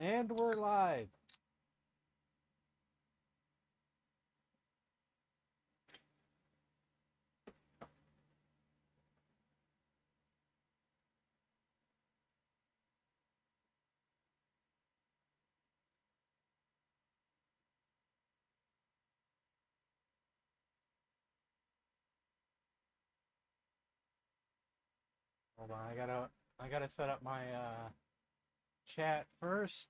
And we're live. Hold on, I gotta set up my chat first.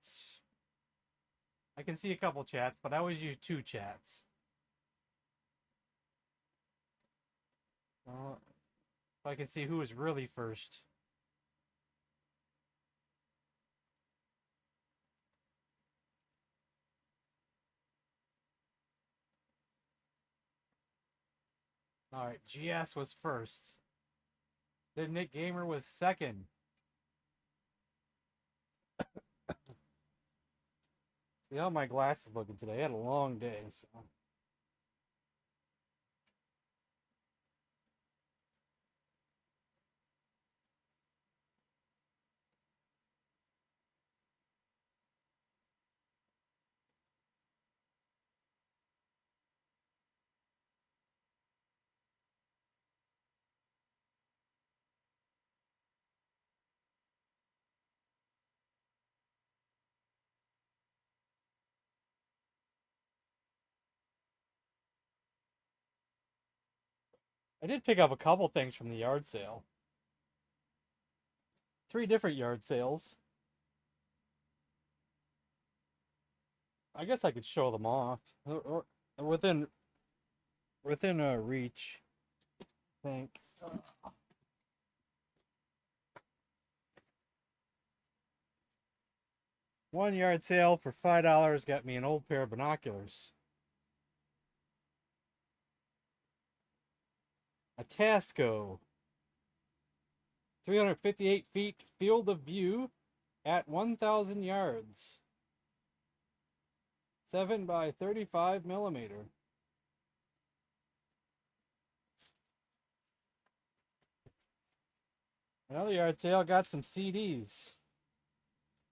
I can see a couple chats, but I always use two chats. So I can see who is really first. Alright, GS was first. Then Nick Gamer was second. See how my glasses looking today? I had a long day, so. I did pick up a couple things from the yard sale. 3 different yard sales. I guess I could show them off. Or within reach, I think. One yard sale for $5 got me an old pair of binoculars. A Tasco. 358 feet field of view at 1,000 yards. 7 by 35 millimeter. Another yard sale got some CDs.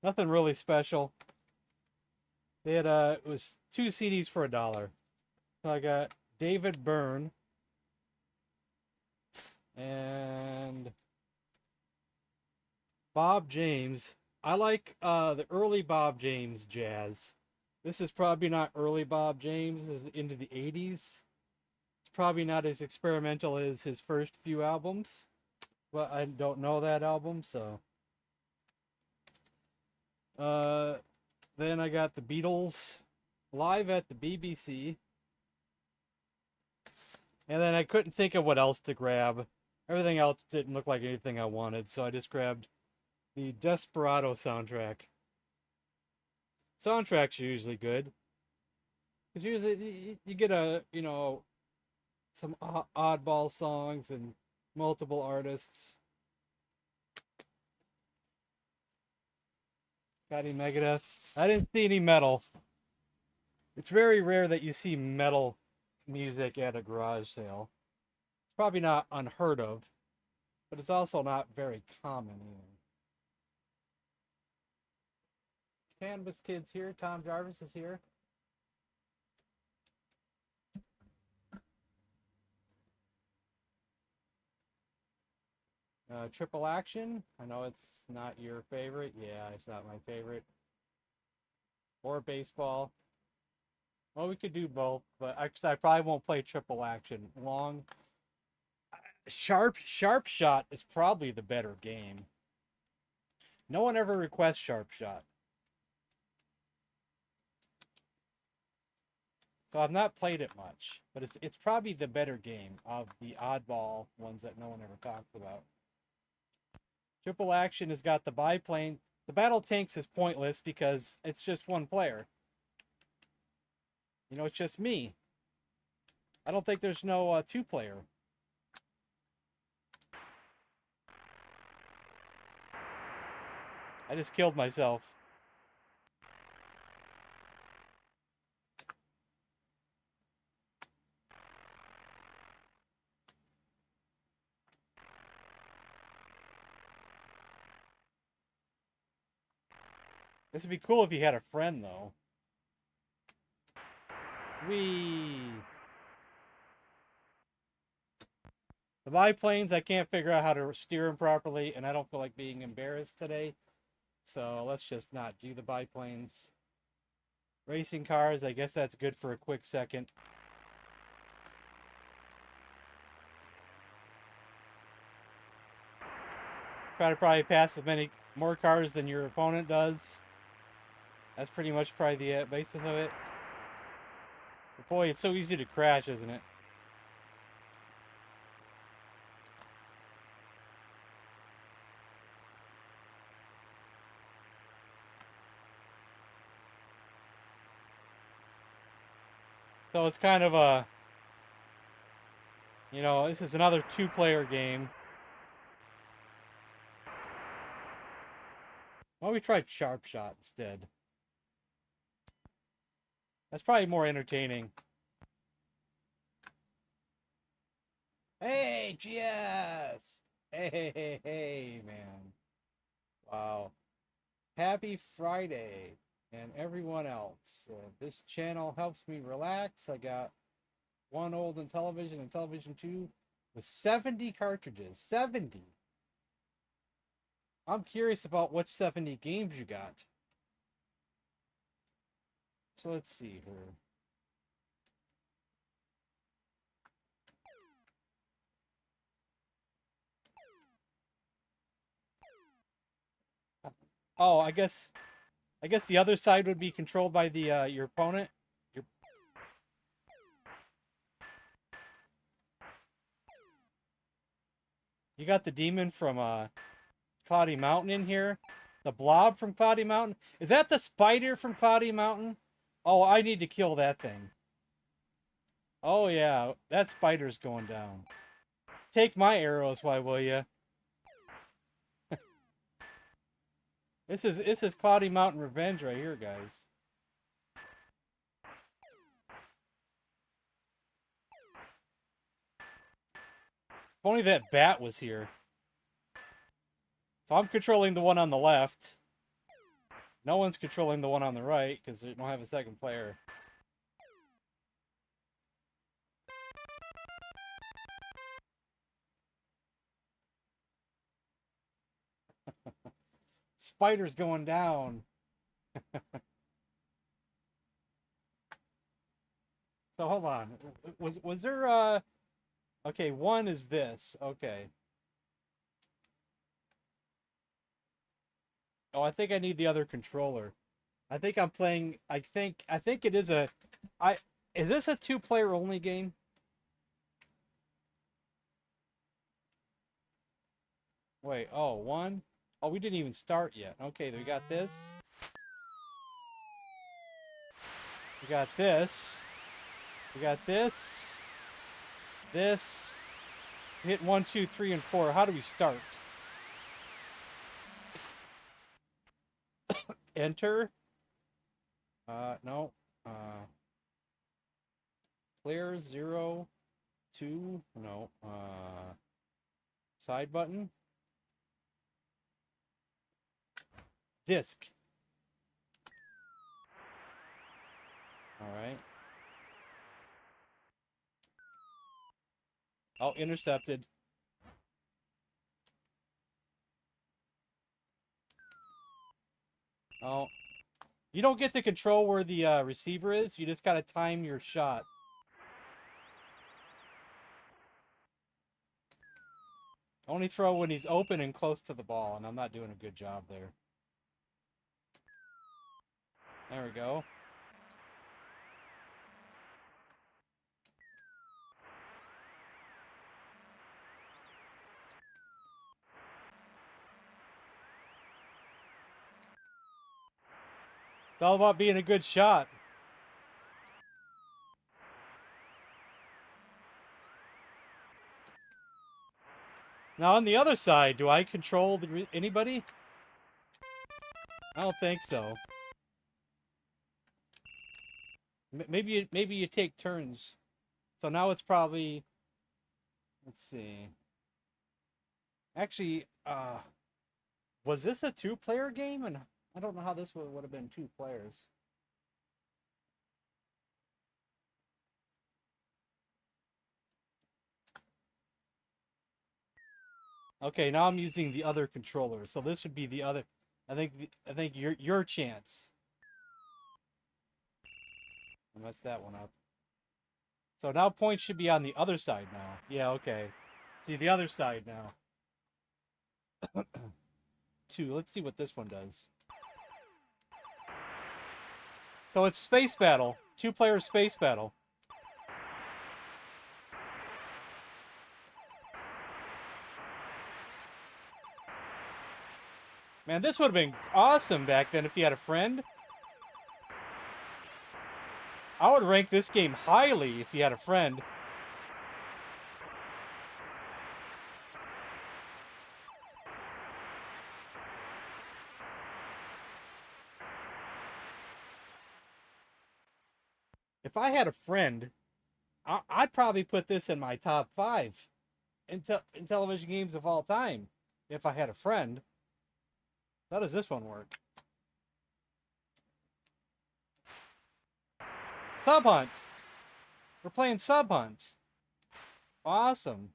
Nothing really special. They had it was 2 CDs for $1. So I got David Byrne and Bob James. I like the early Bob James jazz. This is probably not early Bob James, is into the 80s. It's probably not as experimental as his first few albums. But I don't know that album, so. Then I got the Beatles live at the BBC. And then I couldn't think of what else to grab. Everything else didn't look like anything I wanted, so I just grabbed the Desperado soundtrack. Soundtracks are usually good. Because usually you get some oddball songs and multiple artists. Got any Megadeth? I didn't see any metal. It's very rare that you see metal music at a garage sale. It's probably not unheard of, but it's also not very common either. Canvas Kid's here. Tom Jarvis is here. Triple Action. I know it's not your favorite. Yeah, it's not my favorite. Or baseball. Well, we could do both, but I probably won't play Triple Action long. Sharp Shot is probably the better game. No one ever requests Sharp Shot. So I've not played it much, but it's probably the better game of the oddball ones that no one ever talks about. Triple Action has got the biplane. The battle tanks is pointless because it's just one player. You know, it's just me. I don't think there's no 2-player. I just killed myself. This would be cool if you had a friend, though. Whee! The biplanes, I can't figure out how to steer them properly, and I don't feel like being embarrassed today. So let's just not do the biplanes. Racing cars, I guess that's good for a quick second. Try to probably pass as many more cars than your opponent does. That's pretty much probably the basis of it. But boy, it's so easy to crash, isn't it? So it's kind of a, you know, this is another two-player game. Why don't we try Sharp Shot instead? That's probably more entertaining. Hey, GS! Hey, man. Wow. Happy Friday, and everyone else. This channel helps me relax. I got one old Intellivision and Intellivision 2 with 70 cartridges. 70! I'm curious about which 70 games you got. So let's see here. Oh, I guess the other side would be controlled by the your opponent. You got the demon from Cloudy Mountain in here. The blob from Cloudy Mountain. Is that the spider from Cloudy Mountain? Oh, I need to kill that thing. Oh yeah, that spider's going down. Take my arrows, why will you? This is Cloudy Mountain Revenge right here, guys. If only that bat was here. So I'm controlling the one on the left. No one's controlling the one on the right because they don't have a second player. Spider's going down. So hold on. Was there okay, one is this. Okay. Oh, I think I need the other controller. I think I'm playing I think it is a is this a two-player only game? Wait, oh, one? Oh, we didn't even start yet. Okay, we got this. We got this. We got this. This. Hit 1, 2, 3, and 4. How do we start? Enter. No. Clear 0, 2. No. Side button. Disc. All right. Oh, intercepted. Oh. You don't get to control where the receiver is. You just got to time your shot. Only throw when he's open and close to the ball, and I'm not doing a good job there. There we go. It's all about being a good shot. Now on the other side, do I control anybody? I don't think so. Maybe you take turns. So now it's probably, let's see. Actually, was this a two-player game? And I don't know how this would have been 2 players. Okay, now I'm using the other controller, so this would be the other. I think your chance. I messed that one up. So now points should be on the other side now. Yeah, okay. See the other side now. 2. Let's see what this one does. So it's space battle. 2-player space battle. Man, this would have been awesome back then if you had a friend. I would rank this game highly if you had a friend. If I had a friend, I'd probably put this in my top 5 Intellivision games of all time. If I had a friend. How does this one work? Sub hunts. We're playing sub hunts. Awesome.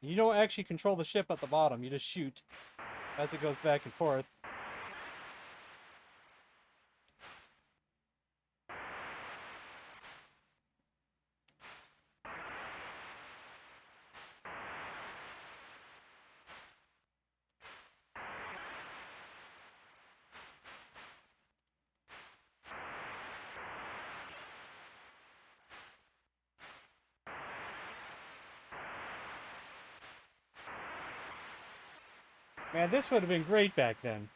You don't actually control the ship at the bottom. You just shoot as it goes back and forth. Man, this would have been great back then.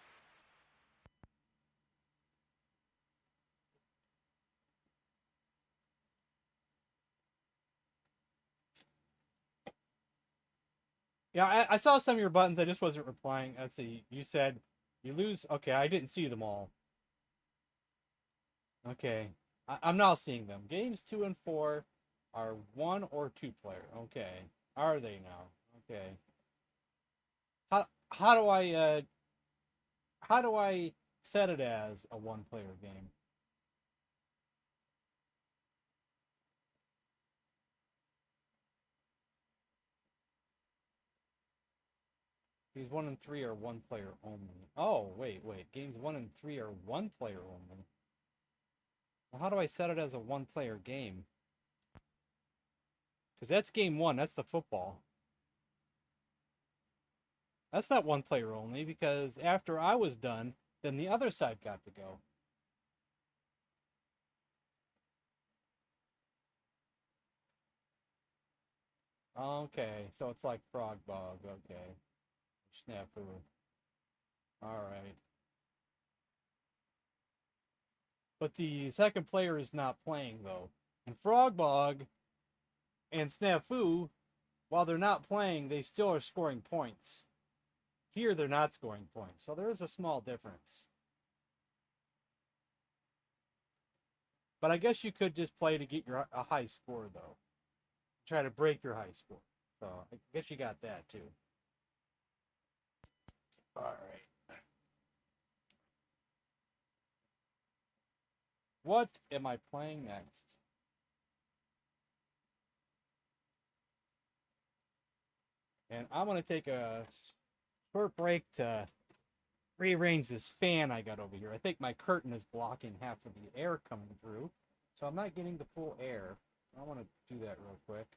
Yeah, I saw some of your buttons. I just wasn't replying. Let's see. You said you lose. Okay, I didn't see them all. Okay. I'm now seeing them. Games 2 and 4 are 1 or 2-player. Okay. Are they now? Okay. How do I set it as a 1-player game? Games 1 and 3 are 1-player only. Oh, wait. Games 1 and 3 are 1-player only. Well, how do I set it as a 1-player game? Because that's game 1. That's the football. That's not 1-player only because after I was done, then the other side got to go. Okay, so it's like Frog Bog. Okay. Snafu. Alright. But the second player is not playing, though. And Frog Bog and Snafu, while they're not playing, they still are scoring points. Here, they're not scoring points. So there is a small difference. But I guess you could just play to get a high score, though. Try to break your high score. So I guess you got that, too. Alright. What am I playing next? And I'm going to take a short break to rearrange this fan I got over here. I think my curtain is blocking half of the air coming through. So I'm not getting the full air. I want to do that real quick.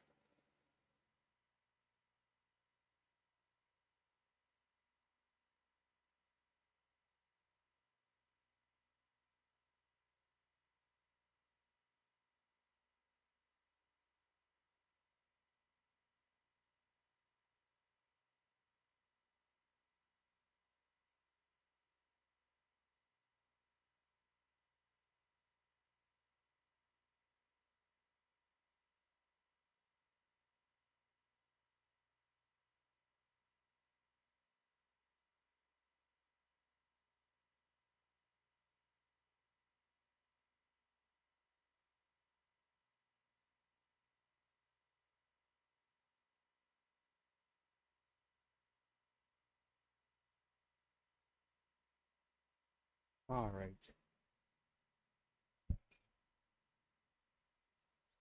All right.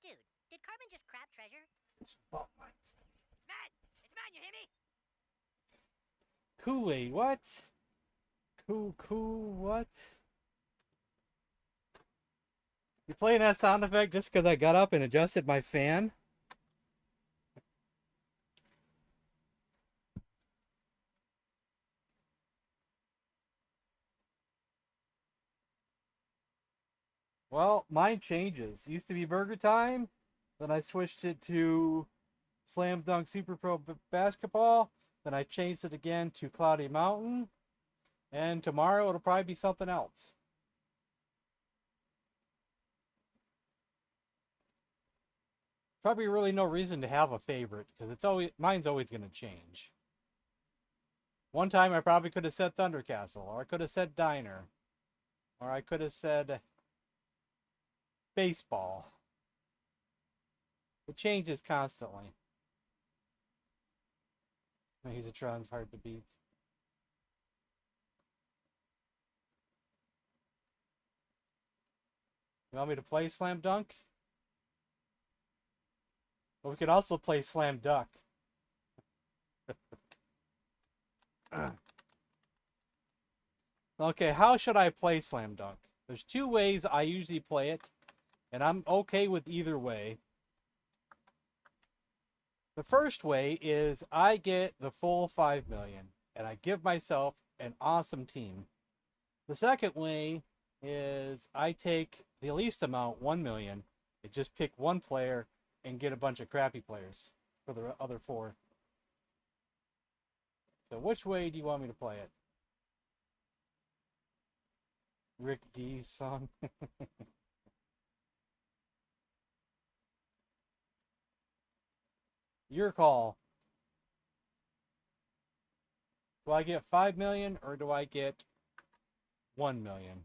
Dude, did Carbon just crap treasure? Oh, my. It's mad! It's mad, you hear me? Kool-Aid, what? Cool, what? You playing that sound effect just because I got up and adjusted my fan? Well, mine changes. It used to be Burger Time, then I switched it to Slam Dunk Super Pro Basketball, then I changed it again to Cloudy Mountain, and tomorrow it'll probably be something else. Probably really no reason to have a favorite because it's always mine's always going to change. One time I probably could have said Thunder Castle, or I could have said Diner, or I could have said baseball. It changes constantly. Musitron's hard to beat. You want me to play Slam Dunk? But we could also play Slam Duck. Okay, how should I play Slam Dunk? There's two ways I usually play it, and I'm okay with either way. The first way is I get the full 5 million, and I give myself an awesome team. The second way is I take the least amount, 1 million, and just pick one player and get a bunch of crappy players for the other four. So which way do you want me to play it? Rick D's song? Your call. Do I get 5 million or do I get 1 million?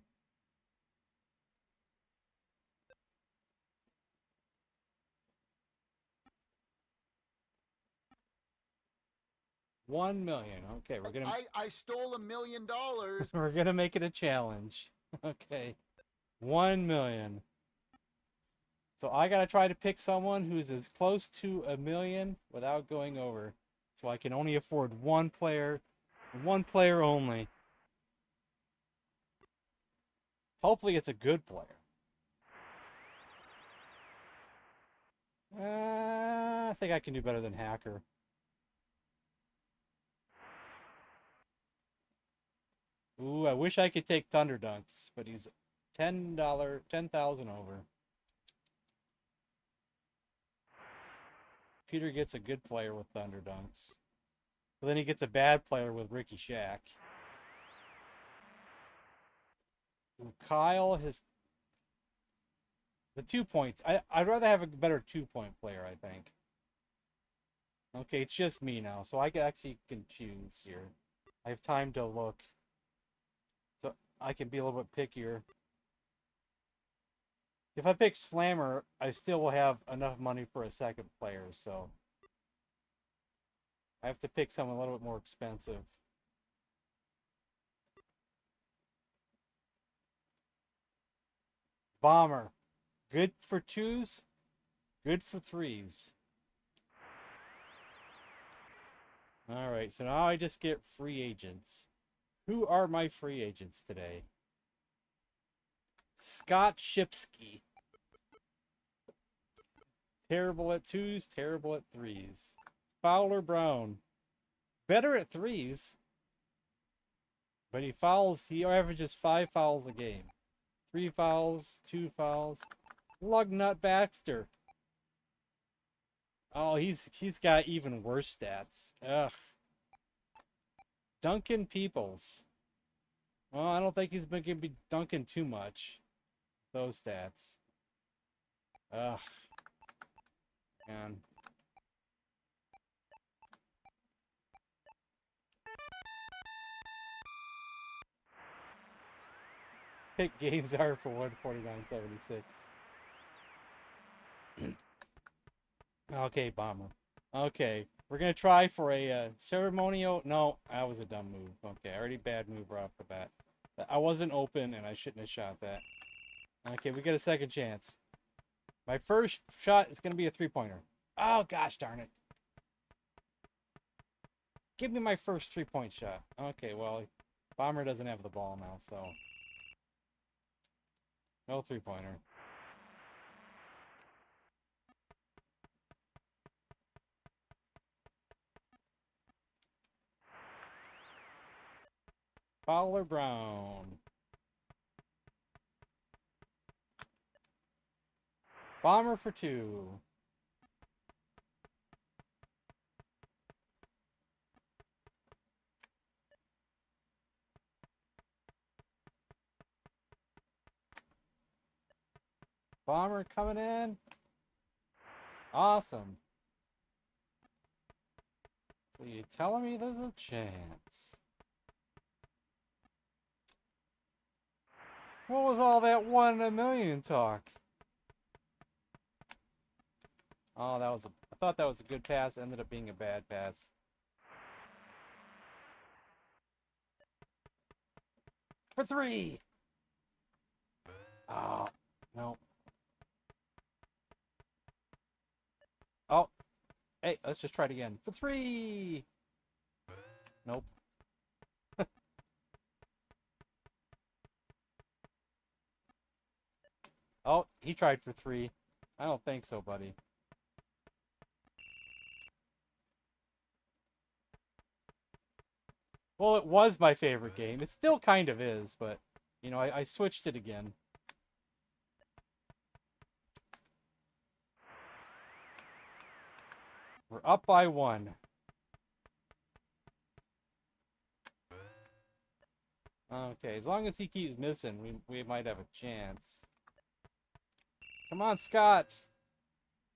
$1 million. Okay, we're gonna. I stole $1 million. We're gonna make it a challenge. Okay, 1 million. So I gotta try to pick someone who's as close to a million without going over. So I can only afford one player only. Hopefully it's a good player. I think I can do better than Hacker. Ooh, I wish I could take Thunder Dunks, but he's $10,000 over. Peter gets a good player with Thunder Dunks. But then he gets a bad player with Ricky Shack. Ooh, Kyle has the 2 points. I'd rather have a better 2-point player, I think. Okay, it's just me now, so I actually can choose here. I have time to look. So I can be a little bit pickier. If I pick Slammer, I still will have enough money for a second player, so I have to pick someone a little bit more expensive. Bomber. Good for 2s, good for 3s. Alright, so now I just get free agents. Who are my free agents today? Scott Shipsky. Terrible at 2s, terrible at 3s. Fowler Brown. Better at 3s. But he averages 5 fouls a game. 3 fouls, 2 fouls. Lugnut Baxter. Oh, he's got even worse stats. Ugh. Duncan Peoples. Well, I don't think he's been going to be dunking too much. Those stats. Ugh. Man. Pick games are for 149.76. Okay, Bomber. Okay, we're gonna try for a ceremonial. No, that was a dumb move. Okay, already bad move right off the bat. I wasn't open, and I shouldn't have shot that. Okay, we get a second chance. My first shot is going to be a three-pointer. Oh, gosh darn it. Give me my first three-point shot. Okay, well, Bomber doesn't have the ball now, so... No three-pointer. Fowler Brown. Bomber for two. Bomber coming in. Awesome. So you're telling me there's a chance. What was all that 1 in a million talk? Oh, that was I thought that was a good pass. Ended up being a bad pass. For three. Oh, no. Oh, hey, let's just try it again. For three. Nope. Oh, he tried for three. I don't think so, buddy. Well, it was my favorite game. It still kind of is, but, you know, I switched it again. We're up by one. Okay, as long as he keeps missing, we might have a chance. Come on, Scott.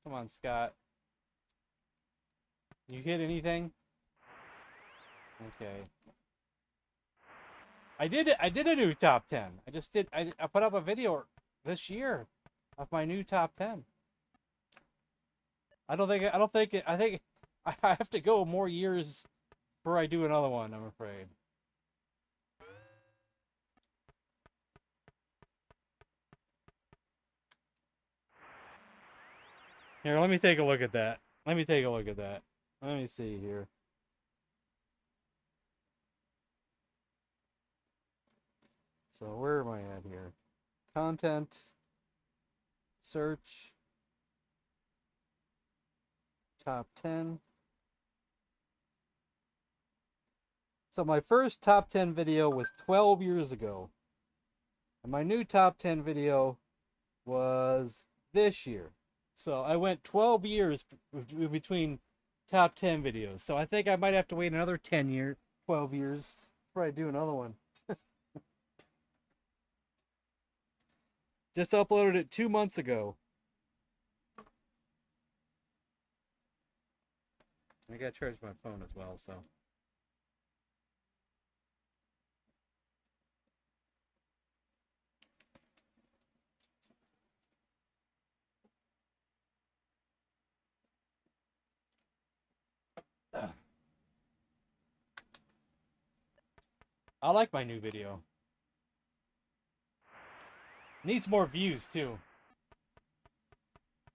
Come on, Scott. You hit anything? Okay. I did a new top 10. I put up a video this year of my new top 10. I think I have to go more years before I do another one, I'm afraid. Here, let me take a look at that. Let me take a look at that. Let me see here. So where am I at here? Content, search, top 10. So my first top 10 video was 12 years ago. And my new top 10 video was this year. So I went 12 years between top 10 videos. So I think I might have to wait another 12 years before I do another one. Just uploaded it 2 months ago. I gotta charge my phone as well, so. I like my new video. Needs more views, too.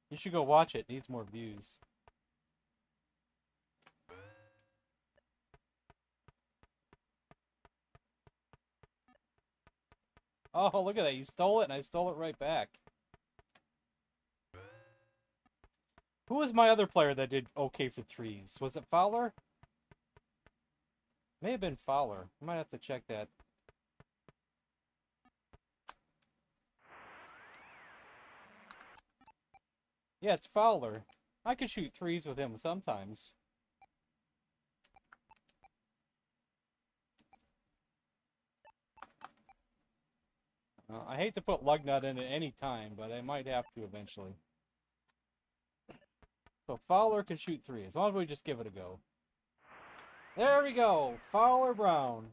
You should go watch it. Needs more views. Oh, look at that. You stole it, and I stole it right back. Who was my other player that did okay for threes? Was it Fowler? May have been Fowler. I might have to check that. Yeah, it's Fowler. I could shoot threes with him sometimes. I hate to put Lugnut in at any time, but I might have to eventually. So Fowler can shoot threes. Why don't we just give it a go? There we go. Fowler Brown.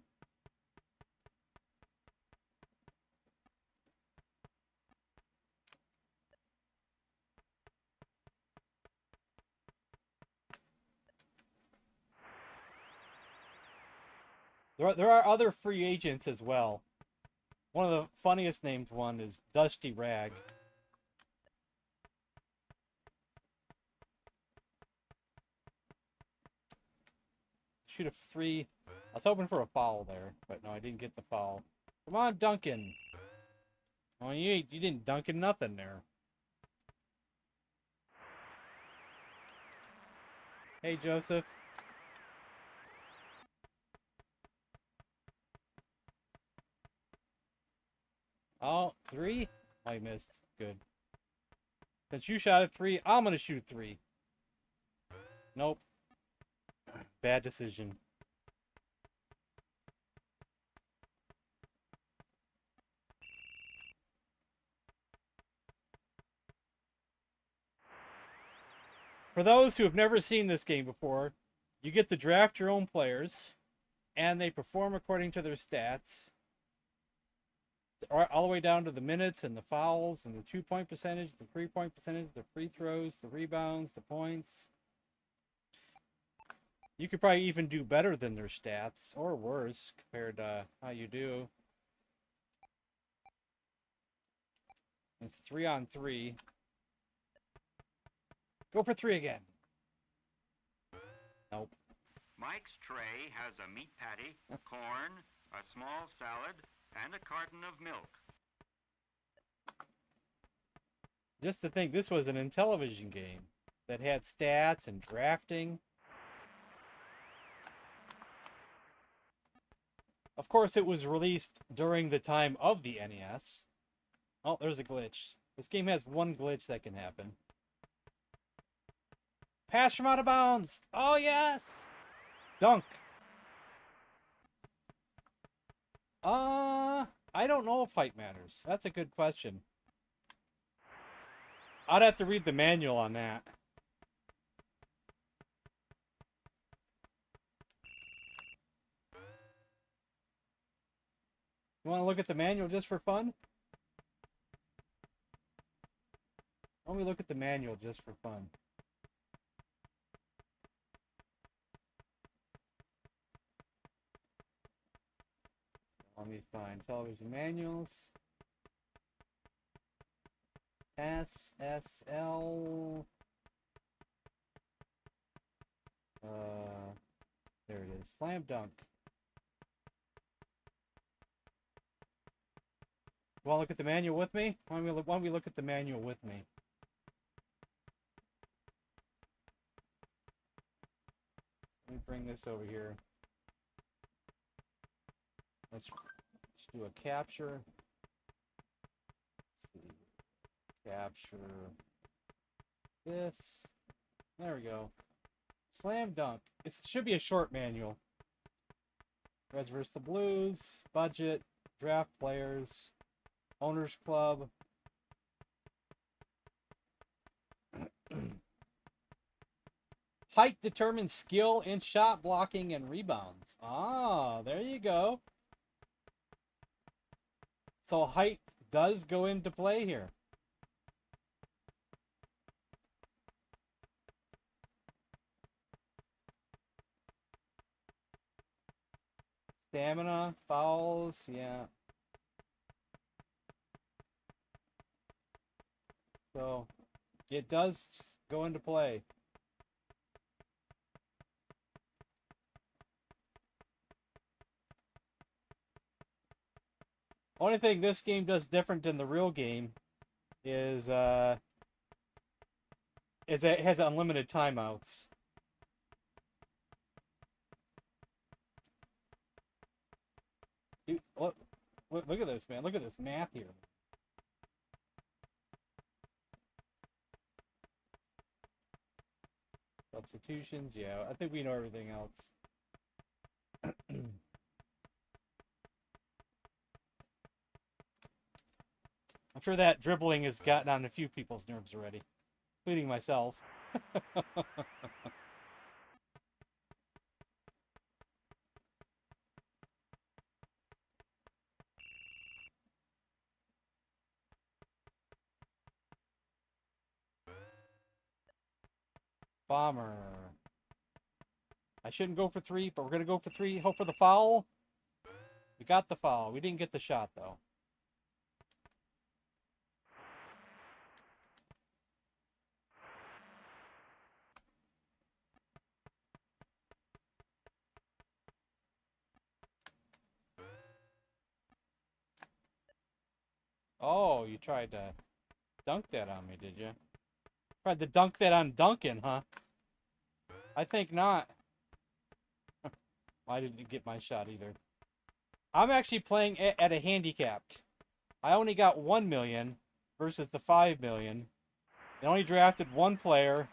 There are other free agents as well. One of the funniest named one is Dusty Rag. Shoot a free. I was hoping for a foul there, but no, I didn't get the foul. Come on, Duncan. Oh, you didn't Duncan nothing there. Hey, Joseph. Oh, 3? I missed. Good. Since you shot at 3, I'm going to shoot 3. Nope. Bad decision. For those who have never seen this game before, you get to draft your own players, and they perform according to their stats. All the way down to the minutes and the fouls and the 2-point percentage, the 3-point percentage, the free throws, the rebounds, the points. You could probably even do better than their stats, or worse, compared to how you do. It's 3-on-3. Go for 3 again. Nope. Mike's tray has a meat patty, corn, a small salad, and a carton of milk. Just to think, this was an Intellivision game that had stats and drafting. Of course, it was released during the time of the NES. Oh, there's a glitch. This game has one glitch that can happen. Pass from out of bounds. Oh, yes. Dunk. I don't know if height matters. That's a good question. I'd have to read the manual on that. You want to look at the manual just for fun? Let me look at the manual just for fun. Let me find television manuals. SSL. There it is. Slam dunk. You want to look at the manual with me? Why don't we look at the manual with me? Let me bring this over here. Let's do a capture. Let's see. Capture this. There we go. Slam dunk. It should be a short manual. Reds vs. the Blues. Budget. Draft players. Owners Club. Height determines skill in shot blocking and rebounds. Ah, there you go. So height does go into play here. Stamina, fouls, yeah. So it does go into play. Only thing this game does different than the real game is that it has unlimited timeouts. Dude, look at this, man. Look at this map here. Substitutions, yeah. I think we know everything else. I'm sure that dribbling has gotten on a few people's nerves already, including myself. Bomber. I shouldn't go for 3, but we're going to go for 3. Hope for the foul. We got the foul. We didn't get the shot, though. Oh, you tried to dunk that on me, did you? Tried to dunk that on Duncan, huh? I think not. I didn't get my shot either. I'm actually playing at a handicapped. I only got 1 million versus the 5 million. They only drafted one player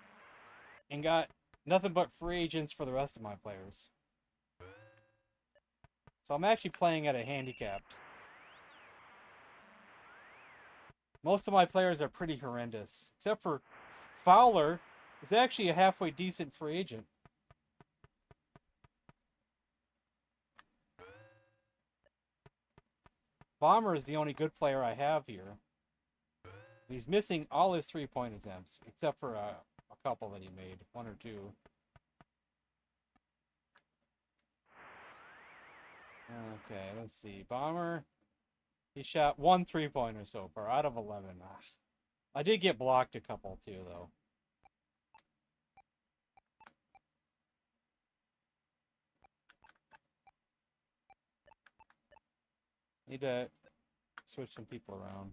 and got nothing but free agents for the rest of my players. So I'm actually playing at a handicapped. Most of my players are pretty horrendous. Except for Fowler is actually a halfway decent free agent. Bomber is the only good player I have here. He's missing all his three-point attempts, except for a couple that he made, one or two. Okay, let's see. Bomber, he shot 1 3-pointer so far out of 11. I did get blocked a couple too, though. Need to switch some people around.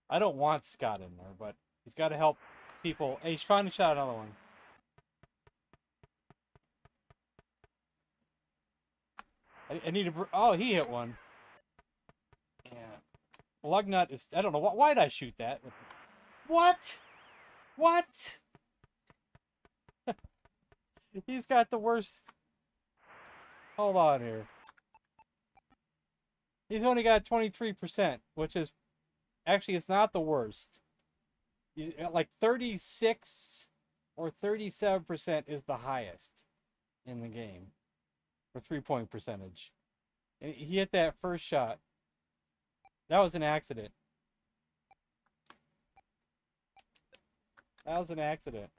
I don't want Scott in there, but he's got to help people. Hey, he's trying to shot another one. I need to... Oh, he hit one. Yeah. Lugnut is... I don't know. Why did I shoot that? What? What? He's got the worst... Hold on here. He's only got 23%, which is... Actually, it's not the worst. Like 36 or 37% is the highest in the game for 3-point percentage. And he hit that first shot. That was an accident. That was an accident.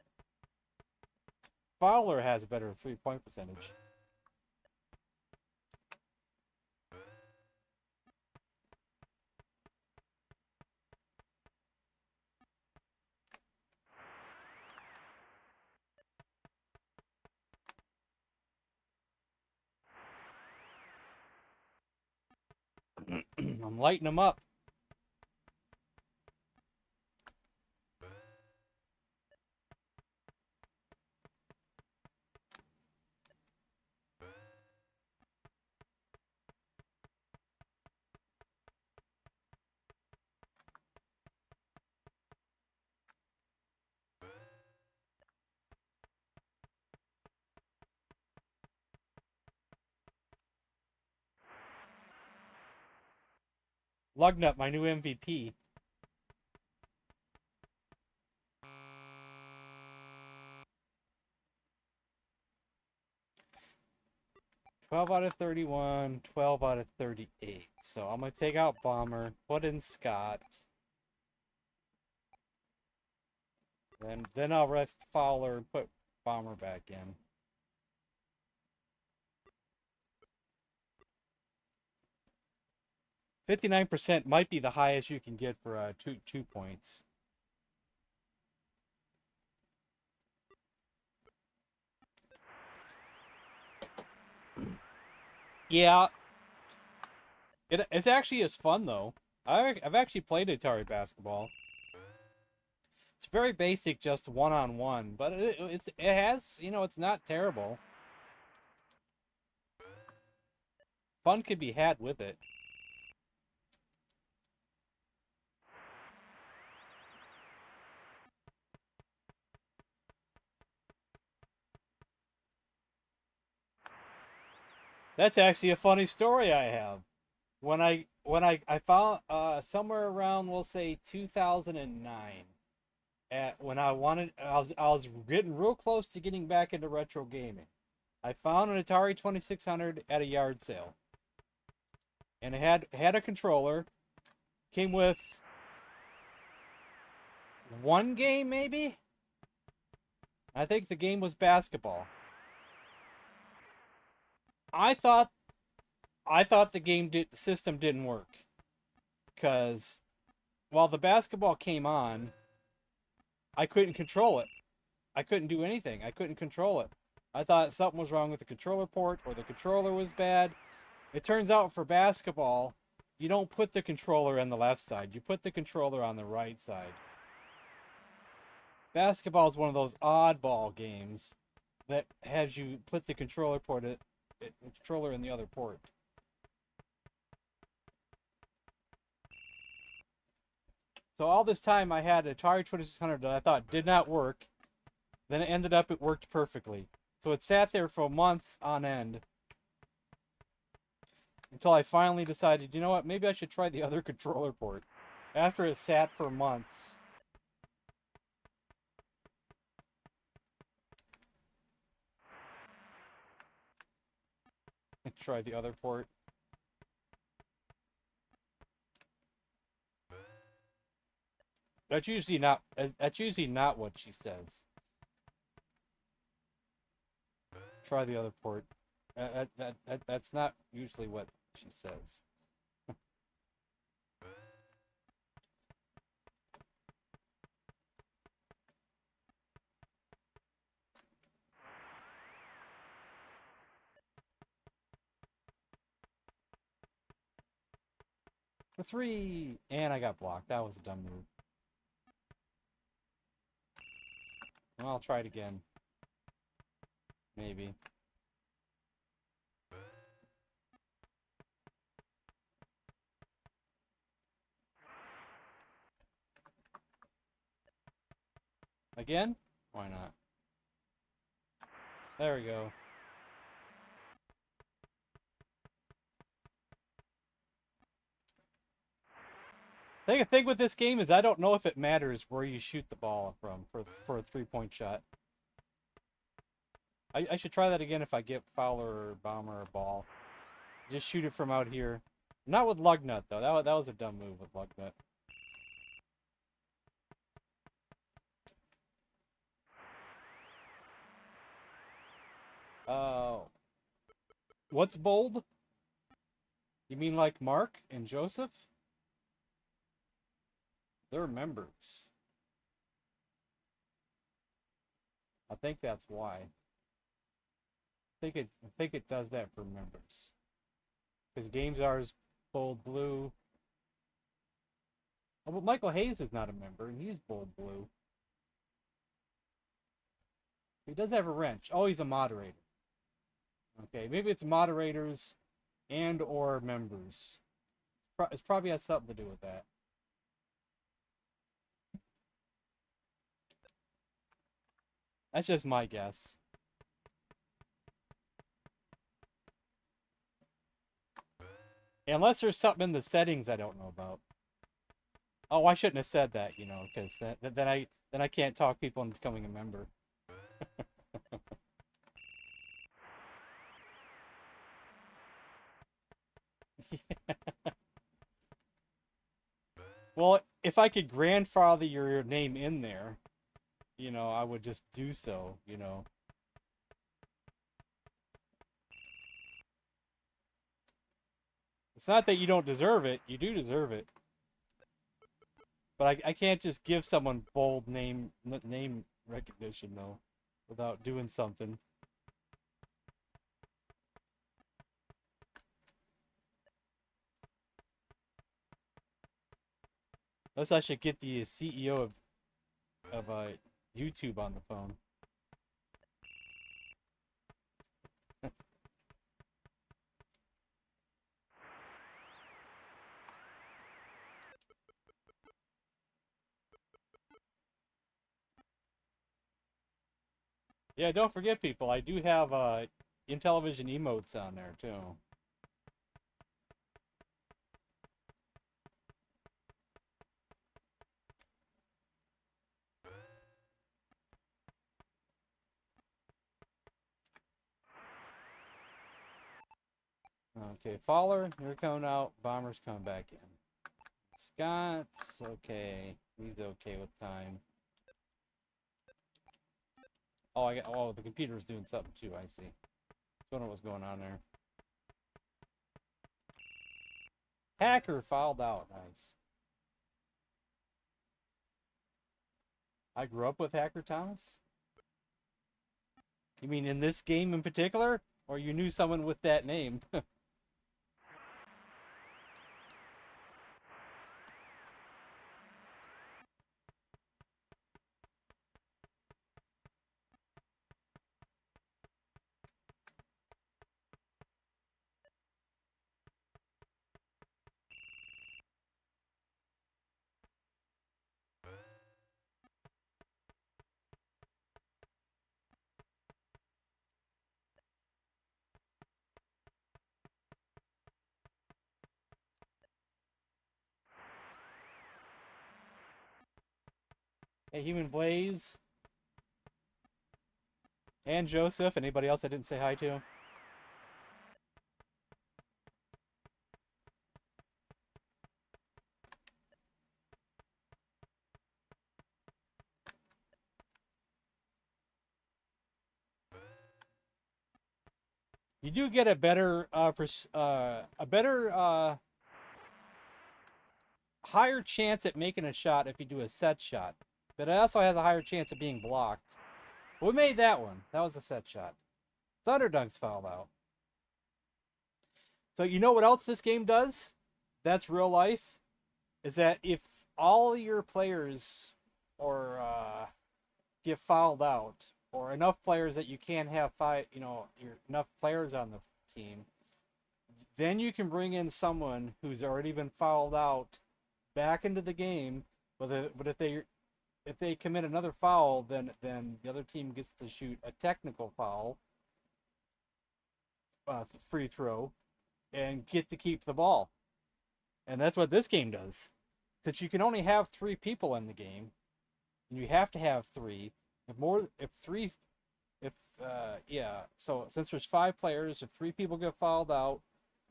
Fowler has a better 3-point percentage. I'm lighting them up. Lugnut, my new MVP. $12 out of 31, 12 out of 38. So I'm going to take out Bomber, put in Scott. Then I'll rest Fowler and put Bomber back in. %59% might be the highest you can get for 2 points. Yeah. It's actually as fun, though. I've actually played Atari basketball. It's very basic, just one-on-one, but it has, you know, it's not terrible. Fun could be had with it. That's actually a funny story I have. When I found somewhere around, we'll say 2009, when I was getting real close to getting back into retro gaming. I found an Atari 2600 at a yard sale, and it had a controller. Came with one game, maybe. I think the game was basketball. I thought the system didn't work, because while the basketball came on, I couldn't control it. I couldn't do anything. I couldn't control it. I thought something was wrong with the controller port, or the controller was bad. It turns out for basketball, you don't put the controller on the left side. You put the controller on the right side. Basketball is one of those oddball games that has you put the controller controller in the other port. So all this time I had Atari 2600 that I thought did not work. Then it ended up it worked perfectly. So it sat there for months on end. Until I finally decided, you know what, maybe I should try the other controller port. After it sat for months. I tried the other port. That's usually not what she says. Try the other port. That's not usually what she says. For 3! And I got blocked. That was a dumb move. Well, I'll try it again. Maybe. Again? Why not? There we go. The thing with this game is I don't know if it matters where you shoot the ball from for a 3-point shot. I should try that again if I get Fowler or Bomber or ball. Just shoot it from out here. Not with Lugnut though. That was a dumb move with Lugnut. What's bold? You mean like Mark and Joseph? They're members. I think that's why. I think it does that for members. Because Games are is bold blue. Oh, but Michael Hayes is not a member, and he's bold blue. He does have a wrench. Oh, he's a moderator. Okay, maybe it's moderators and or members. It probably has something to do with that. That's just my guess. Unless there's something in the settings I don't know about. Oh, I shouldn't have said that, you know, because then I can't talk people into becoming a member. Well, if I could grandfather your name in there, you know, I would just do so, you know. It's not that you don't deserve it. You do deserve it. But I can't just give someone bold name recognition, though, without doing something. Unless I should get the CEO of YouTube on the phone. Yeah, don't forget, people, I do have Intellivision emotes on there, too. Okay, Fowler, you're coming out. Bomber's coming back in. Scott's okay. He's okay with time. Oh, the computer's doing something too, I see. Don't know what's going on there. Hacker filed out. Nice. I grew up with Hacker Thomas? You mean in this game in particular? Or you knew someone with that name? Hey, Human Blaze. And Joseph. Anybody else I didn't say hi to? You do get a better, higher chance at making a shot if you do a set shot. But it also has a higher chance of being blocked. We made that one. That was a set shot. Thunderdunks fouled out. So you know what else this game does? That's real life. Is that if all your players or get fouled out, or enough players that you can't have enough players on the team, then you can bring in someone who's already been fouled out back into the game. But if they commit another foul, then the other team gets to shoot a technical foul, free throw, and get to keep the ball. And that's what this game does. Since you can only have 3 people in the game, and you have to have 3. So since there's 5 players, if 3 people get fouled out,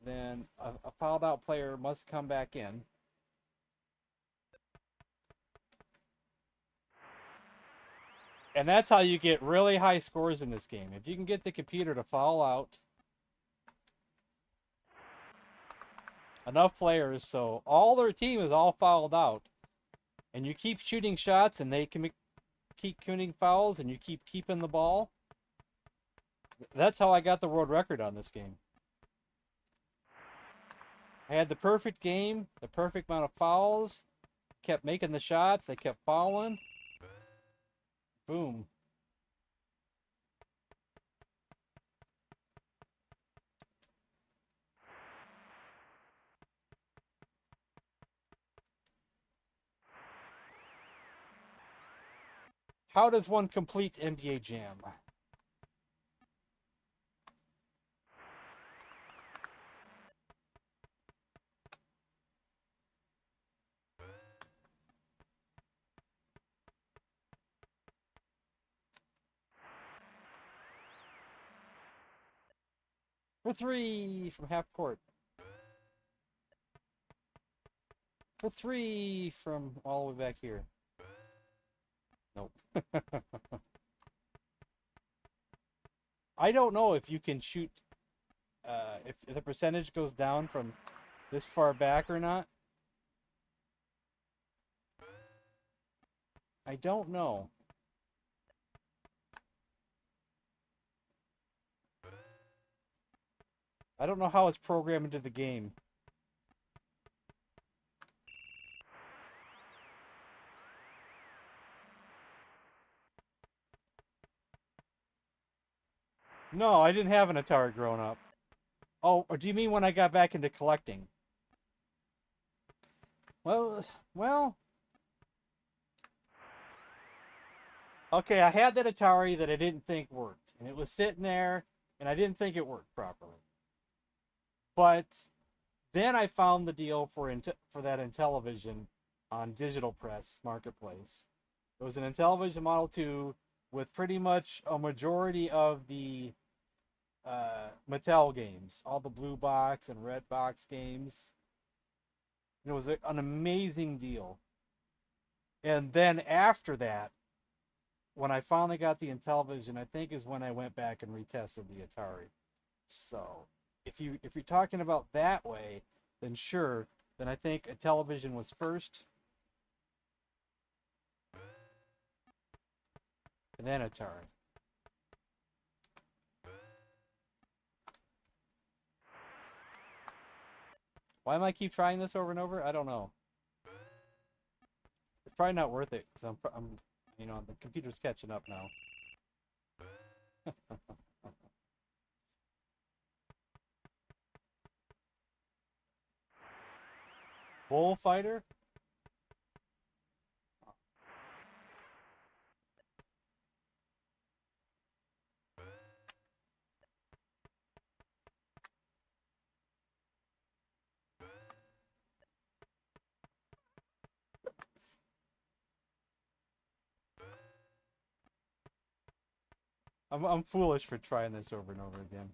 then a fouled out player must come back in. And that's how you get really high scores in this game. If you can get the computer to foul out enough players so all their team is all fouled out, and you keep shooting shots and they can keep committing fouls and you keep keeping the ball. That's how I got the world record on this game. I had the perfect game, the perfect amount of fouls, kept making the shots, they kept fouling. Boom. How does one complete NBA Jam? For 3 from half court. For 3 from all the way back here. Nope. I don't know if you can shoot, if the percentage goes down from this far back or not. I don't know. I don't know how it's programmed into the game. No, I didn't have an Atari growing up. Oh, or do you mean when I got back into collecting? Well. Okay, I had that Atari that I didn't think worked, and it was sitting there, and I didn't think it worked properly. But then I found the deal for that Intellivision on Digital Press Marketplace. It was an Intellivision Model 2 with pretty much a majority of the Mattel games, all the blue box and red box games. It was an amazing deal. And then after that, when I finally got the Intellivision, I think is when I went back and retested the Atari. So if you're talking about that way, then sure. Then I think Intellivision was first, and then Atari. Why am I keep trying this over and over? I don't know. It's probably not worth it because I'm the computer's catching up now. Bullfighter? I'm foolish for trying this over and over again.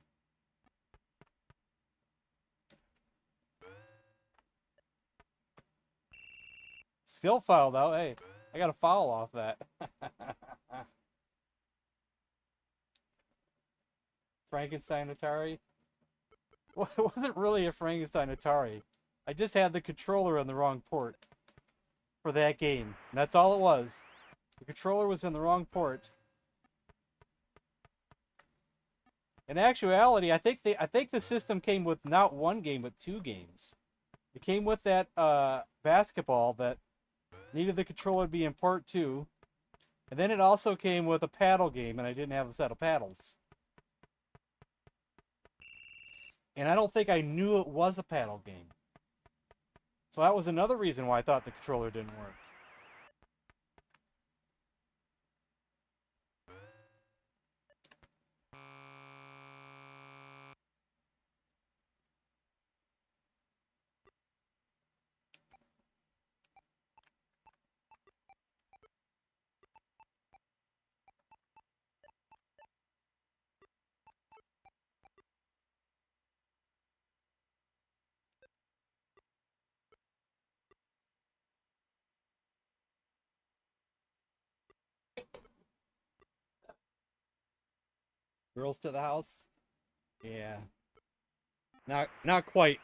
Still fouled out. Hey, I got a foul off that. Frankenstein Atari. Well, it wasn't really a Frankenstein Atari. I just had the controller on the wrong port for that game. And that's all it was. The controller was in the wrong port. In actuality, I think the system came with not one game but two games. It came with that basketball that needed the controller to be in port 2. And then it also came with a paddle game, and I didn't have a set of paddles. And I don't think I knew it was a paddle game. So that was another reason why I thought the controller didn't work. Girls to the house? Yeah. Not quite.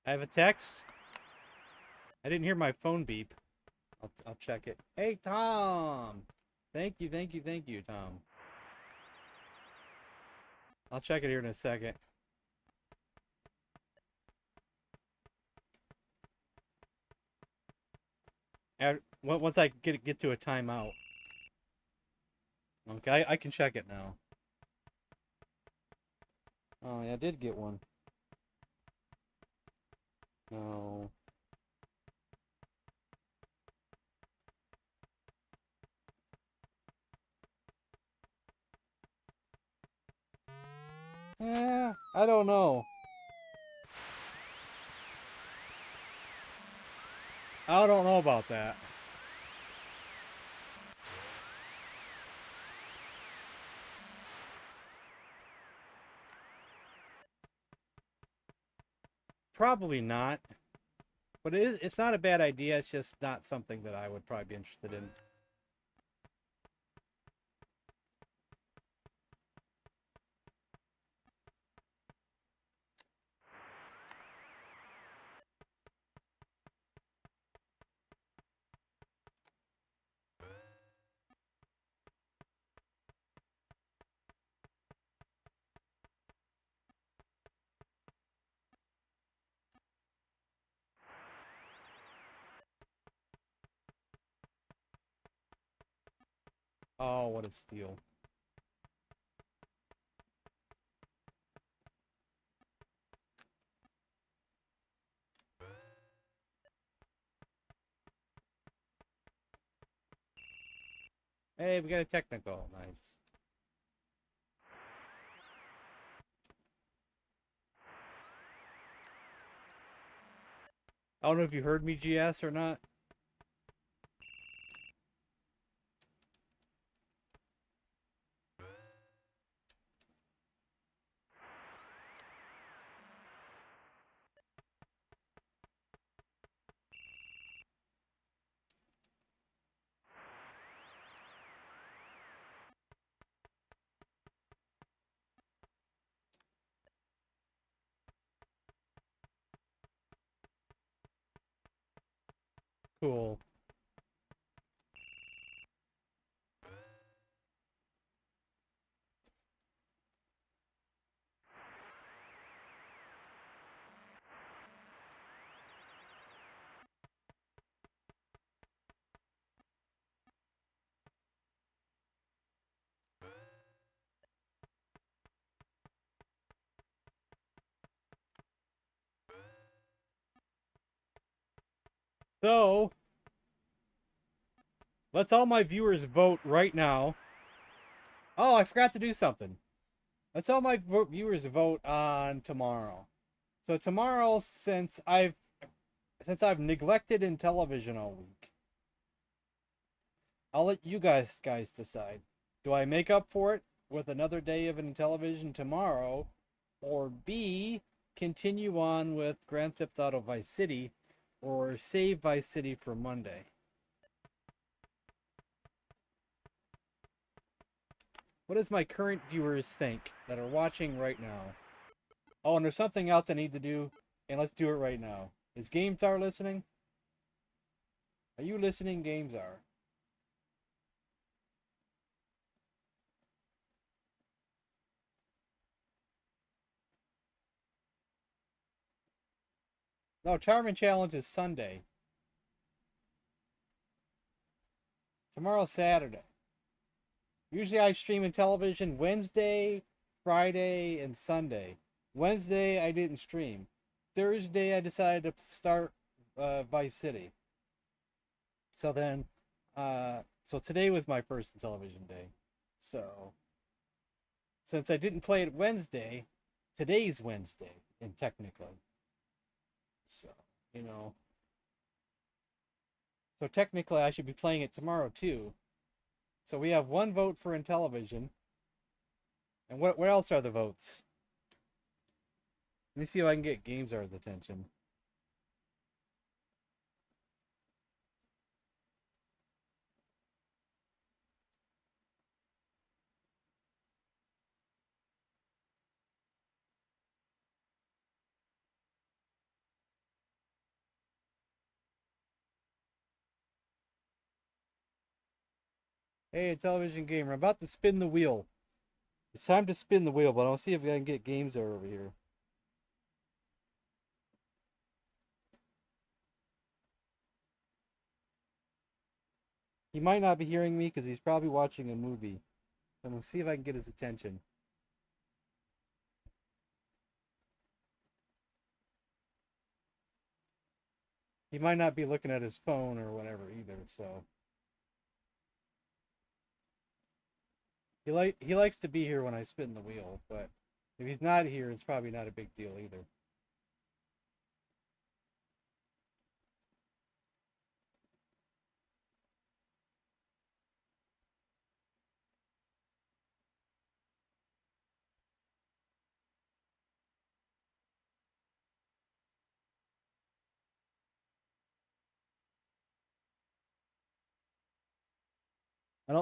I have a text. I didn't hear my phone beep. I'll check it. Hey, Tom! Thank you, Tom. I'll check it here in a second. Once I get to a timeout. Okay, I can check it now. Oh, yeah, I did get one. No. I don't know. I don't know about that. Probably not. But it's not a bad idea. It's just not something that I would probably be interested in. Oh, what a steal. Hey, we got a technical. Nice. I don't know if you heard me, GS, or not. Cool. So, let's all my viewers vote right now. Oh, I forgot to do something. Let's all my viewers vote on tomorrow. So tomorrow, since I've neglected Intellivision all week, I'll let you guys decide. Do I make up for it with another day of Intellivision tomorrow, or B, continue on with Grand Theft Auto Vice City, or save Vice City for Monday? What does my current viewers think that are watching right now? Oh, and there's something else I need to do, and let's do it right now. Is GameStar listening? Are you listening, GameStar? No, Charming Challenge is Sunday. Tomorrow's Saturday. Usually I stream Intellivision Wednesday, Friday, and Sunday. Wednesday I didn't stream. Thursday I decided to start Vice City. So then, so today was my first Intellivision day. So, since I didn't play it Wednesday, today's Wednesday, and technically. So, you know. So technically I should be playing it tomorrow too. So we have one vote for Intellivision. And what else are the votes? Let me see if I can get GameStar's attention. Hey, Intellivision gamer, I'm about to spin the wheel. It's time to spin the wheel, but I'll see if I can get GameStar over here. He might not be hearing me because he's probably watching a movie. So I'm going to see if I can get his attention. He might not be looking at his phone or whatever either, so. He likes to be here when I spin the wheel, but if he's not here, it's probably not a big deal either.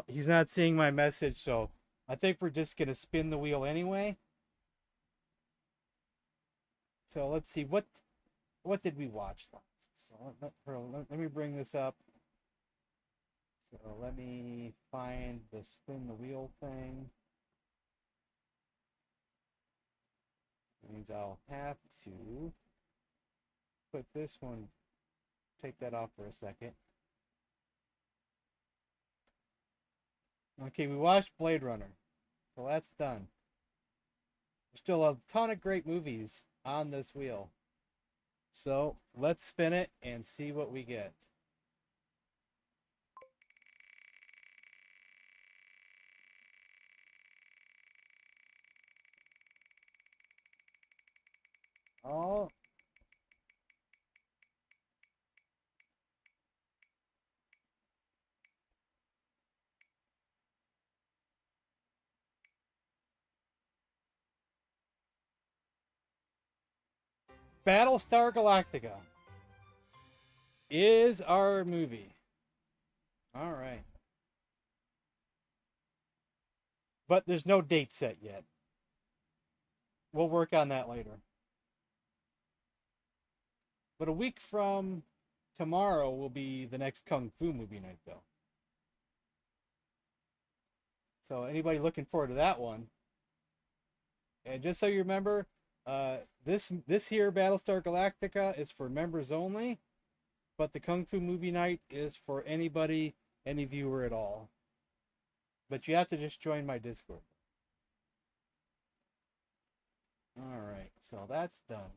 He's not seeing my message, so I think we're just gonna spin the wheel anyway. So let's see what did we watch last? So let me bring this up. So let me find the spin the wheel thing. It means I'll have to put this one, take that off for a second. Okay, we watched Blade Runner, so that's done. There's still a ton of great movies on this wheel. So let's spin it and see what we get. Oh, Battlestar Galactica is our movie. All right. But there's no date set yet. We'll work on that later. But a week from tomorrow will be the next Kung Fu movie night, though. So anybody looking forward to that one? And just so you remember, this here Battlestar Galactica is for members only, but the Kung Fu movie night is for anybody, any viewer at all. But you have to just join my Discord. All right, so that's done.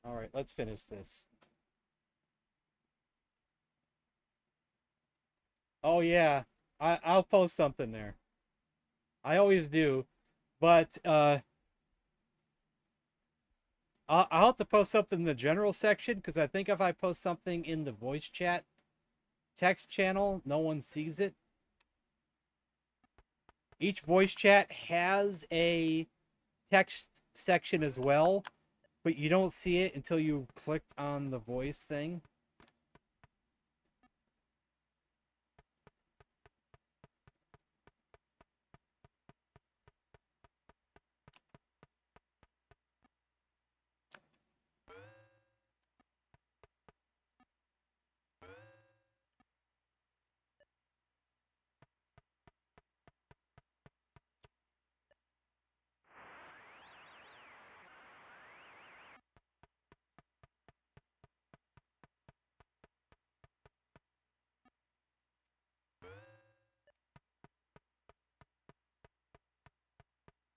All right, let's finish this. Oh yeah, I'll post something there. I always do, but I'll have to post something in the general section because I think if I post something in the voice chat text channel, no one sees it. Each voice chat has a text section as well, but you don't see it until you clicked on the voice thing.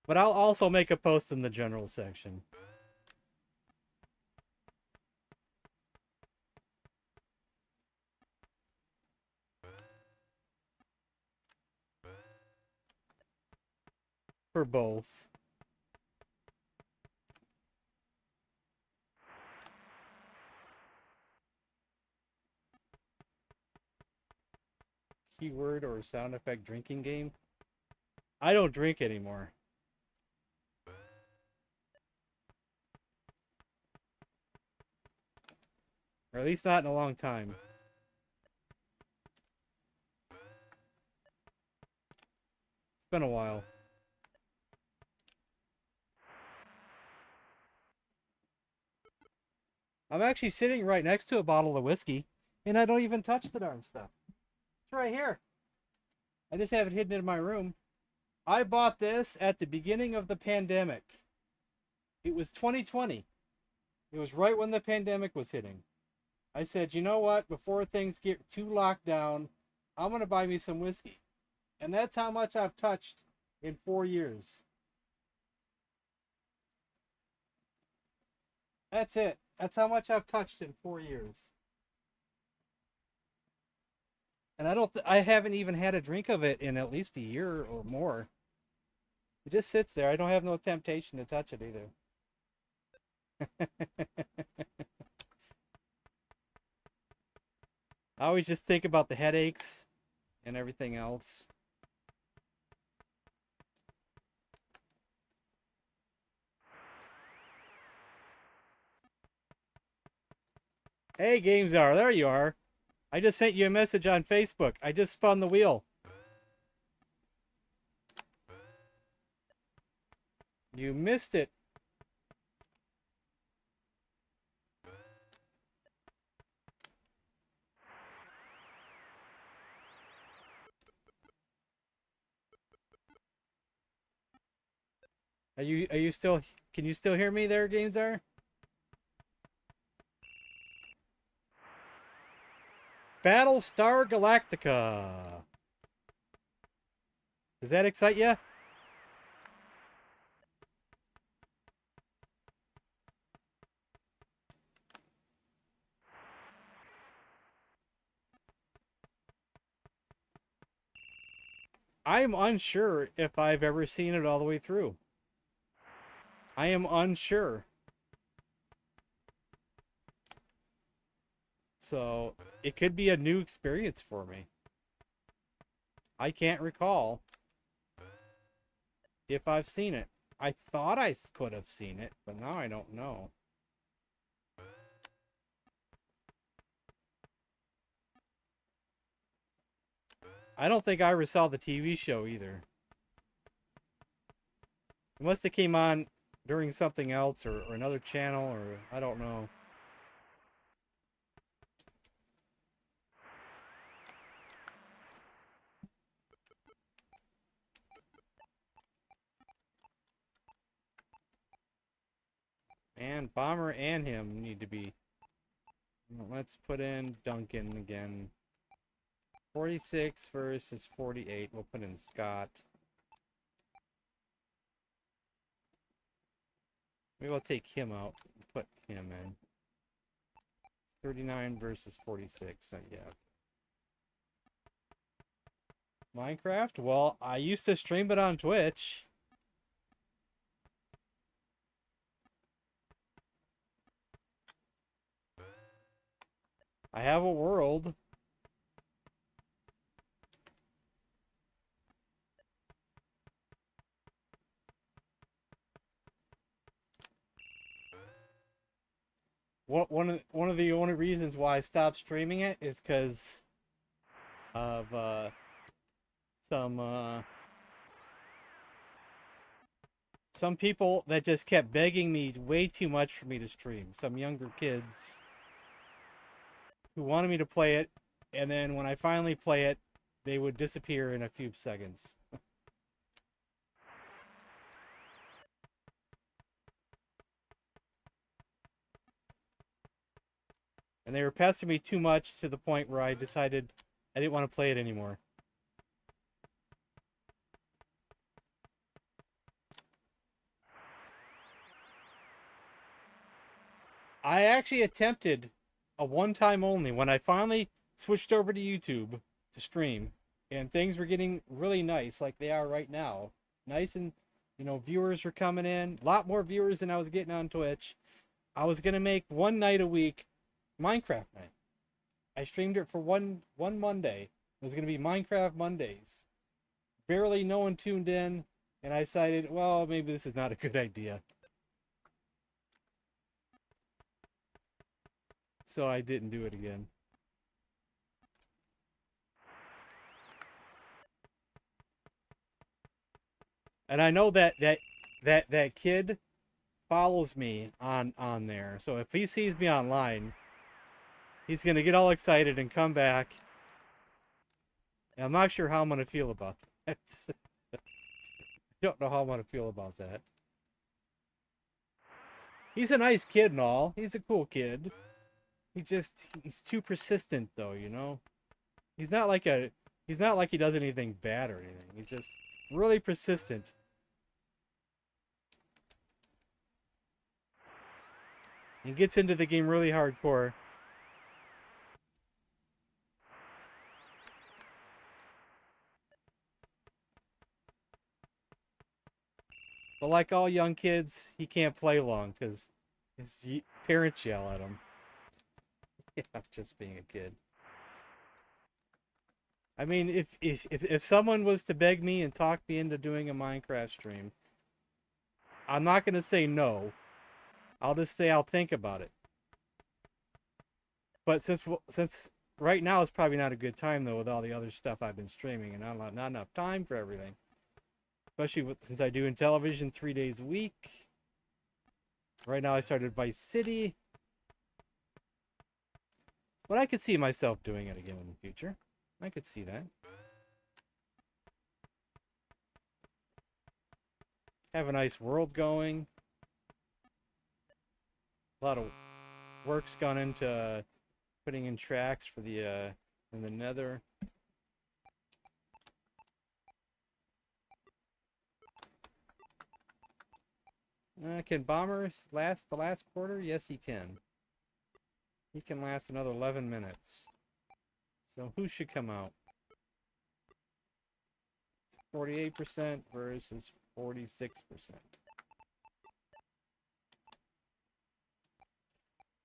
But I'll also make a post in the general section. For both. Keyword or sound effect drinking game. I don't drink anymore. Or at least not in a long time. It's been a while. I'm actually sitting right next to a bottle of whiskey, and I don't even touch the darn stuff. It's right here. I just have it hidden in my room. I bought this at the beginning of the pandemic. It was 2020. It was right when the pandemic was hitting. I said, you know what? Before things get too locked down, I'm going to buy me some whiskey. And that's how much I've touched in 4 years. That's it. That's how much I've touched in 4 years. And I haven't even had a drink of it in at least a year or more. It just sits there. I don't have no temptation to touch it either. I always just think about the headaches and everything else. Hey, GameZar, there you are. I just sent you a message on Facebook. I just spun the wheel. You missed it. Are you still, can you still hear me there, GameZar? Battlestar Galactica. Does that excite you? I'm unsure if I've ever seen it all the way through. I am unsure. So, it could be a new experience for me. I can't recall if I've seen it. I thought I could have seen it, but now I don't know. I don't think I ever saw the TV show either. It must have came on during something else or another channel, or I don't know. And Bomber and him need to be... Let's put in Duncan again. 46 versus 48. We'll put in Scott. Maybe I'll take him out and put Yeah, man. 39 versus 46. So, yeah. Minecraft? Well, I used to stream it on Twitch. I have a world. One of the only reasons why I stopped streaming it is because of some people that just kept begging me way too much for me to stream. Some younger kids who wanted me to play it, and then when I finally play it, they would disappear in a few seconds. And they were pestering me too much to the point where I decided I didn't want to play it anymore. I actually attempted a one-time only when I finally switched over to YouTube to stream, and things were getting really nice like they are right now. Nice, and viewers were coming in, a lot more viewers than I was getting on Twitch. I was gonna make one night a week Minecraft night. I streamed it for one Monday. It was gonna be Minecraft Mondays. Barely no one tuned in, and I decided, well, maybe this is not a good idea. So I didn't do it again. And I know that kid follows me on there. So if he sees me online, he's gonna get all excited and come back. And I'm not sure how I'm gonna feel about that. I don't know how I'm gonna feel about that. He's a nice kid and all. He's a cool kid. He's too persistent though, He's not like he does anything bad or anything. He's just really persistent. He gets into the game really hardcore. But like all young kids, he can't play long because his parents yell at him. Yeah, just being a kid. I mean, if someone was to beg me and talk me into doing a Minecraft stream, I'm not gonna say no. I'll just say I'll think about it. But since right now is probably not a good time though with all the other stuff I've been streaming and not enough time for everything. Especially since I do Intellivision 3 days a week. Right now I started Vice City. But I could see myself doing it again in the future. I could see that. Have a nice world going. A lot of work's gone into putting in tracks for the in the Nether. Can Bomber last the last quarter? Yes, he can. He can last another 11 minutes. So who should come out? 48% versus 46%.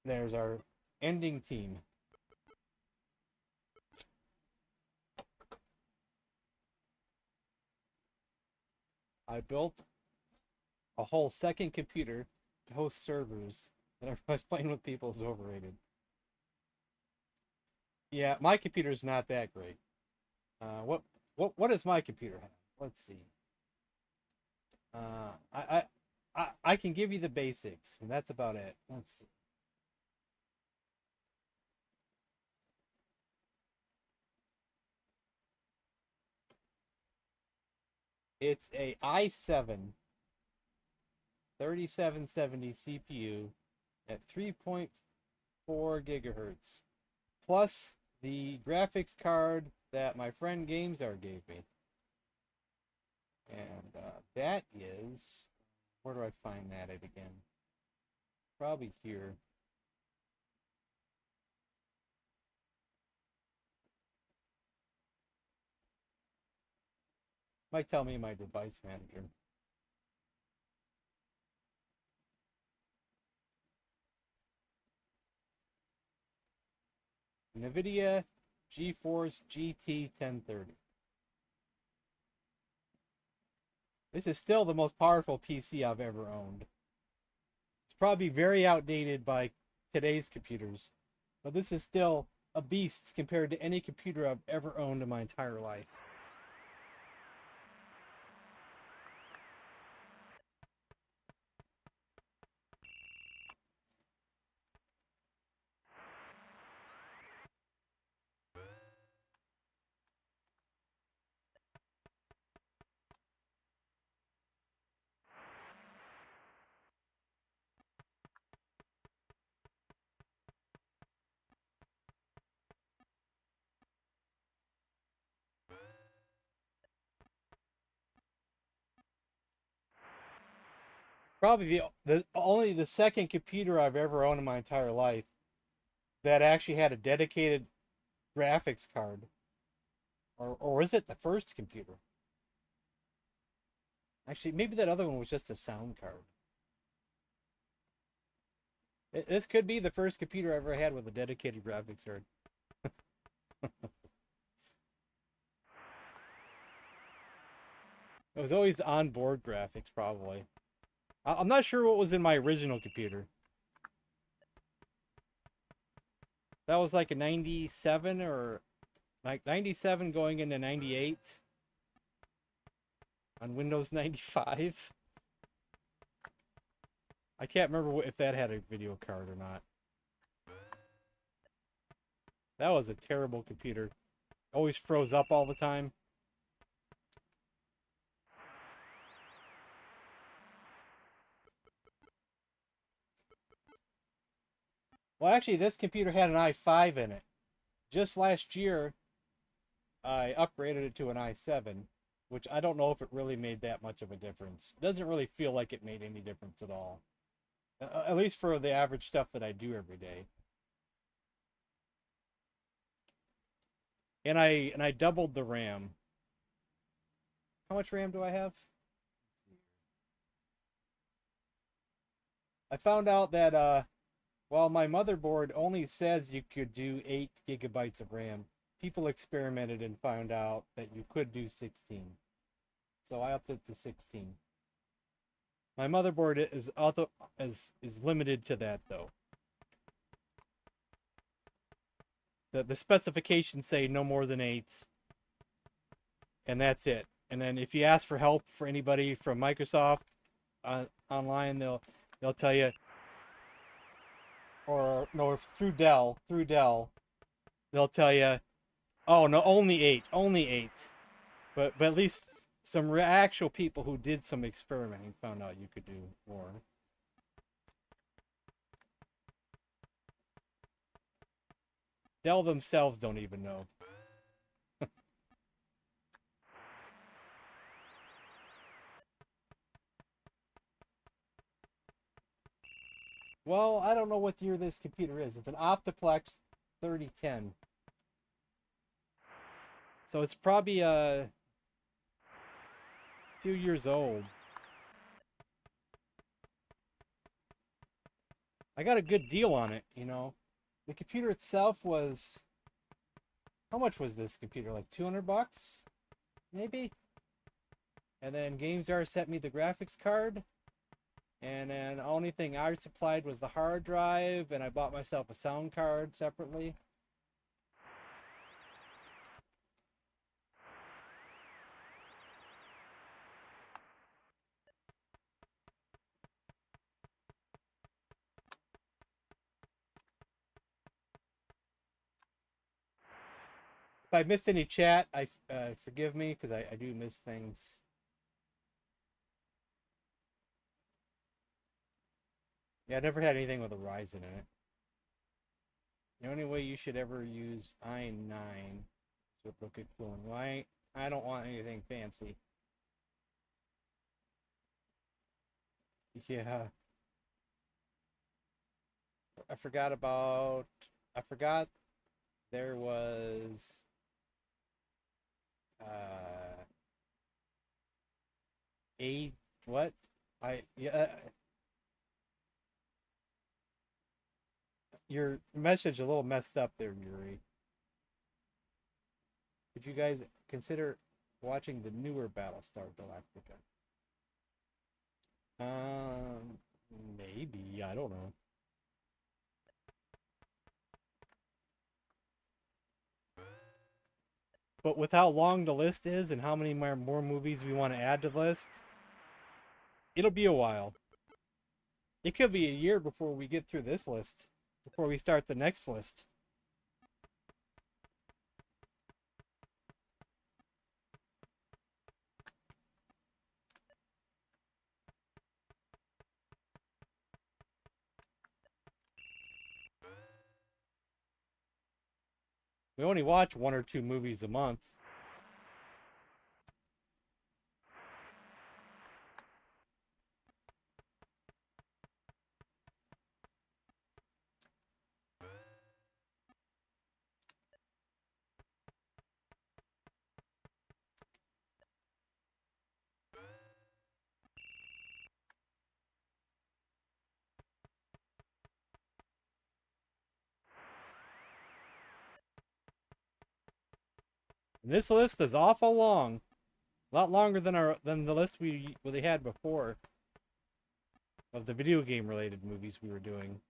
There's our ending team. I built a whole second computer to host servers that everybody's playing with people is overrated. Yeah, my computer's not that great. What does my computer have? Let's see. I can give you the basics, and that's about it. Let's see. It's a i7 3770 CPU at 3.4 gigahertz, plus the graphics card that my friend GamesR gave me. And that is, where do I find that at again? Probably here. Might tell me my device manager. NVIDIA GeForce GT 1030. This is still the most powerful PC I've ever owned. It's probably very outdated by today's computers, but this is still a beast compared to any computer I've ever owned in my entire life. Probably only the second computer I've ever owned in my entire life that actually had a dedicated graphics card. Or is it the first computer? Actually, maybe that other one was just a sound card. This could be the first computer I ever had with a dedicated graphics card. It was always onboard graphics, probably. I'm not sure what was in my original computer. That was like a 97 or like 97 going into 98 on Windows 95. I can't remember if that had a video card or not. That was a terrible computer. Always froze up all the time. Well, actually, this computer had an i5 in it. Just last year, I upgraded it to an i7, which I don't know if it really made that much of a difference. It doesn't really feel like it made any difference at all. At least for the average stuff that I do every day. And I doubled the RAM. How much RAM do I have? I found out that while my motherboard only says you could do 8 gigabytes of RAM, people experimented and found out that you could do 16. So I upped it to 16. My motherboard is limited to that though. The specifications say no more than 8, and that's it. And then if you ask for help for anybody from Microsoft online, they'll tell you, or no, through Dell, they'll tell you, oh no, only 8. But at least some actual people who did some experimenting found out you could do more. Dell themselves don't even know. Well, I don't know what year this computer is. It's an Optiplex 3010. So it's probably a few years old. I got a good deal on it, you know. The computer itself was... How much was this computer? Like 200 bucks? Maybe? And then GameZar sent me the graphics card. And then the only thing I supplied was the hard drive, and I bought myself a sound card separately. If I missed any chat, I forgive me, because I do miss things. Yeah, I never had anything with a Ryzen in it. The only way you should ever use i9 is with liquid cooling. Why? I don't want anything fancy. Yeah. I forgot about. I forgot there was. Uh, a what? I yeah. Your message a little messed up there, Yuri. Would you guys consider watching the newer Battlestar Galactica? Um, maybe. I don't know. But with how long the list is and how many more movies we want to add to the list, it'll be a while. It could be a year before we get through this list, before we start the next list. We only watch 1 or 2 movies a month. And this list is awful long. A lot longer than the list we had before of the video game related movies we were doing.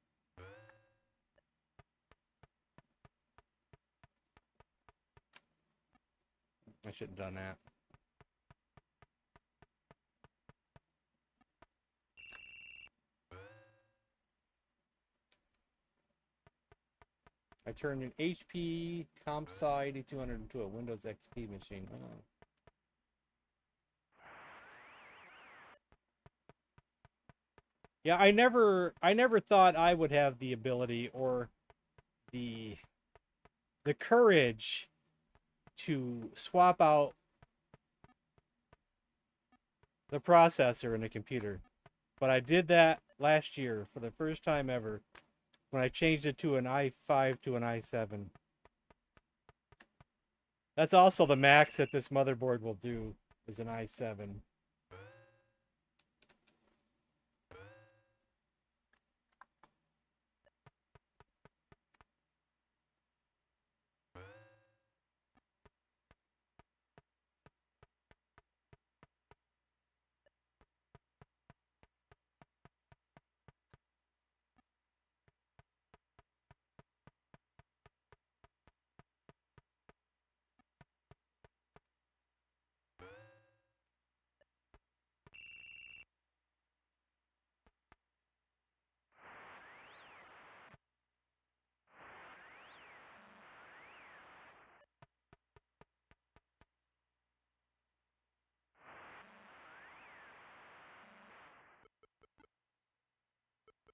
I shouldn't have done that. I turned an HP CompSci 8200 into a Windows XP machine. Oh. Yeah, I never thought I would have the ability or the courage to swap out the processor in a computer. But I did that last year for the first time ever when I changed it to an i5 to an i7. That's also the max that this motherboard will do, is an i7.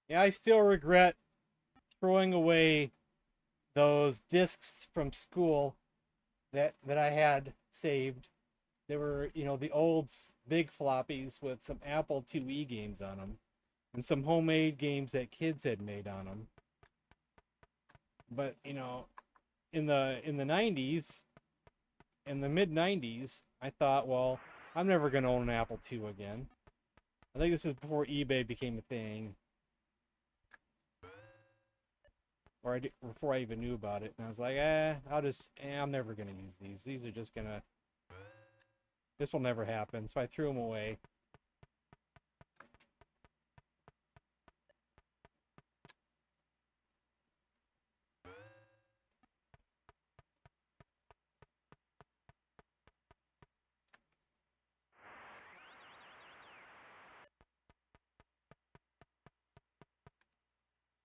Yeah, I still regret throwing away those discs from school that I had saved. They were, the old big floppies with some Apple IIe games on them and some homemade games that kids had made on them. But, in the 90s, in the mid 90s, I thought, well, I'm never going to own an Apple II again. I think this is before eBay became a thing. Or before I even knew about it. And I was like, I'm never going to use these. These are just going to, this will never happen. So I threw them away.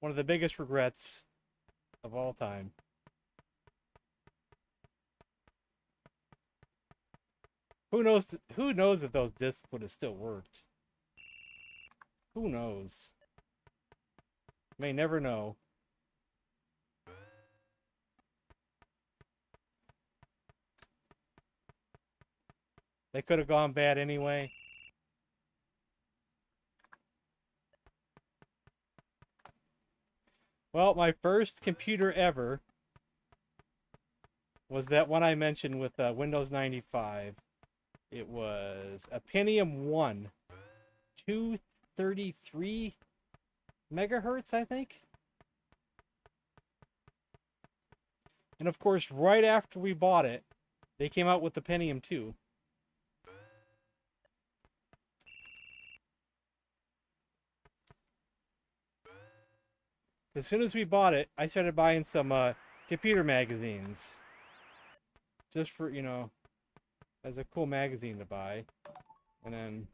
One of the biggest regrets of all time. Who knows if those discs would have still worked? Who knows? May never know. They could have gone bad anyway. Well, my first computer ever was that one I mentioned with Windows 95. It was a Pentium 1, 233 megahertz, I think. And of course, right after we bought it, they came out with the Pentium 2. As soon as we bought it, I started buying some computer magazines. Just for, as a cool magazine to buy. And then,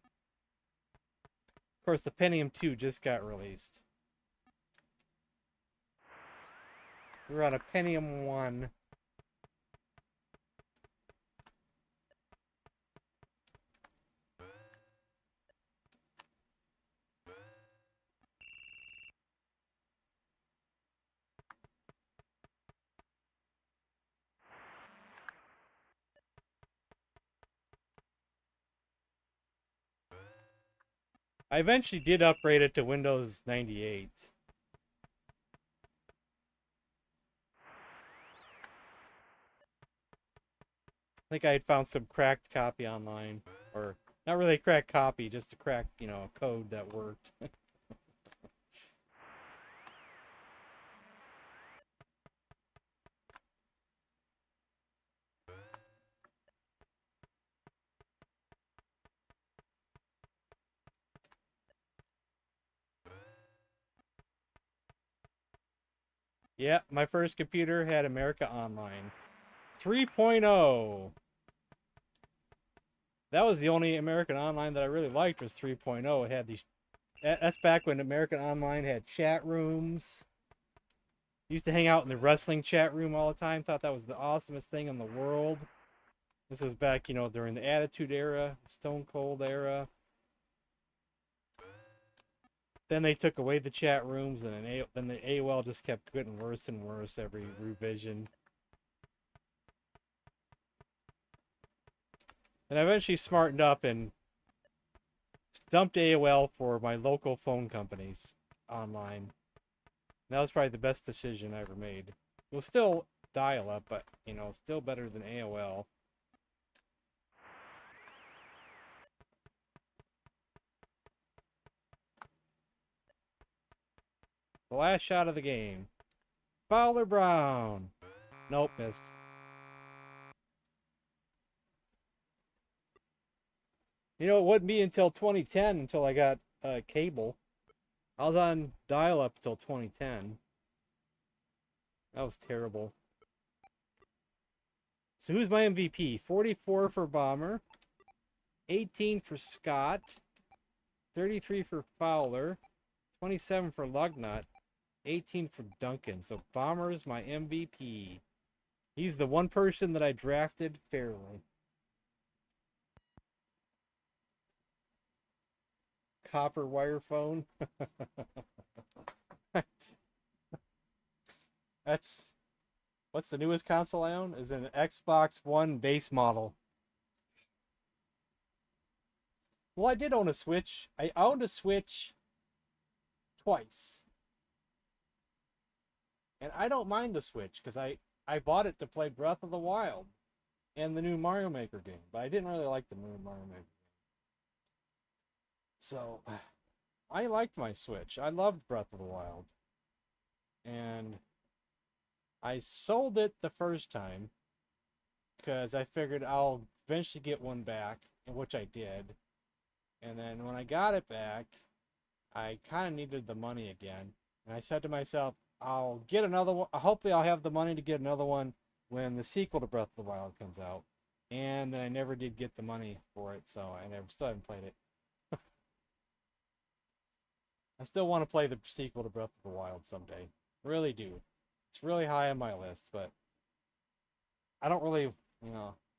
of course, the Pentium 2 just got released. We were on a Pentium 1. I eventually did upgrade it to Windows 98. I think I had found some cracked copy online. Or, not really a cracked copy, just a cracked, code that worked. Yeah, my first computer had America Online. 3.0. That was the only American Online that I really liked was 3.0. It had these. That's back when American Online had chat rooms. Used to hang out in the wrestling chat room all the time. Thought that was the awesomest thing in the world. This is back, during the Attitude Era, Stone Cold Era. Then they took away the chat rooms, and then the AOL just kept getting worse and worse every revision. And I eventually smartened up and dumped AOL for my local phone companies online. That was probably the best decision I ever made. It was still dial-up, but, still better than AOL. The last shot of the game. Fowler Brown. Nope, missed. It wouldn't be until 2010 until I got cable. I was on dial-up until 2010. That was terrible. So who's my MVP? 44 for Bomber, 18 for Scott, 33 for Fowler, 27 for Lugnut, 18 for Duncan. So Bomber's my MVP. He's the one person that I drafted fairly. Copper wire phone. What's the newest console I own? Is an Xbox One base model. Well, I did own a Switch. I owned a Switch twice. And I don't mind the Switch because I bought it to play Breath of the Wild and the new Mario Maker game. But I didn't really like the new Mario Maker game. So, I liked my Switch. I loved Breath of the Wild. And I sold it the first time because I figured I'll eventually get one back, which I did. And then when I got it back, I kind of needed the money again. And I said to myself, I'll get another one. Hopefully I'll have the money to get another one when the sequel to Breath of the Wild comes out. And I never did get the money for it, so I still haven't played it. I still want to play the sequel to Breath of the Wild someday. Really do. It's really high on my list, but I don't really,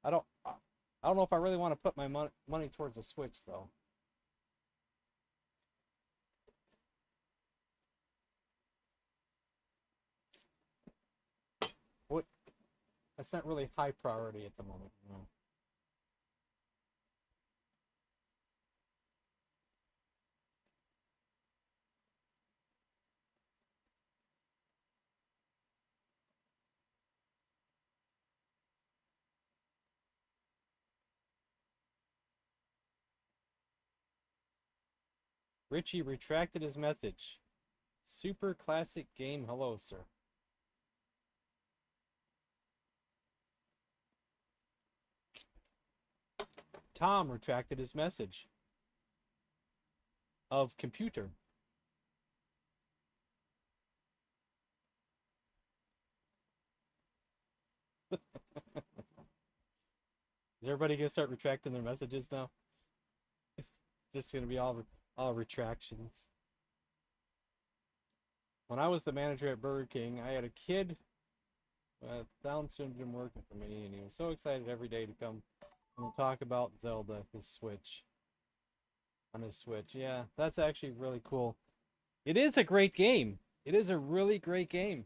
I don't know if I really want to put my money towards a Switch though. What? That's not really high priority at the moment. Richie retracted his message. Super classic game. Hello, sir. Tom retracted his message. Of computer. Is everybody gonna start retracting their messages now? It's just gonna be all retractions. When I was the manager at Burger King, I had a kid with Down syndrome working for me, and he was so excited every day to come and talk about Zelda, his Switch. On his Switch. Yeah, that's actually really cool. It is a great game. It is a really great game.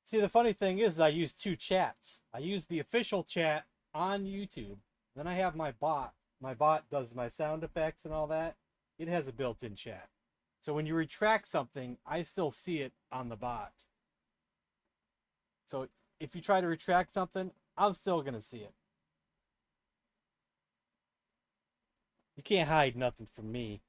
See, the funny thing is I use two chats. I use the official chat on YouTube. Then I have my bot. My bot does my sound effects and all that. It has a built-in chat. So when you retract something, I still see it on the bot. So if you try to retract something, I'm still going to see it. You can't hide nothing from me.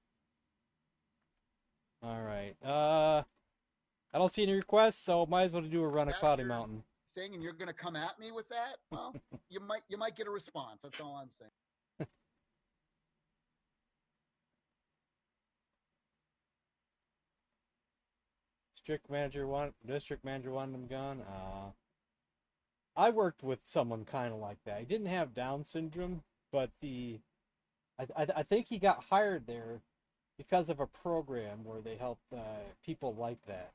All right. I don't see any requests, so might as well do a run of Cloudy Mountain. Thing, and you're gonna come at me with that? Well, you might get a response. That's all I'm saying. District manager wanted them gone. I worked with someone kind of like that. He didn't have Down syndrome, but I think he got hired there because of a program where they helped people like that,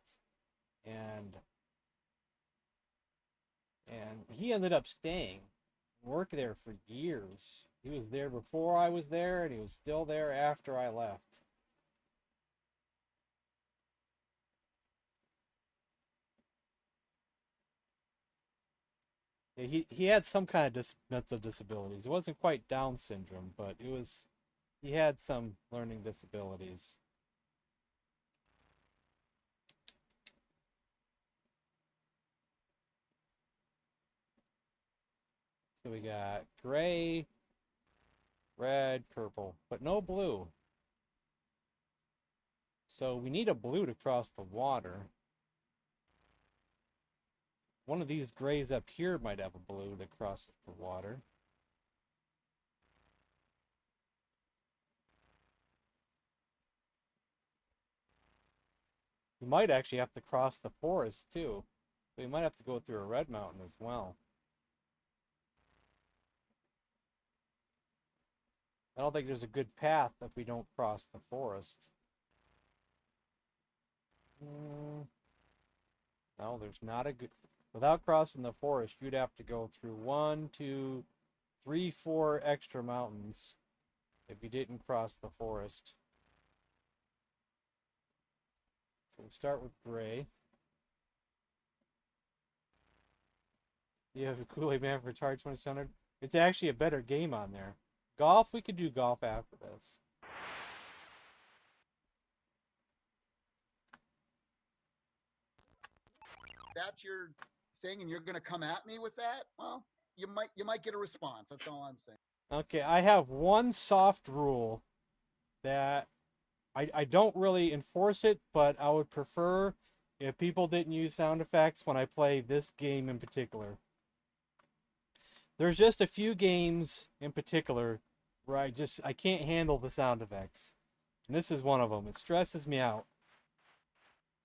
and he ended up staying, worked there for years. He was there before I was there, and he was still there after I left. He had some kind of mental disabilities. It wasn't quite Down syndrome, but he had some learning disabilities. So we got gray, red, purple, but no blue. So we need a blue to cross the water. One of these grays up here might have a blue that crosses the water. We might actually have to cross the forest too. We might have to go through a red mountain as well. I don't think there's a good path if we don't cross the forest. No, there's not a good... Without crossing the forest, you'd have to go through 1, 2, 3, 4 extra mountains if you didn't cross the forest. So we start with gray. You have a Kool-Aid Man for Atari 2600. It's actually a better game on there. Golf, we could do golf after this. That's your thing, and you're gonna come at me with that? Well, you might get a response. That's all I'm saying. Okay, I have one soft rule that I don't really enforce it, but I would prefer if people didn't use sound effects when I play this game in particular. There's just a few games in particular where I can't handle the sound effects. And this is one of them. It stresses me out.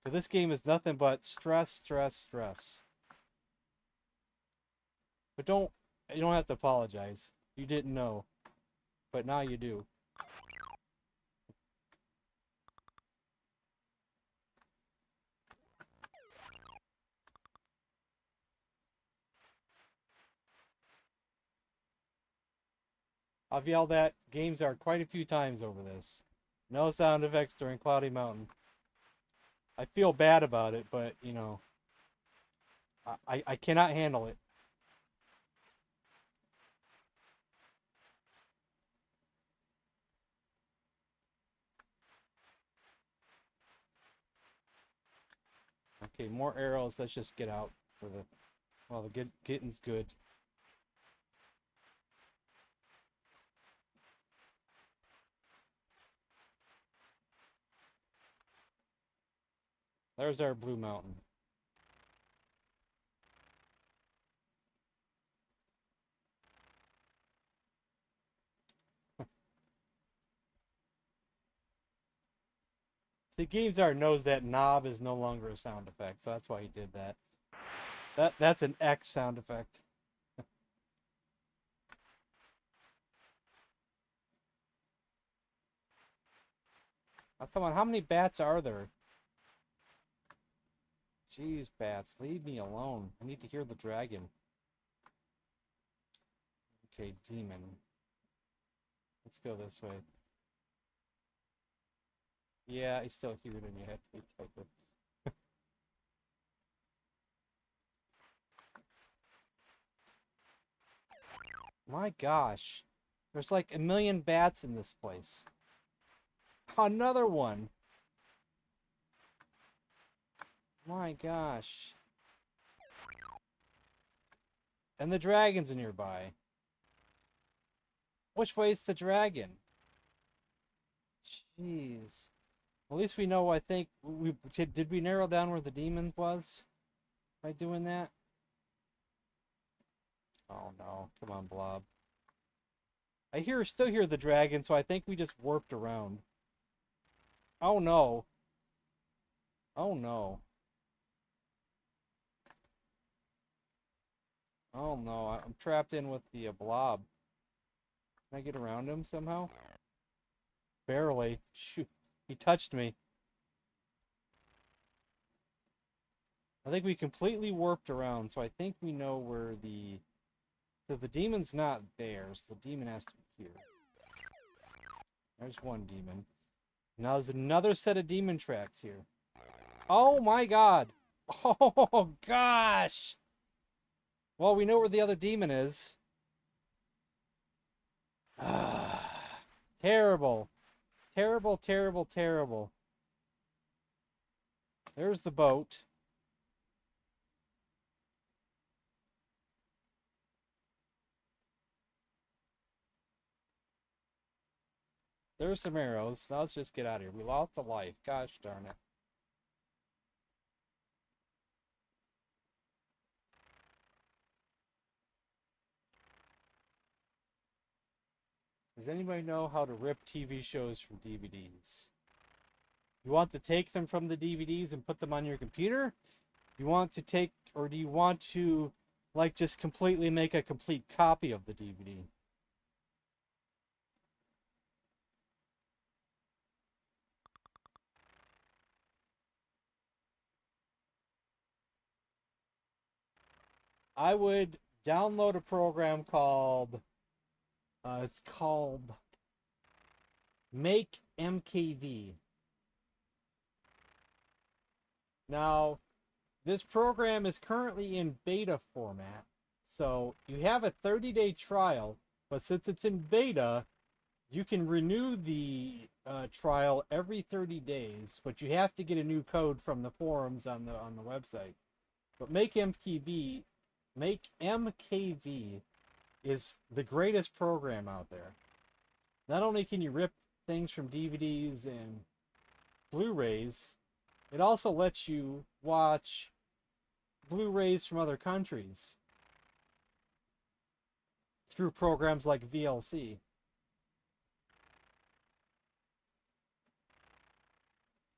So this game is nothing but stress, stress, stress. But you don't have to apologize. You didn't know. But now you do. I've yelled at Games Art quite a few times over this. No sound effects during Cloudy Mountain. I feel bad about it, but, you know, I cannot handle it. Okay, more arrows. Let's just get out for the Well, the getting's good. There's our blue mountain. See, GamesArt knows that knob is no longer a sound effect, so that's why he did that. That's an X sound effect. Oh, come on, how many bats are there? Jeez, bats, leave me alone. I need to hear the dragon. Okay, demon. Let's go this way. Yeah, I still hear it in your head. My gosh. There's like a million bats in this place. Another one. My gosh. And the dragon's nearby. Which way's the dragon? Jeez. At least we know, I think, did we narrow down where the demon was by doing that? Oh no, come on, Blob. I still hear the dragon, so I think we just warped around. Oh no. Oh no. Oh no, I'm trapped in with the blob. Can I get around him somehow? Barely. Shoot, he touched me. I think we completely warped around, so I think we know where the... So the demon's not there, so the demon has to be here. There's one demon. Now there's another set of demon tracks here. Oh my god! Oh gosh! Well, we know where the other demon is. Terrible. Terrible, terrible, terrible. There's the boat. There's some arrows. Now let's just get out of here. We lost a life. Gosh darn it. Does anybody know how to rip TV shows from DVDs? You want to take them from the DVDs and put them on your computer? You want to take, or do you want to, like, just completely make a complete copy of the DVD? I would download a program called, it's called Make MKV. Now, this program is currently in beta format, so you have a 30-day trial, but since it's in beta, you can renew the trial every 30 days, but you have to get a new code from the forums on the website. But Make MKV is the greatest program out there. Not only can you rip things from DVDs and Blu-rays, it also lets you watch Blu-rays from other countries through programs like VLC.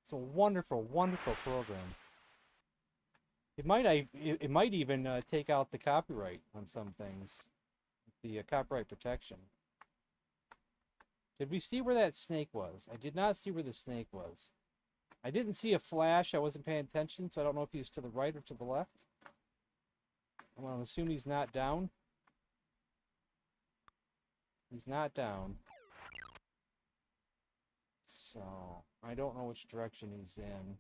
It's a wonderful, wonderful program. It might even take out the copyright on some things, the copyright protection. Did we see where that snake was? I did not see where the snake was. I didn't see a flash. I wasn't paying attention, so I don't know if he was to the right or to the left. I'm going to assume he's not down. He's not down. So, I don't know which direction he's in.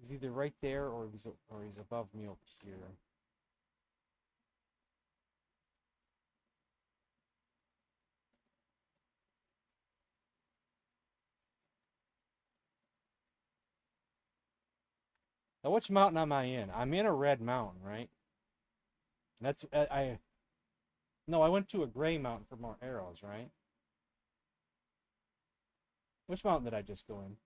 He's either right there or he's above me over here. Now, which mountain am I in? I'm in a red mountain, right? That's no, I went to a gray mountain for more arrows, right? Which mountain did I just go in?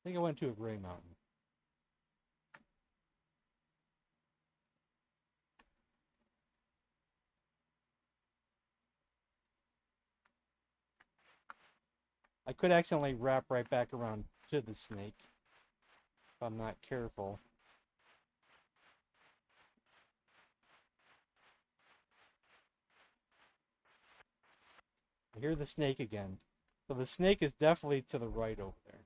I think I went to a gray mountain. I could accidentally wrap right back around to the snake if I'm not careful. I hear the snake again. So the snake is definitely to the right over there.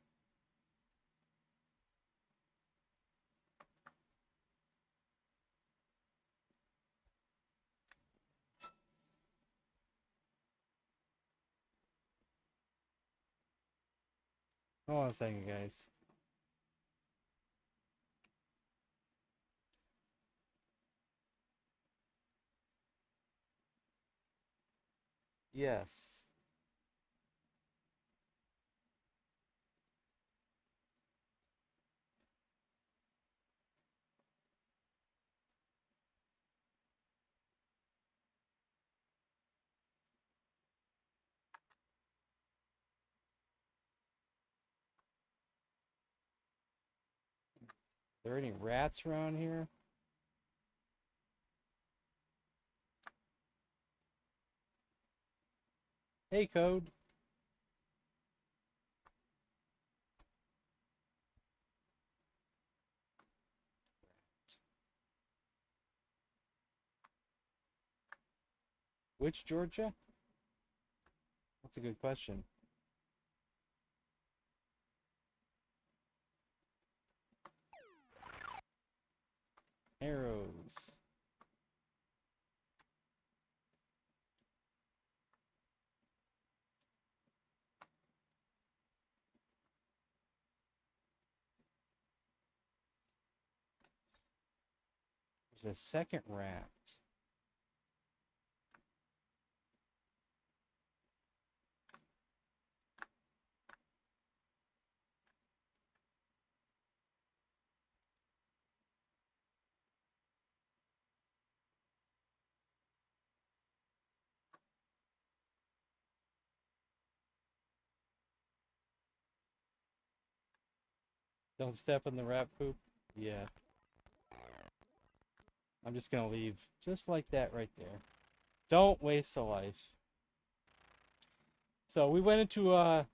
Hold on a second, guys. Yes. Are there any rats around here? Hey, Code. Which Georgia? That's a good question. Arrows. There's a second rat. Don't step in the rat poop. Yeah. I'm just gonna leave. Just like that right there. Don't waste a life. So we went into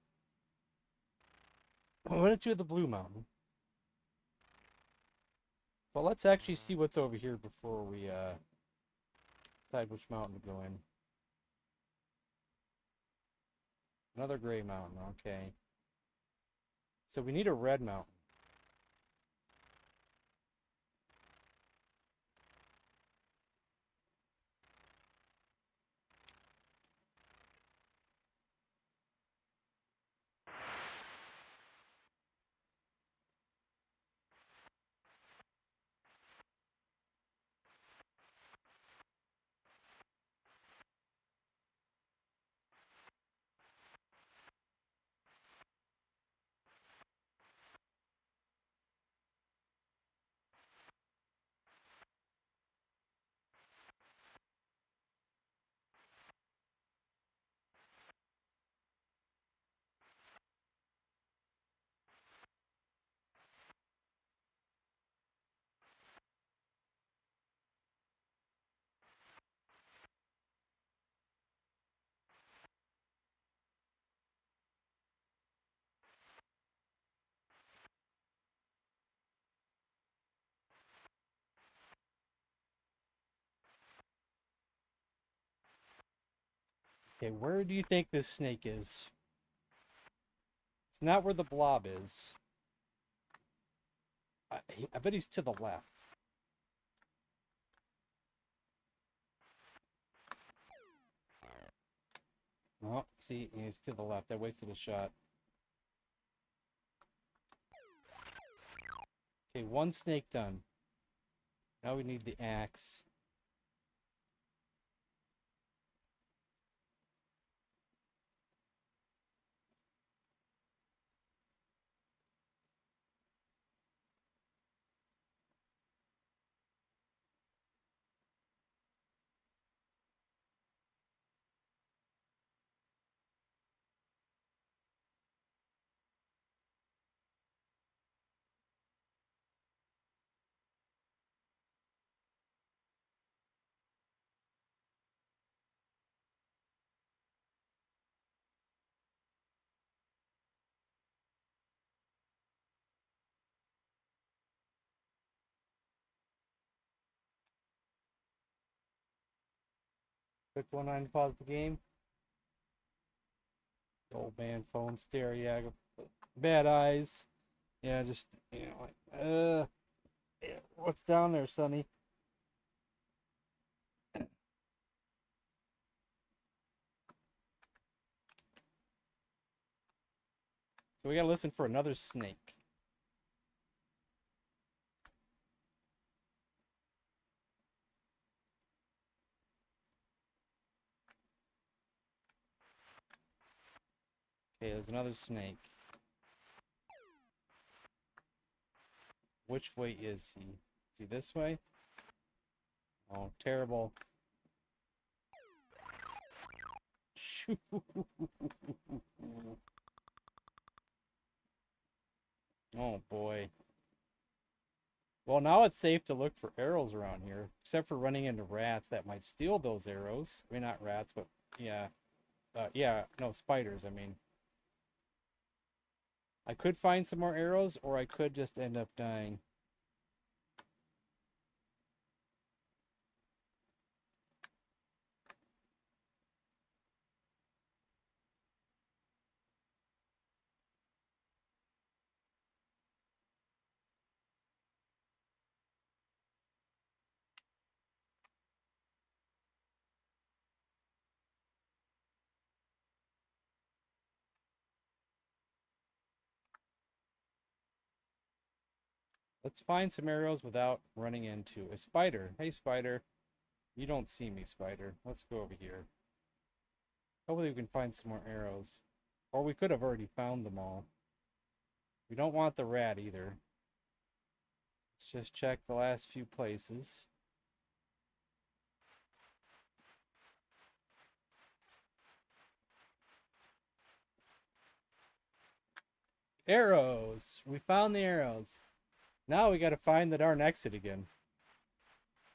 the Blue Mountain. But let's actually see what's over here before we decide which mountain to go in. Another gray mountain, okay. So we need a red mountain. Okay, where do you think this snake is? It's not where the blob is. I bet he's to the left. Oh, see, he's to the left. I wasted a shot. Okay, one snake done. Now we need the axe. Click one on to pause the game. Old man phone stare, yeah. Bad eyes. Yeah, just, you know, like, yeah, what's down there, Sonny? So we gotta listen for another snake. Okay, there's another snake. Which way is he? Is he this way? Oh, terrible. Shoo. Oh boy. Well, now it's safe to look for arrows around here, except for running into rats that might steal those arrows. I mean, not rats, but yeah. Yeah, no, spiders, I mean. I could find some more arrows, or I could just end up dying. Let's find some arrows without running into a spider. Hey, spider. You don't see me, spider. Let's go over here. Hopefully we can find some more arrows. Or we could have already found them all. We don't want the rat either. Let's just check the last few places. Arrows! We found the arrows. Now we gotta find the darn exit again.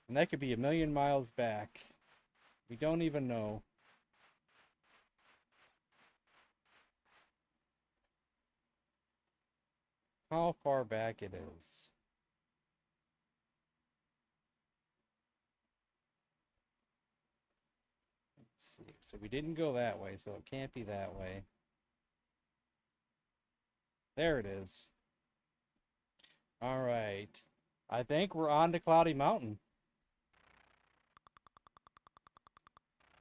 And that could be a million miles back. We don't even know. How far back it is. Let's see. So we didn't go that way, so it can't be that way. There it is. All right. I think we're on to Cloudy Mountain.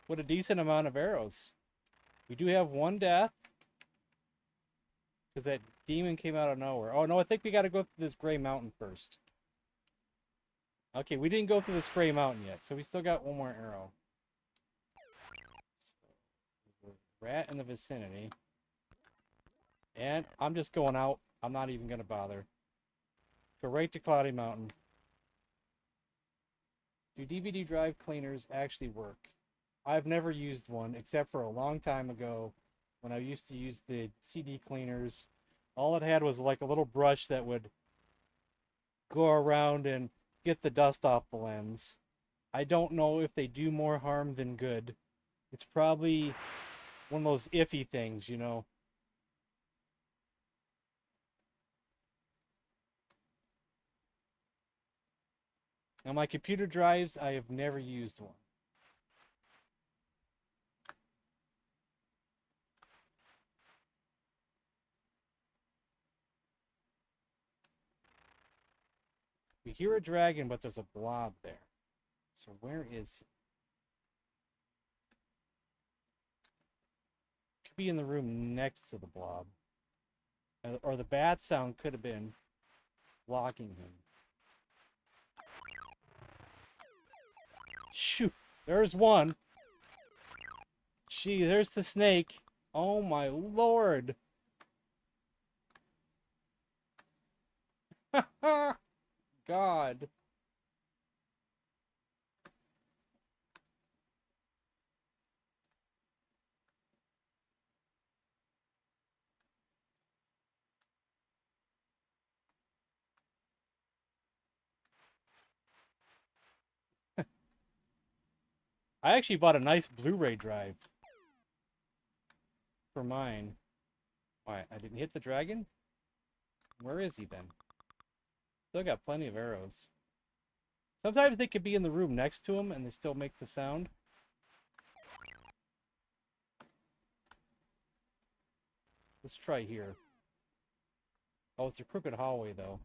With a decent amount of arrows. We do have one death. Because that demon came out of nowhere. Oh, no, I think we got to go through this gray mountain first. Okay, we didn't go through this gray mountain yet, so we still got one more arrow. Rat in the vicinity. And I'm just going out. I'm not even going to bother. Let's go right to Cloudy Mountain. Do DVD drive cleaners actually work? I've never used one, except for a long time ago when I used to use the CD cleaners. All it had was like a little brush that would go around and get the dust off the lens. I don't know if they do more harm than good. It's probably one of those iffy things, you know. Now my computer drives, I have never used one. We hear a dragon, but there's a blob there. So where is he? Could be in the room next to the blob. Or the bat sound could have been blocking him. Shoot! There's one! Gee, there's the snake! Oh my lord! God. I actually bought a nice Blu-ray drive for mine. Why, I didn't hit the dragon? Where is he then? Still got plenty of arrows. Sometimes they could be in the room next to him and they still make the sound. Let's try here. Oh, it's a crooked hallway, though.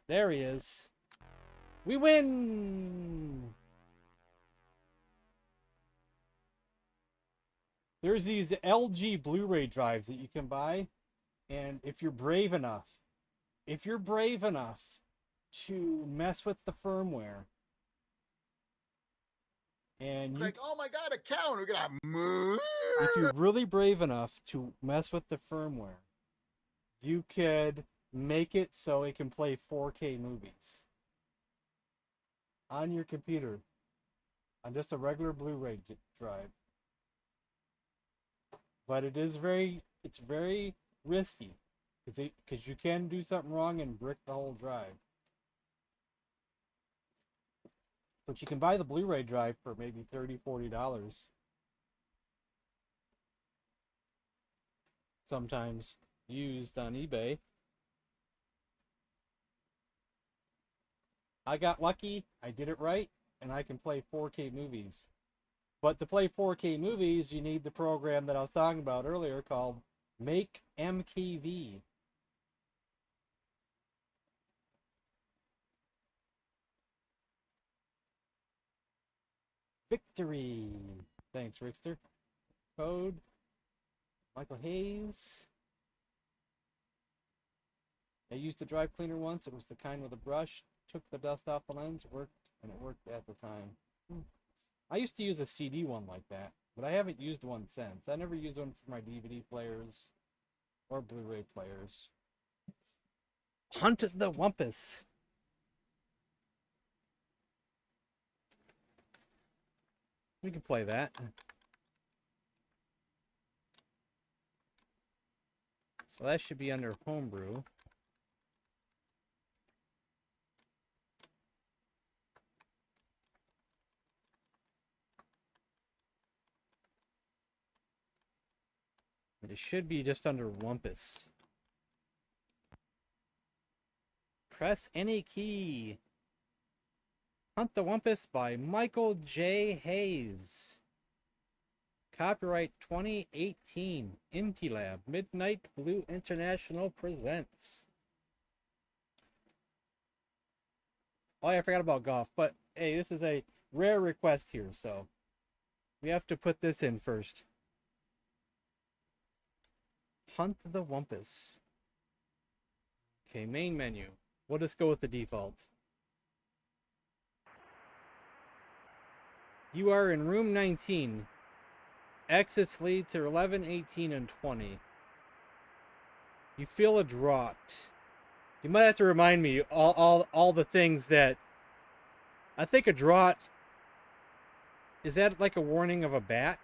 There he is. We win! There's these LG Blu-ray drives that you can buy, and if you're brave enough to mess with the firmware, and It's you, like, oh my god, a cow, and we're gonna move. if you're really brave enough to mess with the firmware, you could make it so it can play 4K movies on your computer on just a regular Blu-ray drive. But it's very risky because you can do something wrong and brick the whole drive. But you can buy the Blu-ray drive for maybe $30-$40. Sometimes used on eBay. I got lucky, I did it right, and I can play 4K movies. But to play 4K movies, you need the program that I was talking about earlier called Make MKV. Victory! Thanks, Rickster. Code Michael Hayes. I used a drive cleaner once. It was the kind with a brush. Took the dust off the lens. Worked, and it worked at the time. I used to use a CD one like that, but I haven't used one since. I never used one for my DVD players or Blu-ray players. Hunt the Wumpus. We can play that. So that should be under Homebrew. But it should be just under Wumpus. Press any key. Hunt the Wumpus by Michael J. Hayes. Copyright 2018. Intelab. Midnight Blue International presents. Oh, yeah, I forgot about golf. But, hey, this is a rare request here, so we have to put this in first. Hunt the Wumpus. Okay, main menu. We'll just go with the default. You are in room 19. Exits lead to 11, 18, and 20. You feel a draught. You might have to remind me all the things that... I think a draught... Is that like a warning of a bat?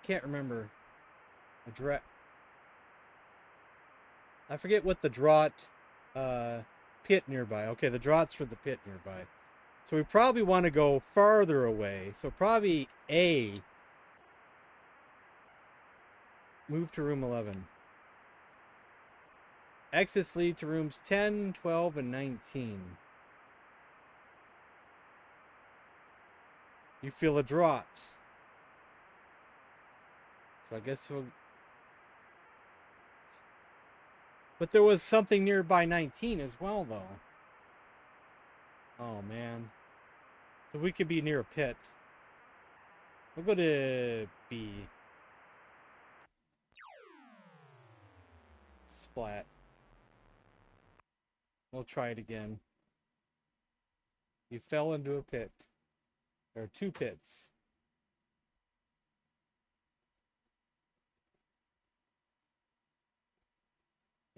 Can't remember. I forget what the draught pit nearby. Okay, the draught's for the pit nearby. So we probably want to go farther away. So probably A. Move to room 11. Exits lead to rooms 10, 12, and 19. You feel a draught. So I guess we'll... But there was something nearby 19 as well, though. Oh, man. So we could be near a pit. We'll go to B. Splat. We'll try it again. You fell into a pit. There are two pits.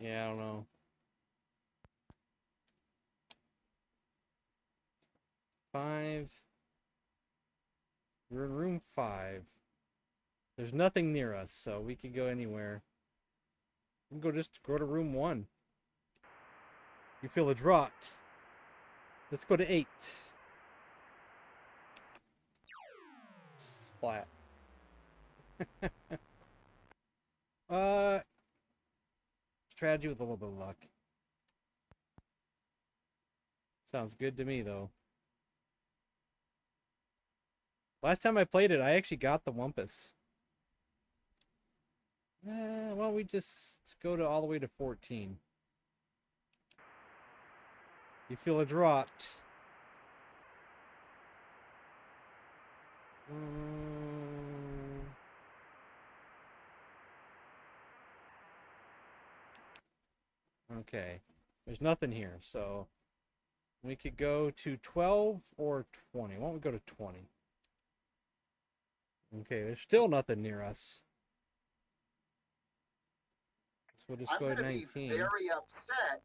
Yeah, I don't know. 5. We're in room 5. There's nothing near us, so we could go anywhere. We can go to room 1. You feel a draught. Let's go to 8. Splat. Strategy with a little bit of luck. Sounds good to me, though. Last time I played it, I actually got the Wumpus. Why don't we just go to all the way to 14? You feel it dropped. Okay. There's nothing here, so we could go to 12 or 20. Why don't we go to 20? Okay, there's still nothing near us. So we'll just I'm go to going to be 19. very upset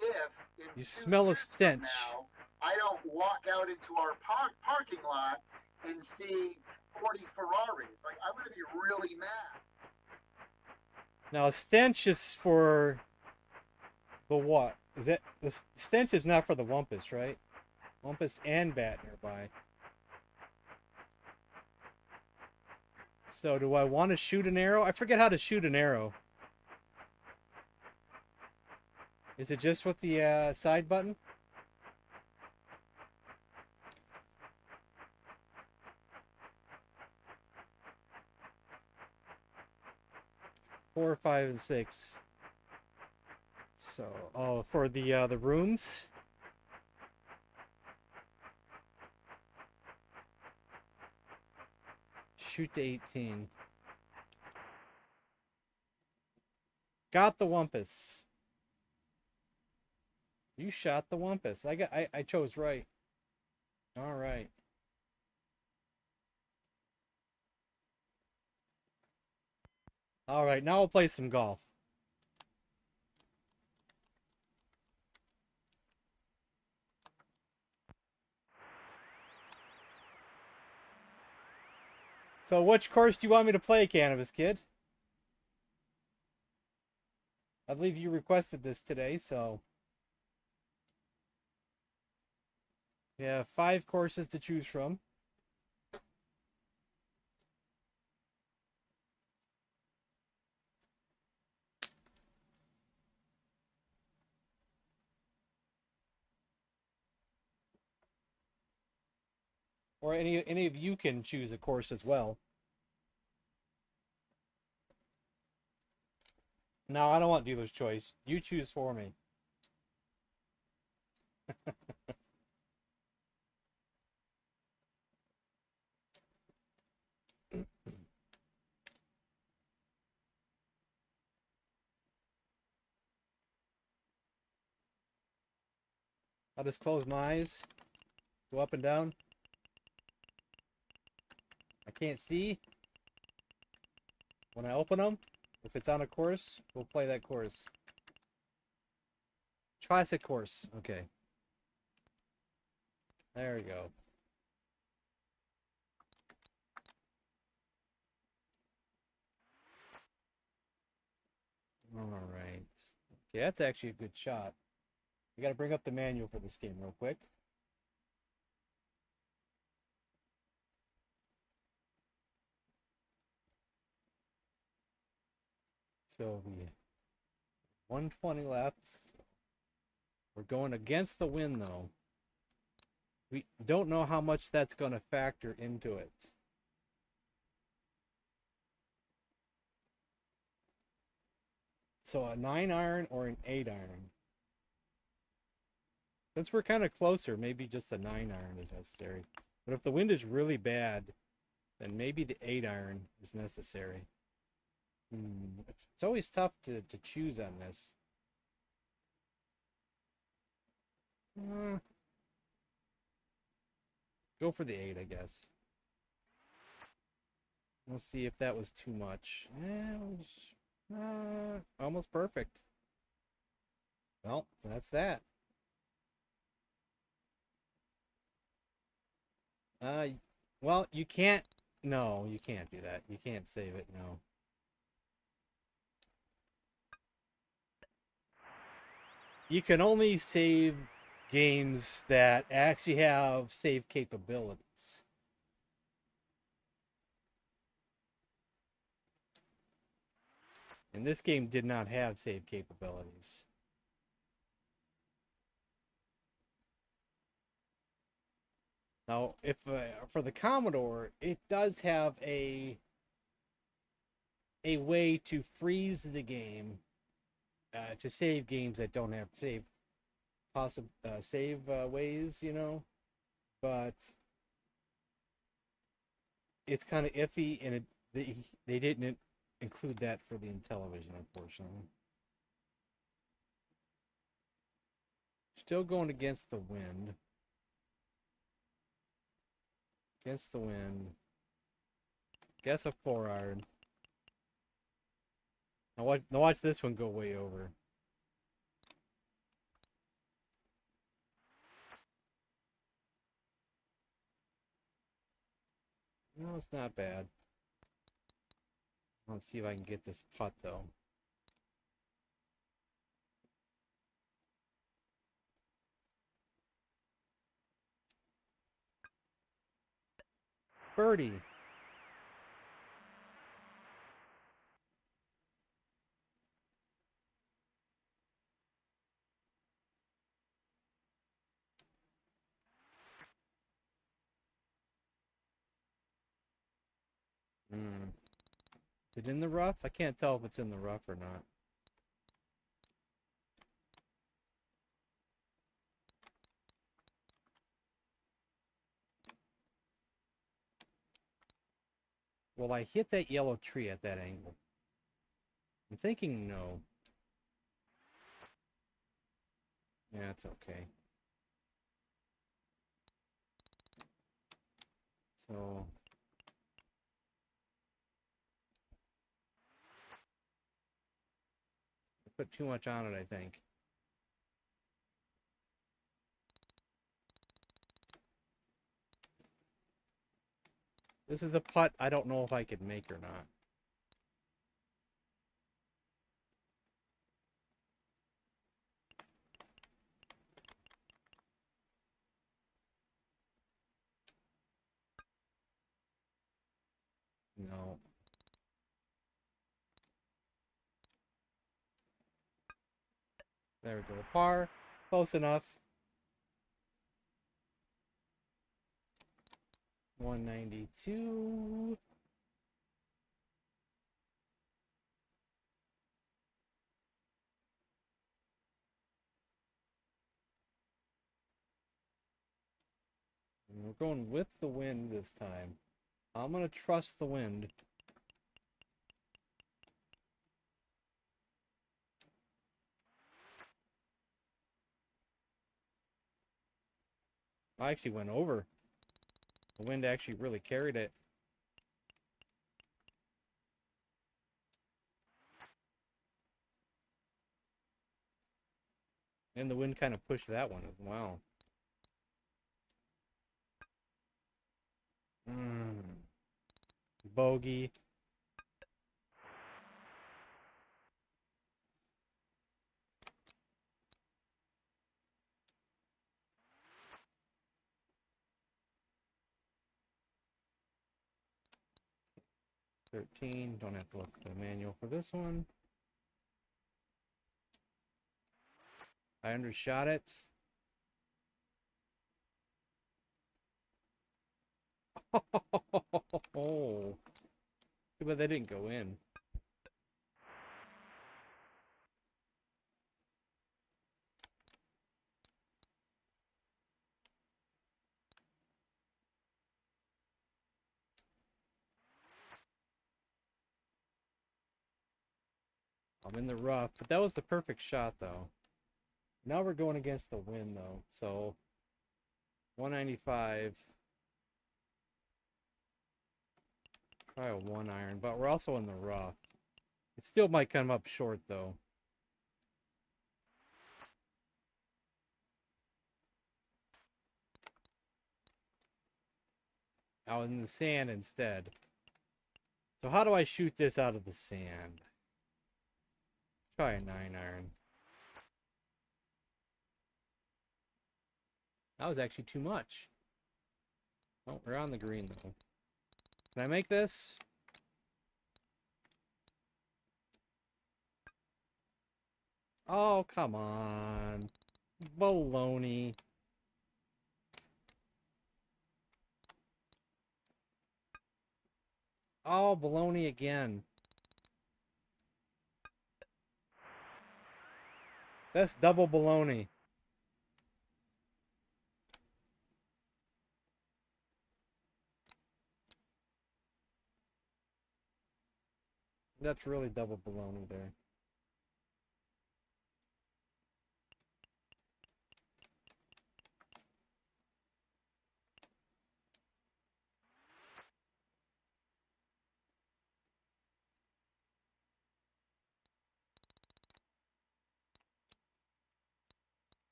if in You 2 smell a years from stench. now, I don't walk out into our parking lot and see 40 Ferraris. Like, I'm going to be really mad. Now, stench is for the what? Is it the stench is not for the Wumpus, right? Wumpus and Bat nearby. So, do I want to shoot an arrow? I forget how to shoot an arrow. Is it just with the side button? Four, 5, and 6. So, oh, for the rooms. Shoot to 18. Got the Wumpus. You shot the Wumpus. I chose right. All right. All right, now we'll play some golf. So which course do you want me to play, Cannabis Kid? I believe you requested this today, so... We have 5 courses to choose from. Or any of you can choose a course as well. No, I don't want dealer's choice. You choose for me. I'll just close my eyes. Go up and down. I can't see. When I open them, if it's on a course, we'll play that course. Classic course. Okay. There we go. All right. Okay, that's actually a good shot. We got to bring up the manual for this game real quick. So we 120 left. We're going against the wind though. We don't know how much that's going to factor into it. So a 9 iron or an 8 iron. Since we're kind of closer, maybe just a 9 iron is necessary. But if the wind is really bad, then maybe the 8 iron is necessary. It's always tough to choose on this. Go for the 8, I guess. We'll see if that was too much. It was almost perfect. Well, that's that. Well, you can't. No, you can't do that. You can't save it. No. You can only save games that actually have save capabilities. And this game did not have save capabilities. Now, if for the Commodore, it does have a way to freeze the game to save games that don't have save ways, you know. But it's kind of iffy, and they didn't include that for the Intellivision, unfortunately. Still going against the wind. Against the wind. Guess a 4-iron. Now watch this one go way over. No, it's not bad. Let's see if I can get this putt, though. Birdie. Is it in the rough? I can't tell if it's in the rough or not. Will I hit that yellow tree at that angle? I'm thinking no. Yeah, it's okay. So... I put too much on it, I think. This is a putt I don't know if I could make or not. No. There we go. Par. Close enough. 192. And we're going with the wind this time. I'm going to trust the wind. I actually went over. The wind actually really carried it. And the wind kind of pushed that one as well. Bogey. $13. Don't have to look at the manual for this one. I undershot it. Oh, too bad that didn't go in. I'm in the rough, but that was the perfect shot, though. Now we're going against the wind, though. So 195. Probably a 1-iron, but we're also in the rough. It still might come up short, though. Out in the sand instead. So how do I shoot this out of the sand? Try a 9-iron. That was actually too much. Oh, we're on the green, though. Can I make this? Oh, come on. Baloney. Oh, baloney again. That's double baloney. That's really double baloney there.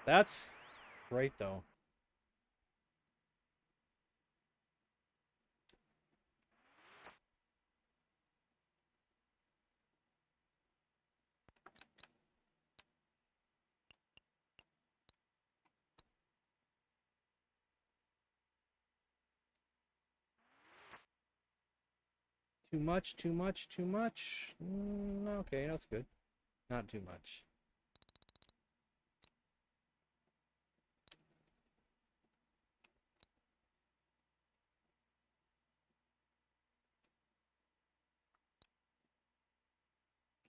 That's great, though. Too much, too much, too much. Okay, that's good. Not too much.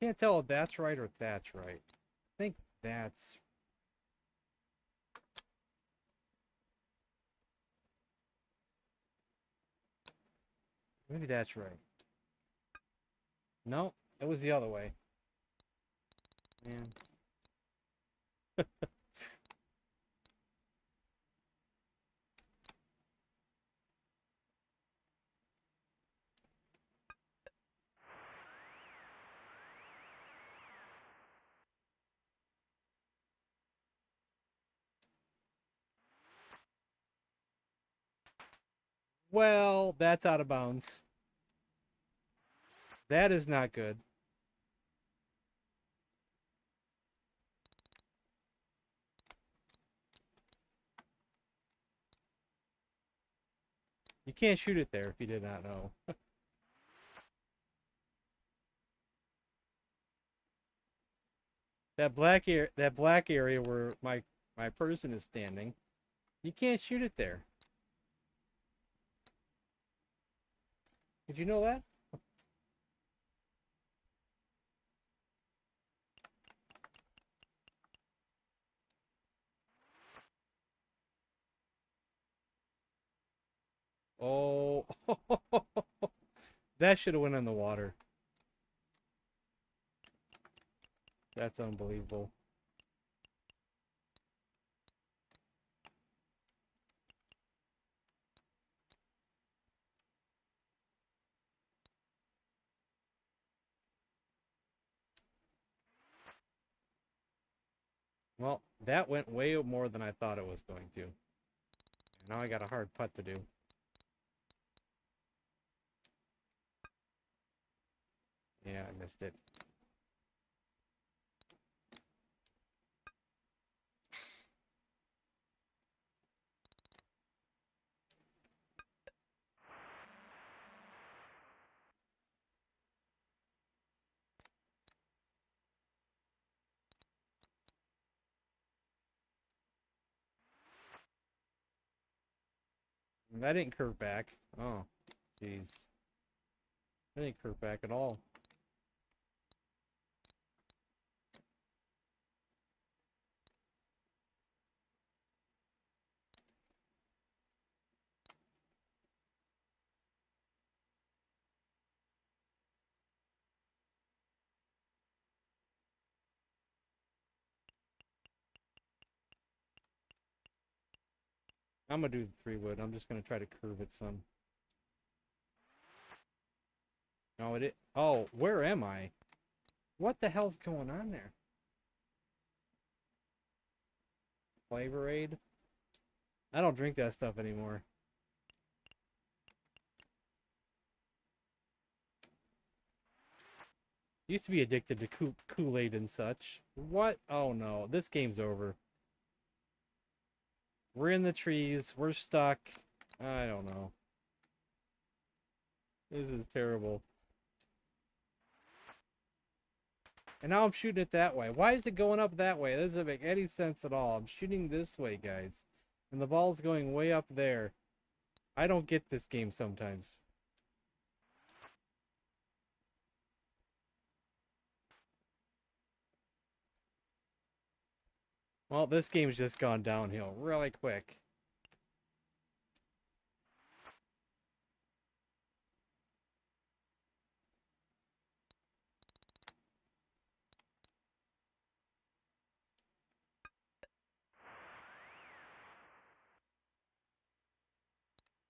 Can't tell if that's right or that's right. I think that's... Maybe that's right. No, it was the other way. Man. Well, that's out of bounds. That is not good. You can't shoot it there if you did not know. That black area where my person is standing, you can't shoot it there. Did you know that? Oh, that should have went in the water. That's unbelievable. Well, that went way more than I thought it was going to. Now I got a hard putt to do. Yeah, I missed it. That didn't curve back. Oh, jeez. That didn't curve back at all. I'm gonna do the 3-wood. I'm just gonna try to curve it some. No, it. Oh, where am I? What the hell's going on there? Flavor Aid? I don't drink that stuff anymore. Used to be addicted to Kool-Aid and such. What? Oh no, this game's over. We're in the trees. We're stuck. I don't know. This is terrible. And now I'm shooting it that way. Why is it going up that way? That doesn't make any sense at all. I'm shooting this way, guys. And the ball's going way up there. I don't get this game sometimes. Well, this game's just gone downhill really quick.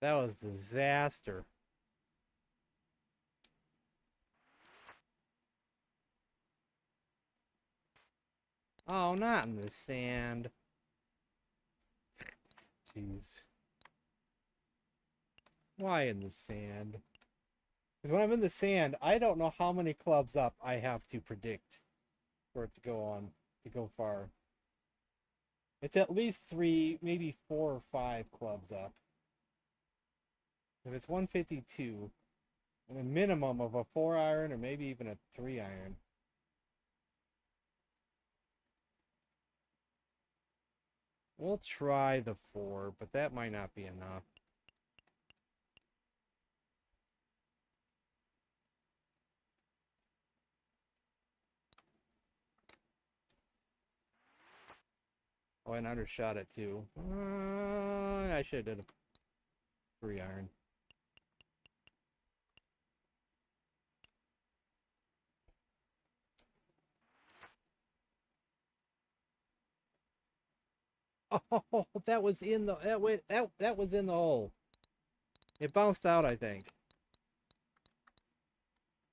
That was disaster. Oh, not in the sand. Jeez. Why in the sand? Because when I'm in the sand, I don't know how many clubs up I have to predict for it to go on, to go far. It's at least 3, maybe 4 or 5 clubs up. If it's 152, and a minimum of a 4 iron or maybe even a 3 iron. We'll try the 4, but that might not be enough. Oh, and undershot it too. I should have did a 3 iron. Oh, that was in the that was in the hole. It bounced out, I think.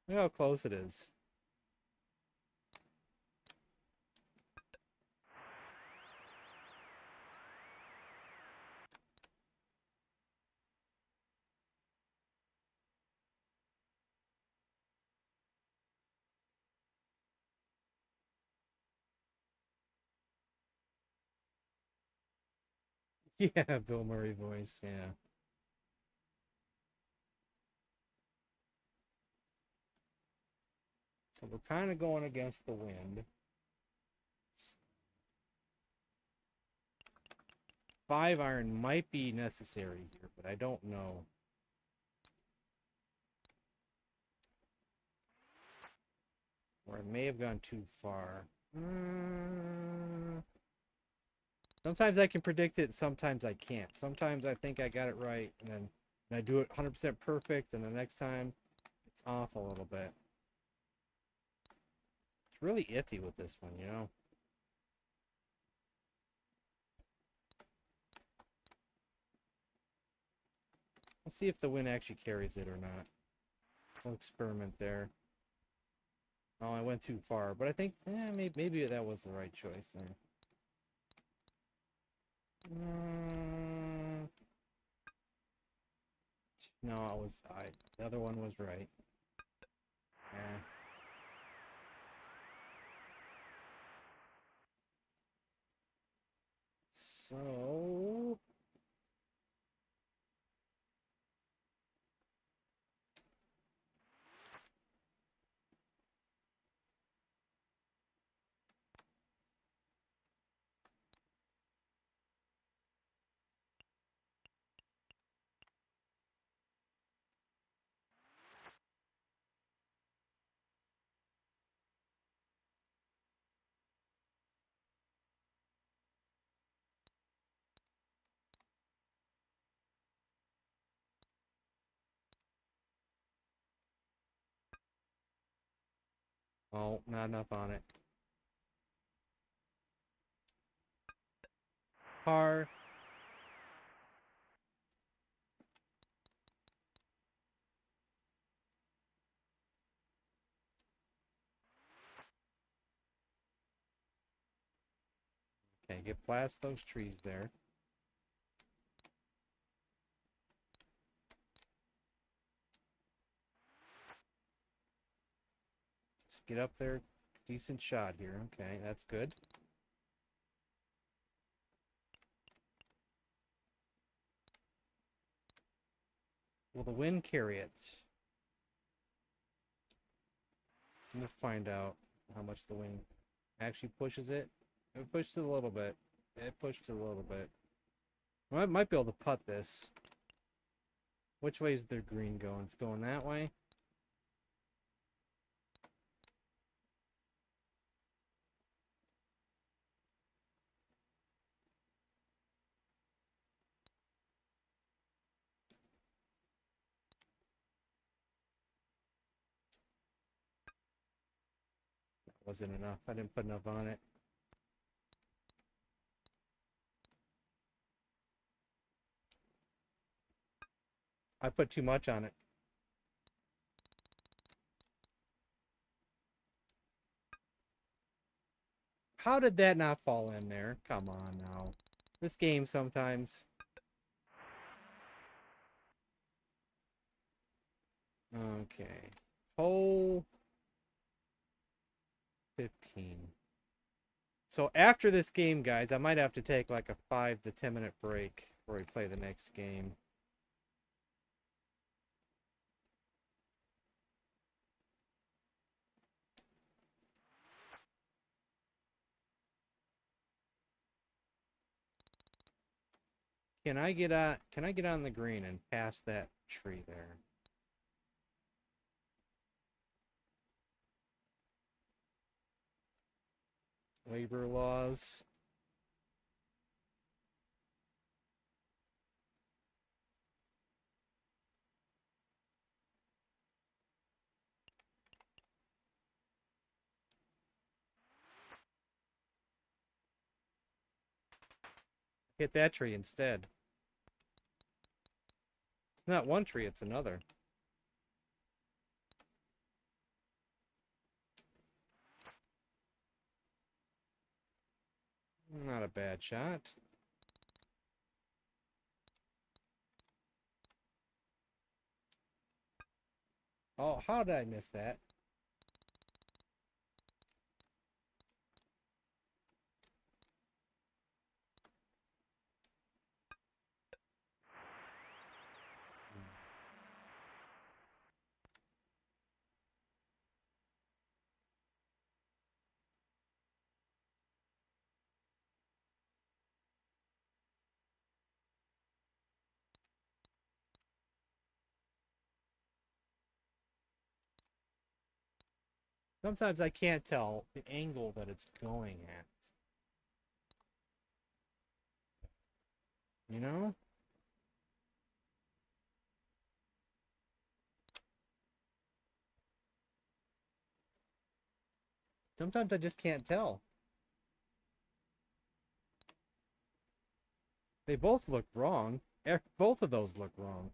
Look how close it is. Yeah, Bill Murray voice, yeah. So we're kind of going against the wind. 5 iron might be necessary here, but I don't know. Or I may have gone too far. Sometimes I can predict it, sometimes I can't. Sometimes I think I got it right, and then I do it 100% perfect, and the next time it's off a little bit. It's really iffy with this one, you know? Let's see if the wind actually carries it or not. We'll experiment there. Oh, I went too far, but I think maybe that was the right choice there. No, it was the other one was right. Yeah. So oh, not enough on it. Par. Okay, get past those trees there. Just get up there. Decent shot here. Okay, that's good. Will the wind carry it? We'll find out. how much the wing actually pushes it. It pushed it a little bit. It pushed it a little bit. Well, I might be able to putt this. Which way is the green going? It's going that way. That wasn't enough. I didn't put enough on it. I put too much on it. How did that not fall in there? Come on now. This game sometimes. Okay. Hole 15. So after this game, guys, I might have to take like a 5 to 10 minute break before we play the next game. Can I get on the green and pass that tree there? Labor laws. Hit that tree instead. It's not one tree, it's another. Not a bad shot. Oh, how did I miss that? Sometimes I can't tell the angle that it's going at. You know? Sometimes I just can't tell. They both look wrong. Both of those look wrong.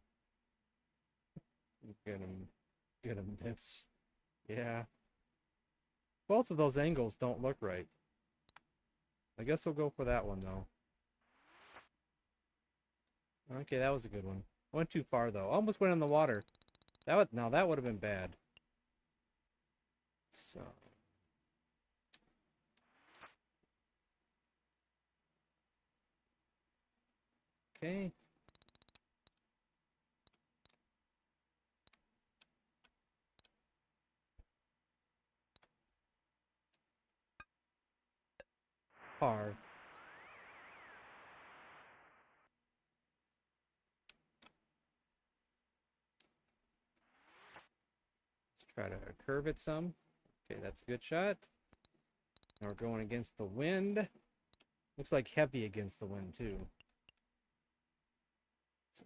Get him. Get him this. Yeah. Both of those angles don't look right. I guess we'll go for that one, though. Okay, that was a good one. Went too far, though. Almost went in the water. Now that would have been bad. So... Okay. Par. Let's try to curve it some. Okay, that's a good shot. Now we're going against the wind. Looks like heavy against the wind, too. So,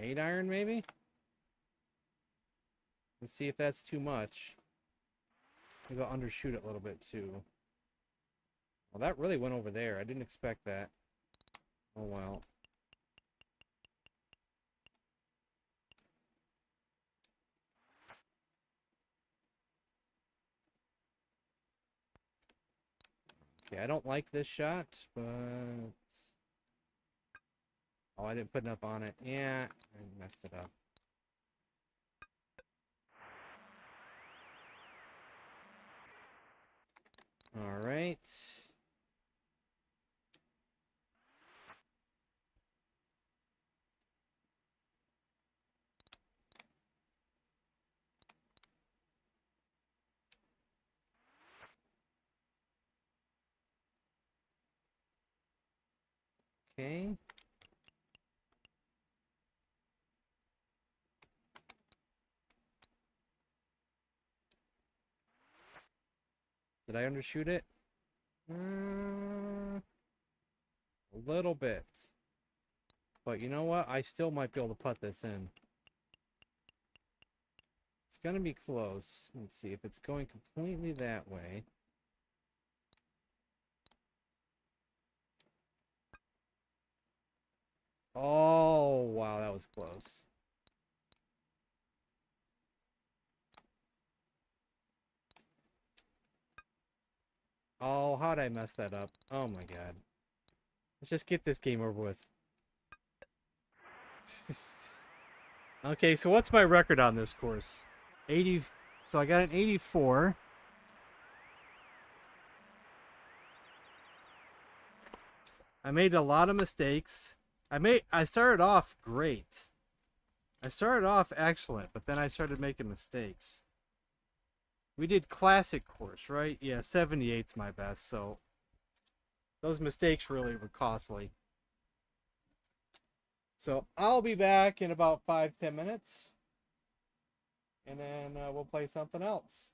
8 iron, maybe? Let's see if that's too much. Maybe I'll undershoot it a little bit, too. Well, that really went over there. I didn't expect that. Oh, well. Okay, I don't like this shot, but... Oh, I didn't put enough on it. Yeah, I messed it up. All right. Okay. Did I undershoot it? A little bit. But you know what? I still might be able to put this in. It's going to be close. Let's see if it's going completely that way. Oh, wow, that was close. Oh, how'd I mess that up? Oh my god. Let's just get this game over with. Okay, so what's my record on this course? 80. So I got an 84. I made a lot of mistakes. I started off great. I started off excellent, but then I started making mistakes. We did classic course, right? Yeah, 78's my best, so those mistakes really were costly. So I'll be back in about 5-10 minutes, and then we'll play something else.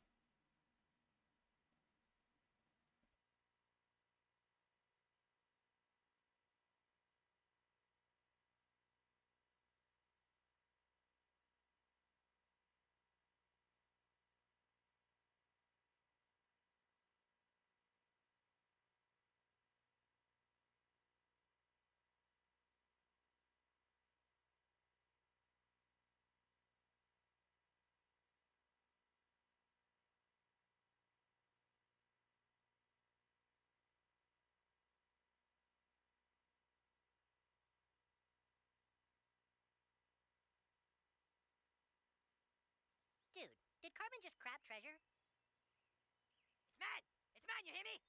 Dude, did Carbon just crap treasure? It's mine! It's mine, you hear me?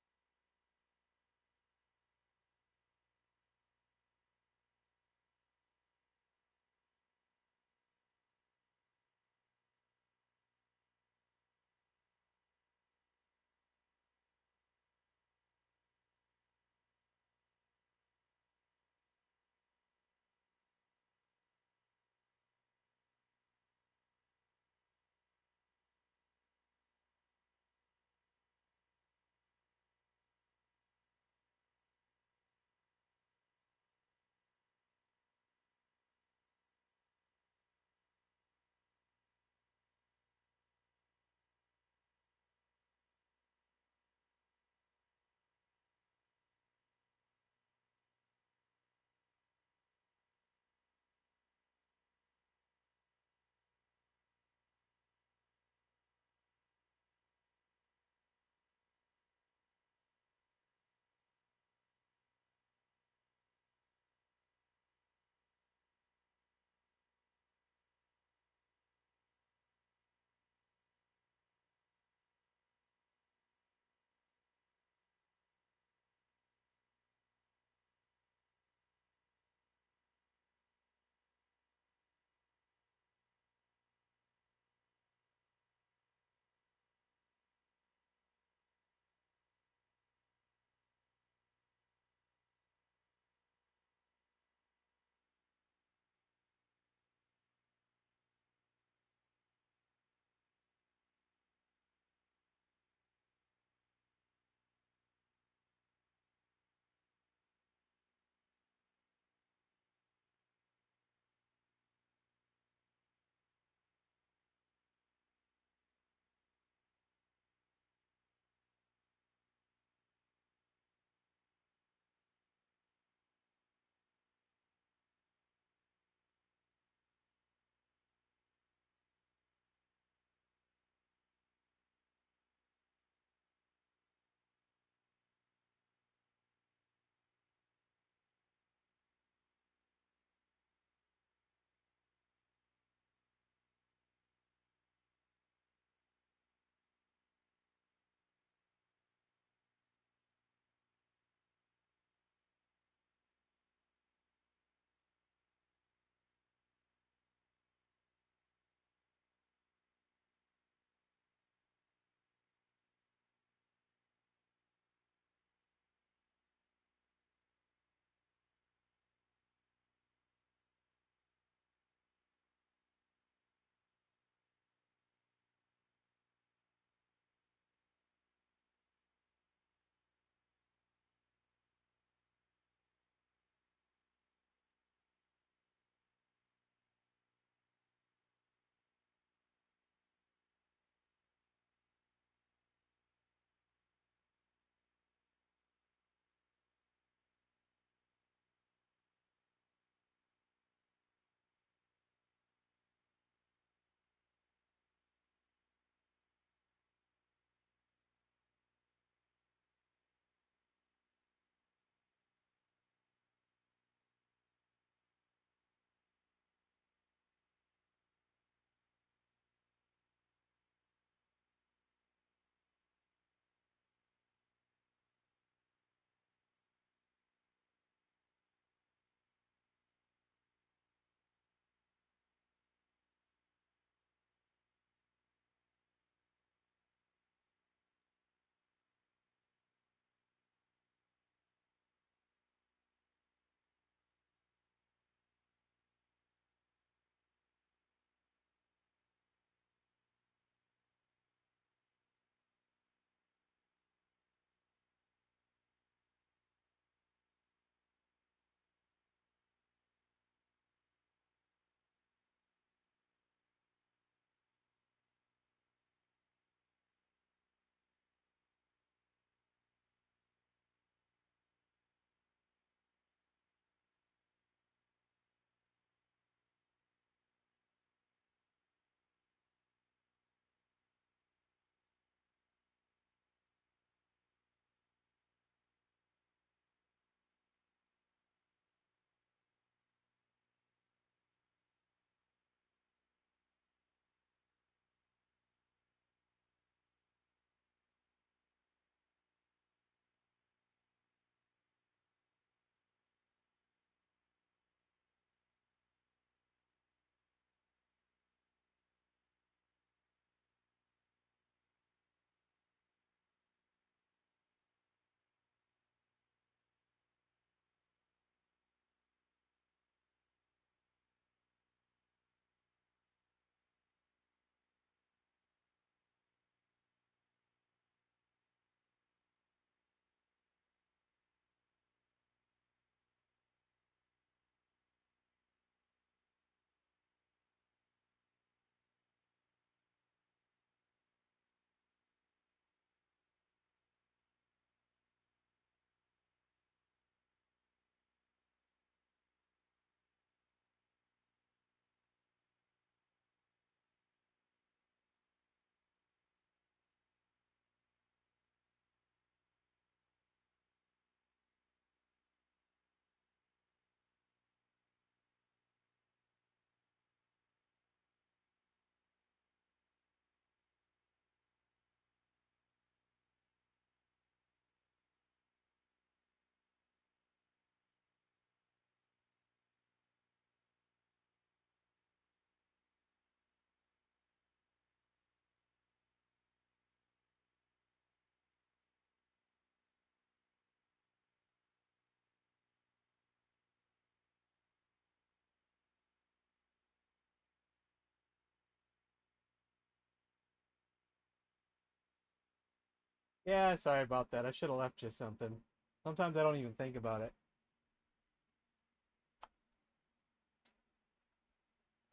Yeah, sorry about that. I should have left you something. Sometimes I don't even think about it.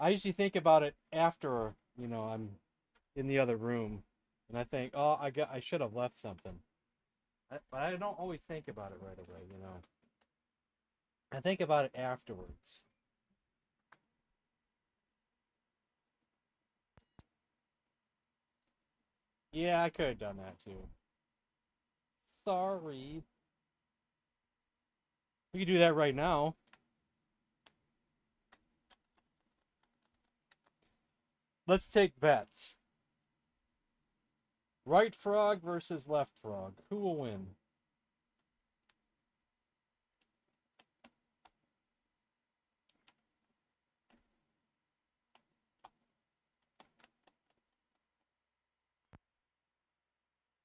I usually think about it after, I'm in the other room, and I think, oh, I should have left something. But I don't always think about it right away. I think about it afterwards. Yeah, I could have done that too. Sorry. We could do that right now. Let's take bets. Right frog versus left frog. Who will win?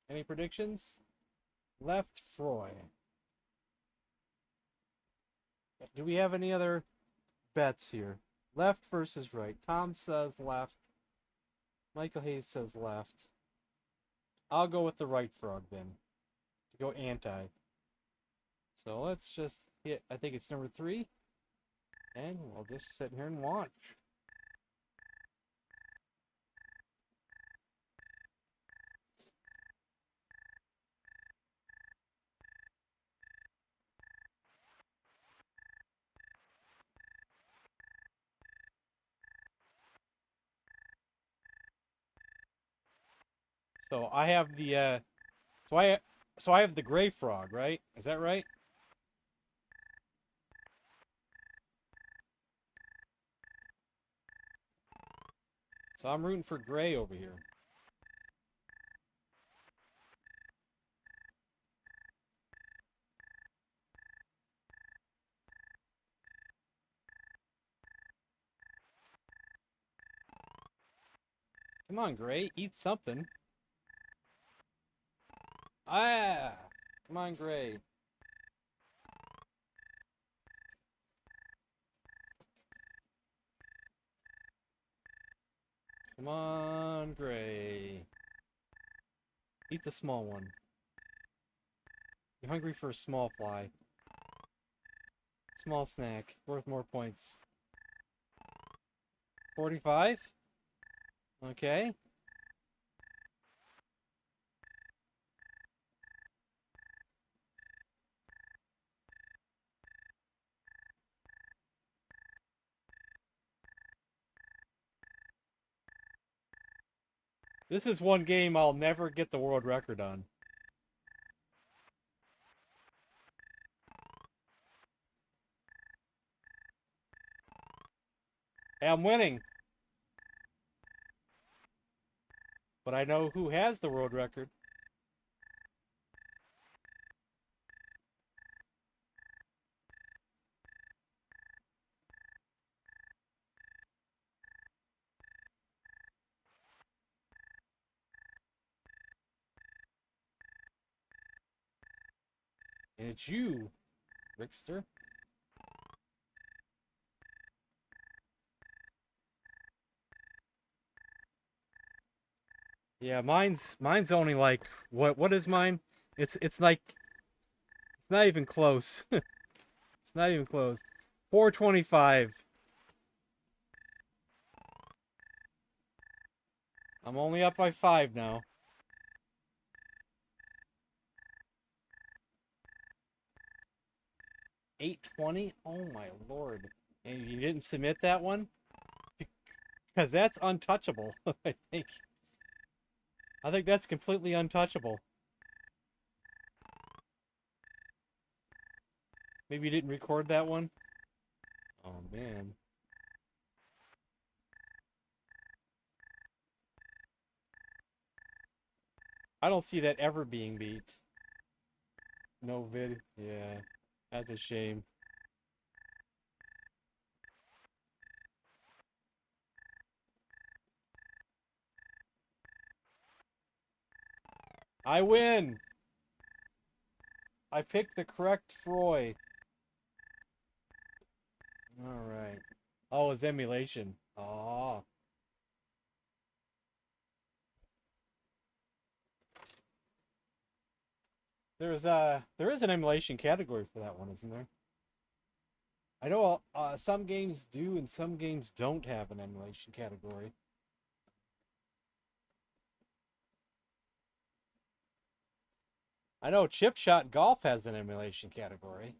Any predictions? Left Froy. Do we have any other bets here? Left versus right. Tom says left. Michael Hayes says left. I'll go with the right frog then. To go anti. So let's just hit, I think it's number 3. And we'll just sit here and watch. So I have the so I have the gray frog, right? Is that right? So I'm rooting for gray over here. Come on, gray, eat something. Ah, come on, gray. Come on, gray. Eat the small one. You're hungry for a small fly. Small snack, worth more points. 45? Okay. This is one game I'll never get the world record on. Hey, I'm winning. But I know who has the world record. And it's you, Rickster. Yeah, mine's only like what is mine? It's like it's not even close. It's not even close. 425. I'm only up by 5 now. 820? Oh my lord. And you didn't submit that one? Because that's untouchable, I think. I think that's completely untouchable. Maybe you didn't record that one? Oh man. I don't see that ever being beat. No vid. Yeah. That's a shame. I win! I picked the correct Froy. Alright. Oh, it's emulation. Oh. there is an emulation category for that one, isn't there? I know some games do and some games don't have an emulation category. I know Chip Shot Golf has an emulation category.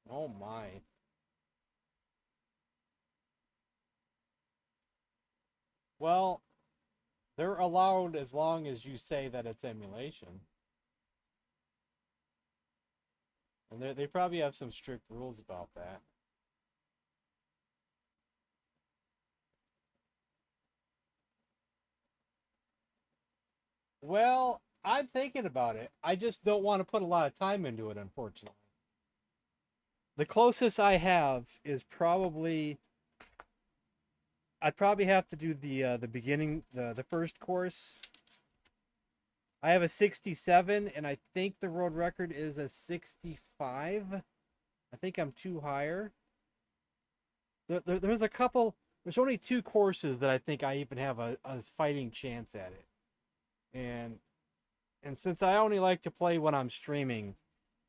Oh my. Well, they're allowed as long as you say that it's emulation. And they probably have some strict rules about that. Well, I'm thinking about it. I just don't want to put a lot of time into it, unfortunately. The closest I have is probably I'd probably have to do the beginning the first course. I have a 67 and I think the road record is a 65. I think I'm too higher. There's a couple. There's only two courses that I think I even have a fighting chance at it. And since I only like to play when I'm streaming,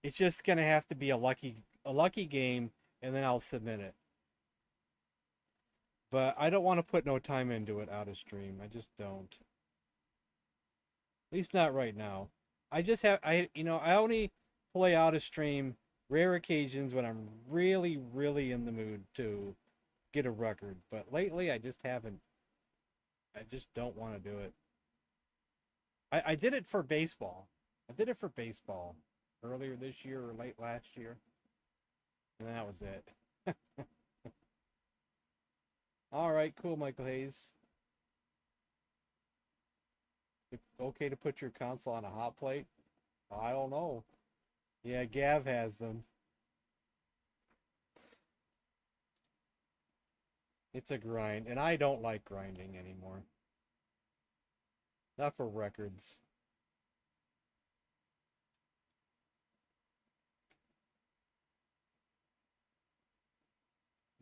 it's just gonna have to be a lucky game, and then I'll submit it. But I don't want to put no time into it out of stream. I just don't. At least not right now. I only play out of stream rare occasions when I'm really in the mood to get a record. But lately I just haven't. I just don't want to do it. I did it for baseball. I did it for baseball earlier this year or late last year. And that was it. All right, cool, Michael Hayes. It's okay to put your console on a hot plate? I don't know. Yeah, Gav has them. It's a grind, and I don't like grinding anymore. Not for records.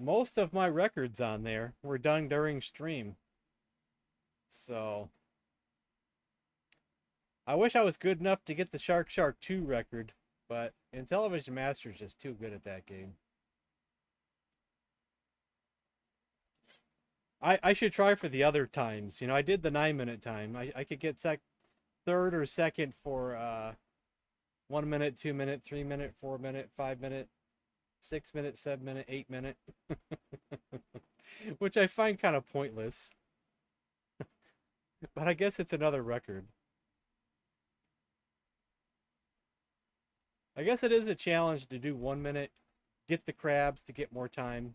Most of my records on there were done during stream. So I wish I was good enough to get the Shark 2 record, but Intellivision Master is just too good at that game. I should try for the other times. You know, I did the 9-minute time. I could get third or second for 1 minute, 2 minute, 3 minute, 4 minute, 5 minute, 6 minute, 7 minute, 8 minute. Which I find kind of pointless. But I guess it's another record. I guess it is a challenge to do 1 minute, get the crabs to get more time.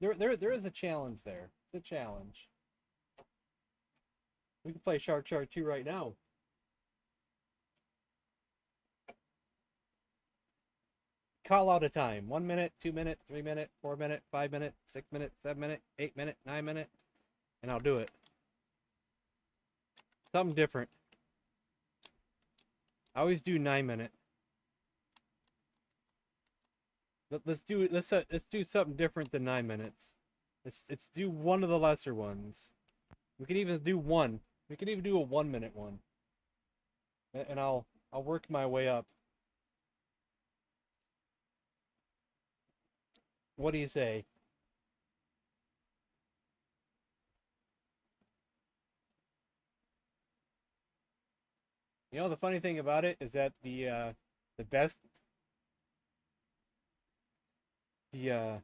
There is a challenge there. It's a challenge. We can play Shark 2 right now. Call out a time. 1 minute, 2 minute, 3 minute, 4 minute, 5 minute, 6 minute, 7 minute, 8 minute, 9 minute, and I'll do it. Something different. I always do 9 minute. Let's do something different than 9 minutes. Let's do one of the lesser ones. We can even do one. We can even do a 1 minute one. And I'll work my way up. What do you say? You know, the funny thing about it is that the best the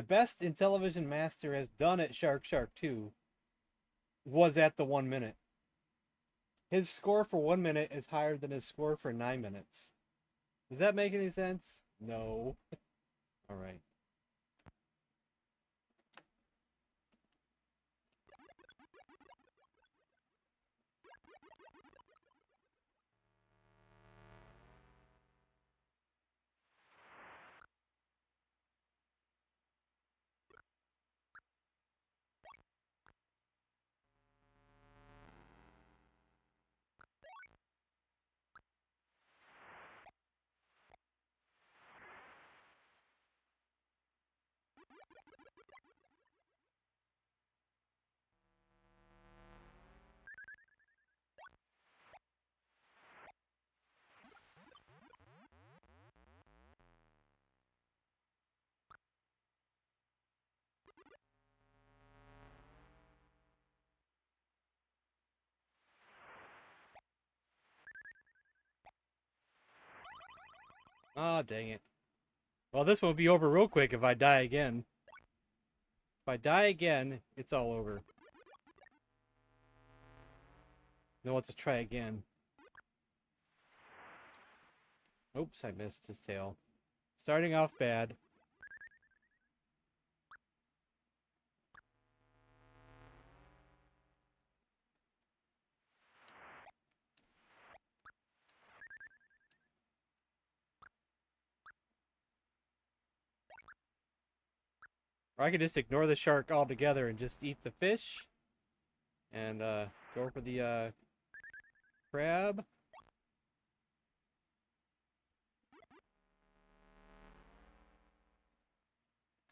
best Intellivision Master has done at Shark 2 was at the 1 minute. His score for 1 minute is higher than his score for 9 minutes. Does that make any sense? No. All right. Oh, dang it. Well, this one will be over real quick if I die again. If I die again, it's all over. No, let's try again. Oops, I missed his tail. Starting off bad. Or I could just ignore the shark altogether and just eat the fish. And go for the crab.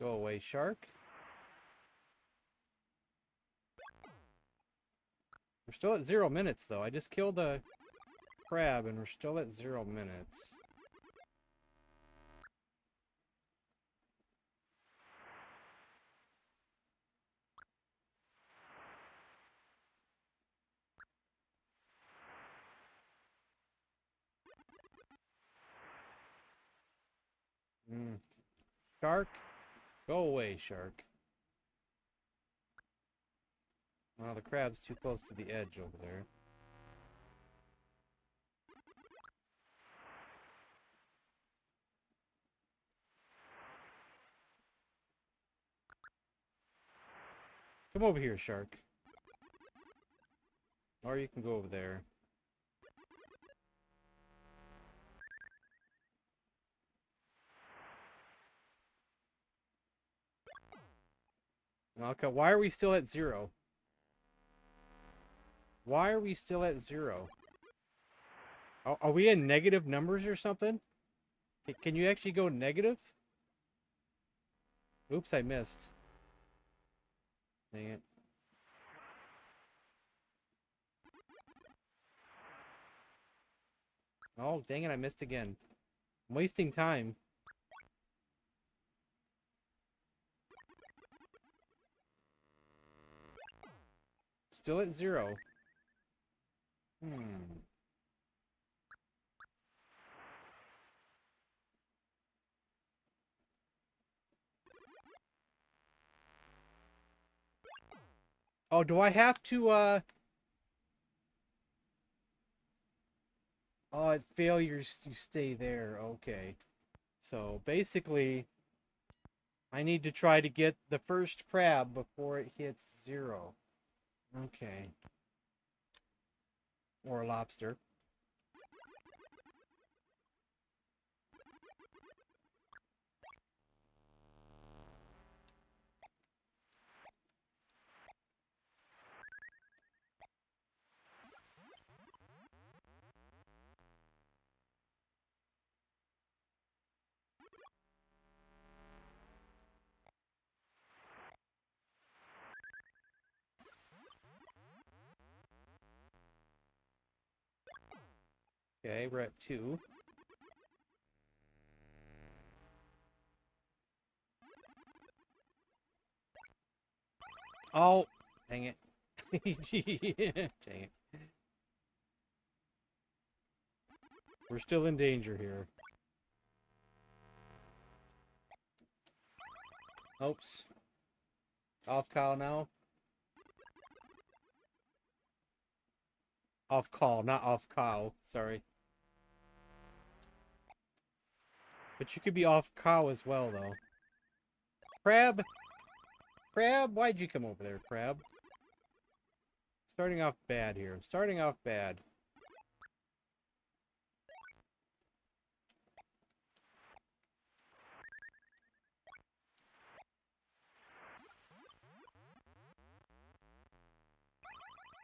Go away, shark. We're still at 0 minutes, though. I just killed the crab, and we're still at 0 minutes. Shark? Go away, shark. Well, the crab's too close to the edge over there. Come over here, shark. Or you can go over there. Okay, why are we still at 0? Why are we still at 0? Are we in negative numbers or something? Can you actually go negative? Oops, I missed. Dang it. Oh, dang it, I missed again. I'm wasting time. Still at 0. Oh, do I have to, Oh, at failures, you stay there. Okay. So, basically, I need to try to get the first crab before it hits 0. Okay. Or a lobster. Okay, we're at 2. Oh, dang it. Dang it. We're still in danger here. Oops. Off call now. Off call, not off cow. Sorry. But you could be off cow as well, though. Crab? Crab? Why'd you come over there, crab? Starting off bad here. Starting off bad.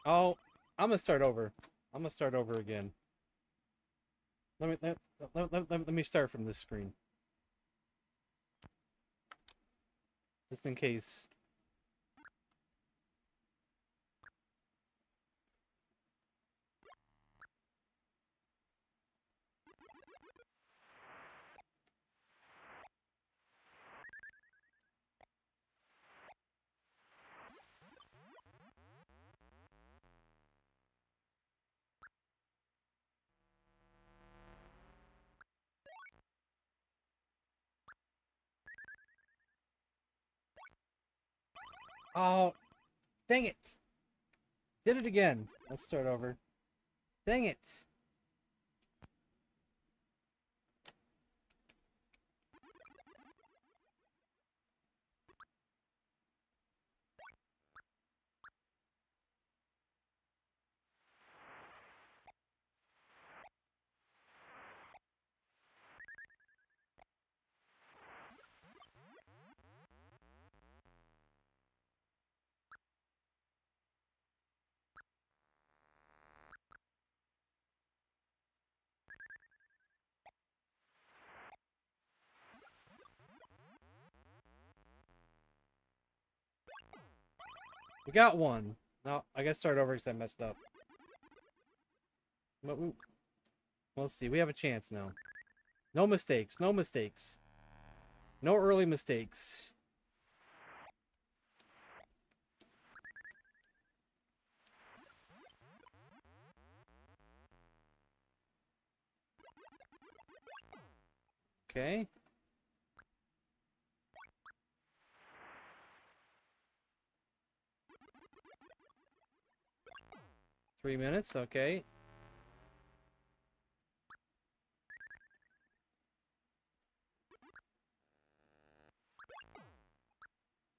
Oh, I'm gonna start over. I'm gonna start over again. Let me start from this screen. Just in case. Oh, dang it. Did it again. Let's start over. Dang it. We got one. No, I gotta start over because I messed up. But let's see. We have a chance now. No mistakes. No mistakes. No early mistakes. Okay. Three minutes. Okay.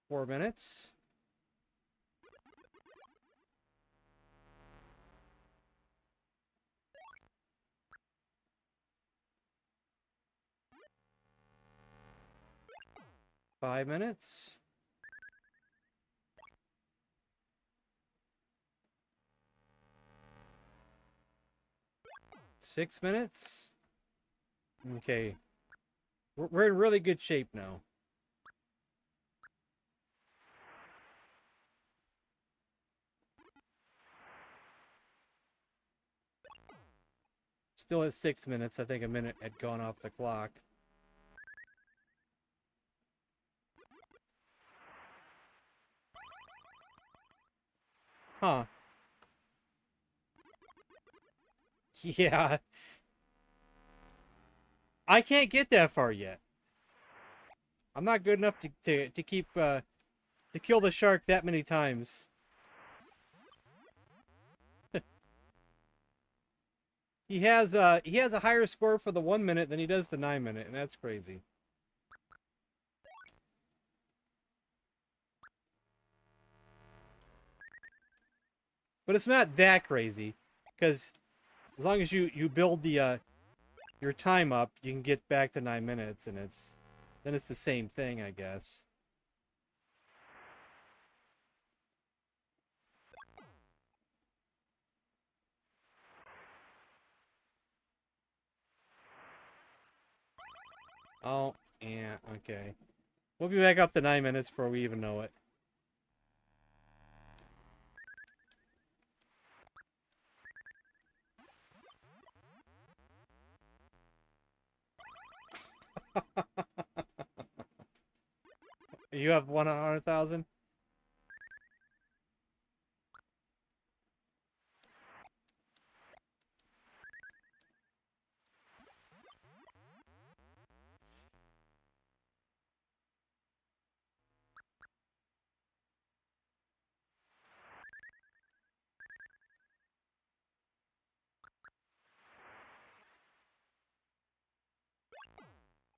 Four minutes. Five minutes. Six minutes. Okay. We're in really good shape now. Still at 6 minutes. I think a minute had gone off the clock. Huh. Yeah. I can't get that far yet. I'm not good enough to keep to kill the shark that many times. He has a higher score for the 1 minute than he does the 9 minute, and that's crazy. But it's not that crazy, because as long as you build the your time up, you can get back to 9 minutes, and then it's the same thing, I guess. Oh, yeah, okay. We'll be back up to 9 minutes before we even know it. You have 100,000?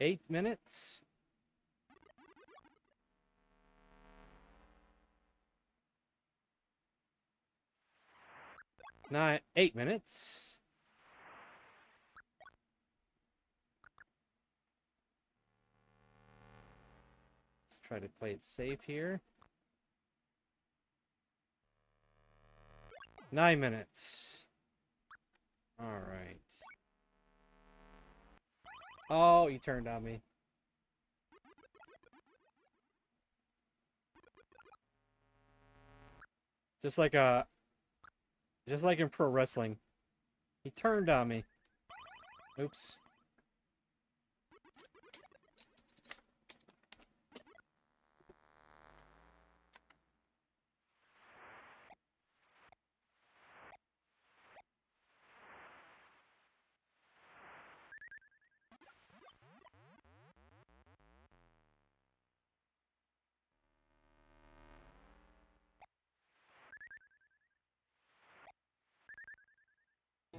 Eight minutes? 8 minutes. Let's try to play it safe here. 9 minutes. Alright. Oh, he turned on me. Just like in pro wrestling. He turned on me. Oops.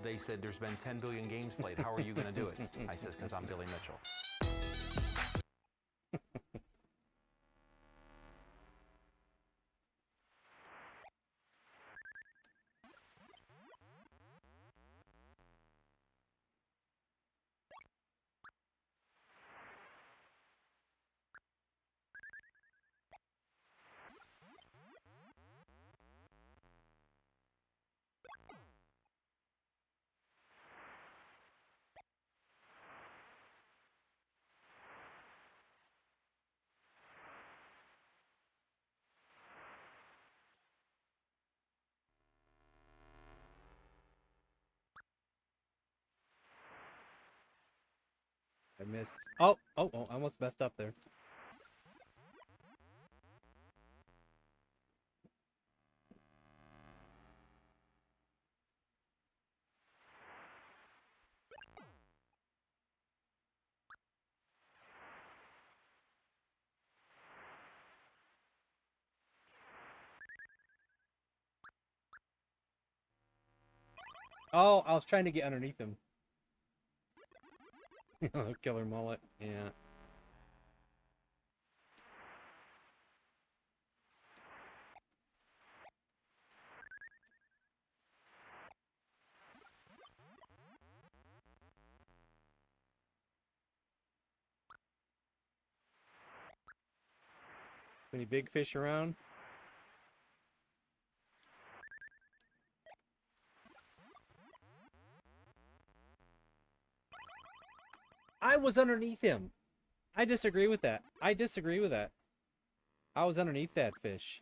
they said there's been 10 billion games played. How are you going to do it? I says, because I'm Billy Mitchell. I missed. Oh, I almost messed up there. Oh, I was trying to get underneath him. Killer mullet. Yeah. Any big fish around? I was underneath him. I disagree with that. I disagree with that. I was underneath that fish.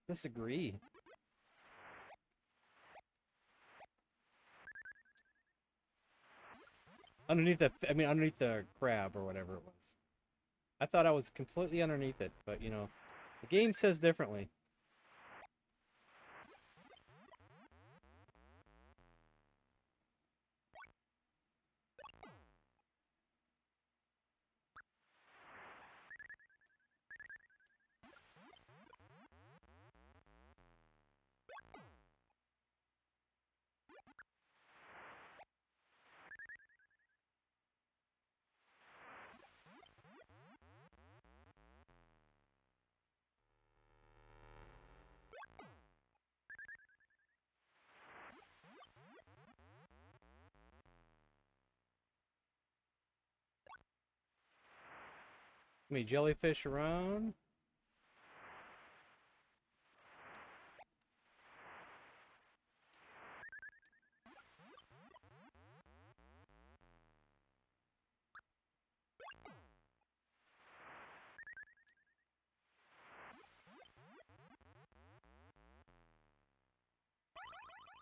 Disagree. Underneath the, underneath the crab or whatever it was. I thought I was completely underneath it, but you know, the game says differently. Any jellyfish around?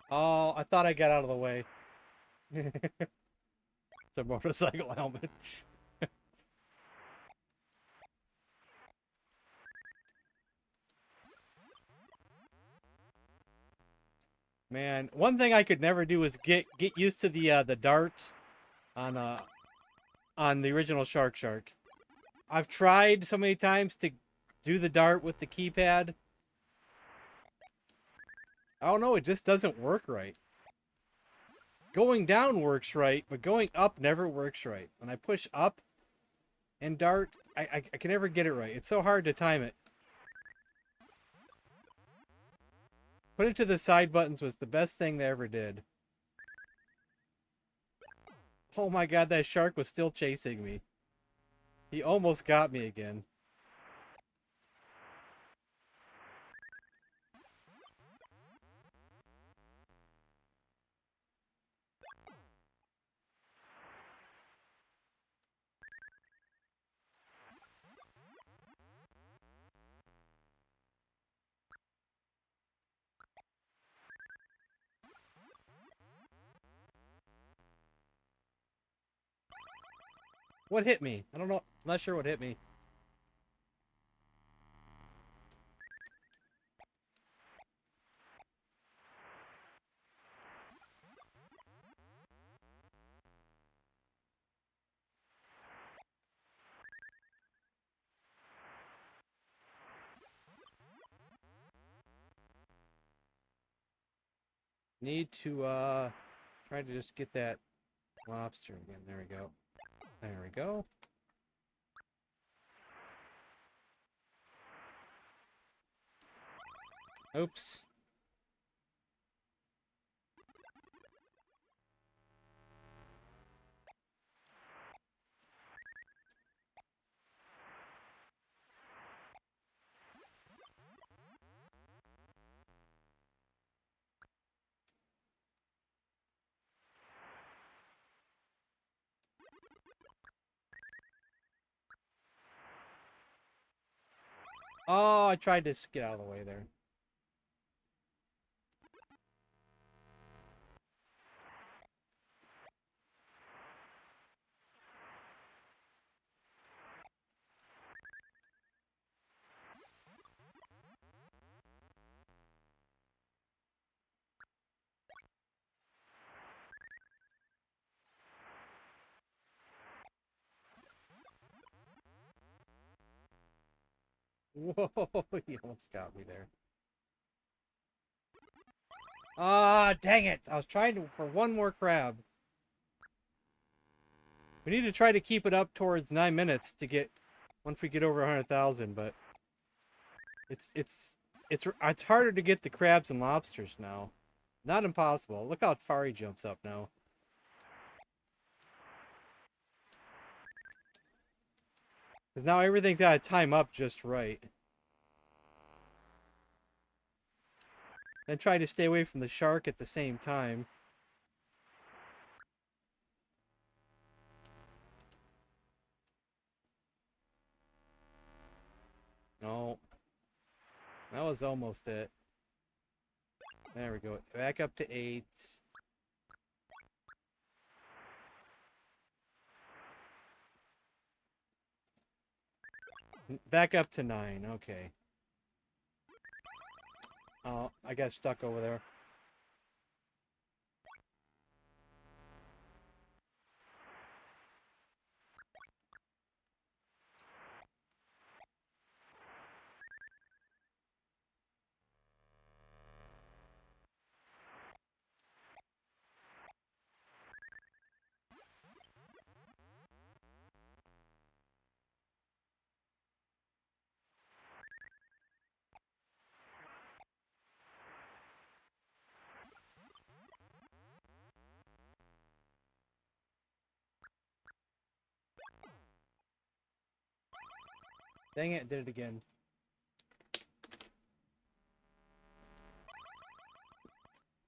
Oh, I thought I got out of the way. It's a motorcycle helmet. Man, one thing I could never do is get used to the darts on the original Shark. I've tried so many times to do the dart with the keypad. I don't know, it just doesn't work right. Going down works right, but going up never works right. When I push up and dart, I can never get it right. It's so hard to time it. Put it to the side buttons was the best thing they ever did. Oh my god, that shark was still chasing me. He almost got me again. What hit me? I don't know. I'm not sure what hit me. Need to Try to just get that lobster again. There we go. There we go. Oops. Oh, I tried to get out of the way there. Whoa, he almost got me there. Ah, dang it! I was trying to for one more crab. We need to try to keep it up towards 9 minutes to get once we get over 100,000, but it's harder to get the crabs and lobsters now. Not impossible. Look how far he jumps up now. Because now everything's got to time up just right. Then try to stay away from the shark at the same time. No. That was almost it. There we go. Back up to 8. Back up to 9. Okay. Oh, I got stuck over there. Dang it, did it again.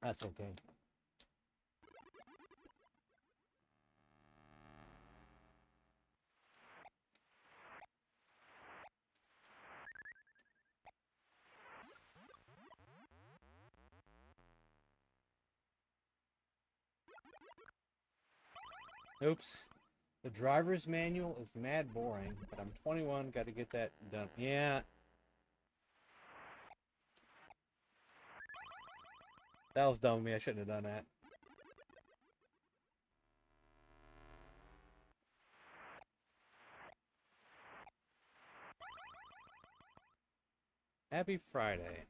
That's okay. Oops. The driver's manual is mad boring, but I'm 21, got to get that done. Yeah. That was dumb of me, I shouldn't have done that. Happy Friday.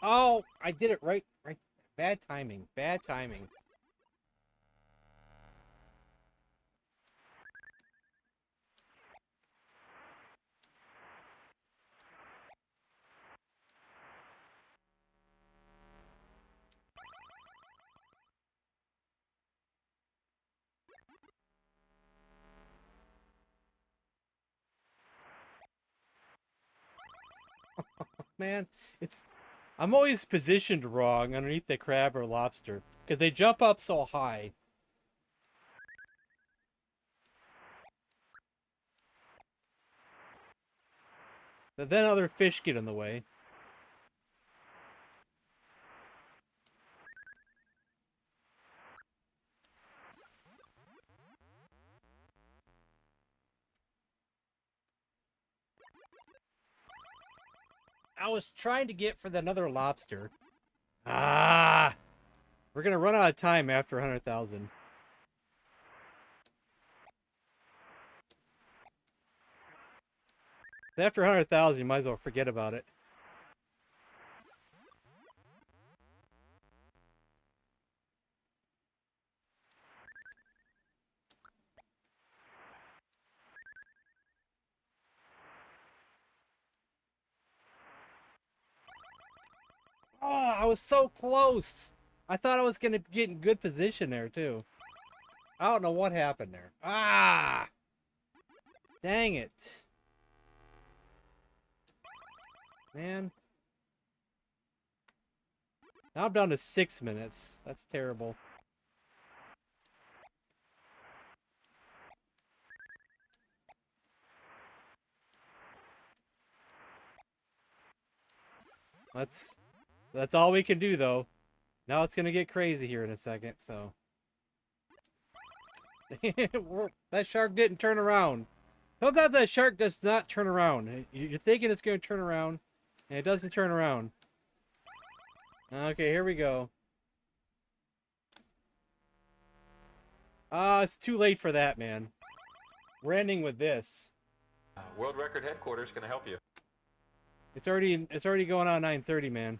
Oh, I did it right. Bad timing. Bad timing. Man, I'm always positioned wrong underneath the crab or lobster because they jump up so high. But then other fish get in the way. I was trying to get for another lobster. Ah! We're gonna run out of time after 100,000. After 100,000, you might as well forget about it. Oh, I was so close. I thought I was going to get in good position there, too. I don't know what happened there. Ah! Dang it. Man. Now I'm down to 6 minutes. That's terrible. That's all we can do, though. Now it's going to get crazy here in a second, so. That shark didn't turn around. Sometimes that shark does not turn around. You're thinking it's going to turn around, and it doesn't turn around. Okay, here we go. It's too late for that, man. We're ending with this. World Record Headquarters, can I help you? It's already going on 9:30, man.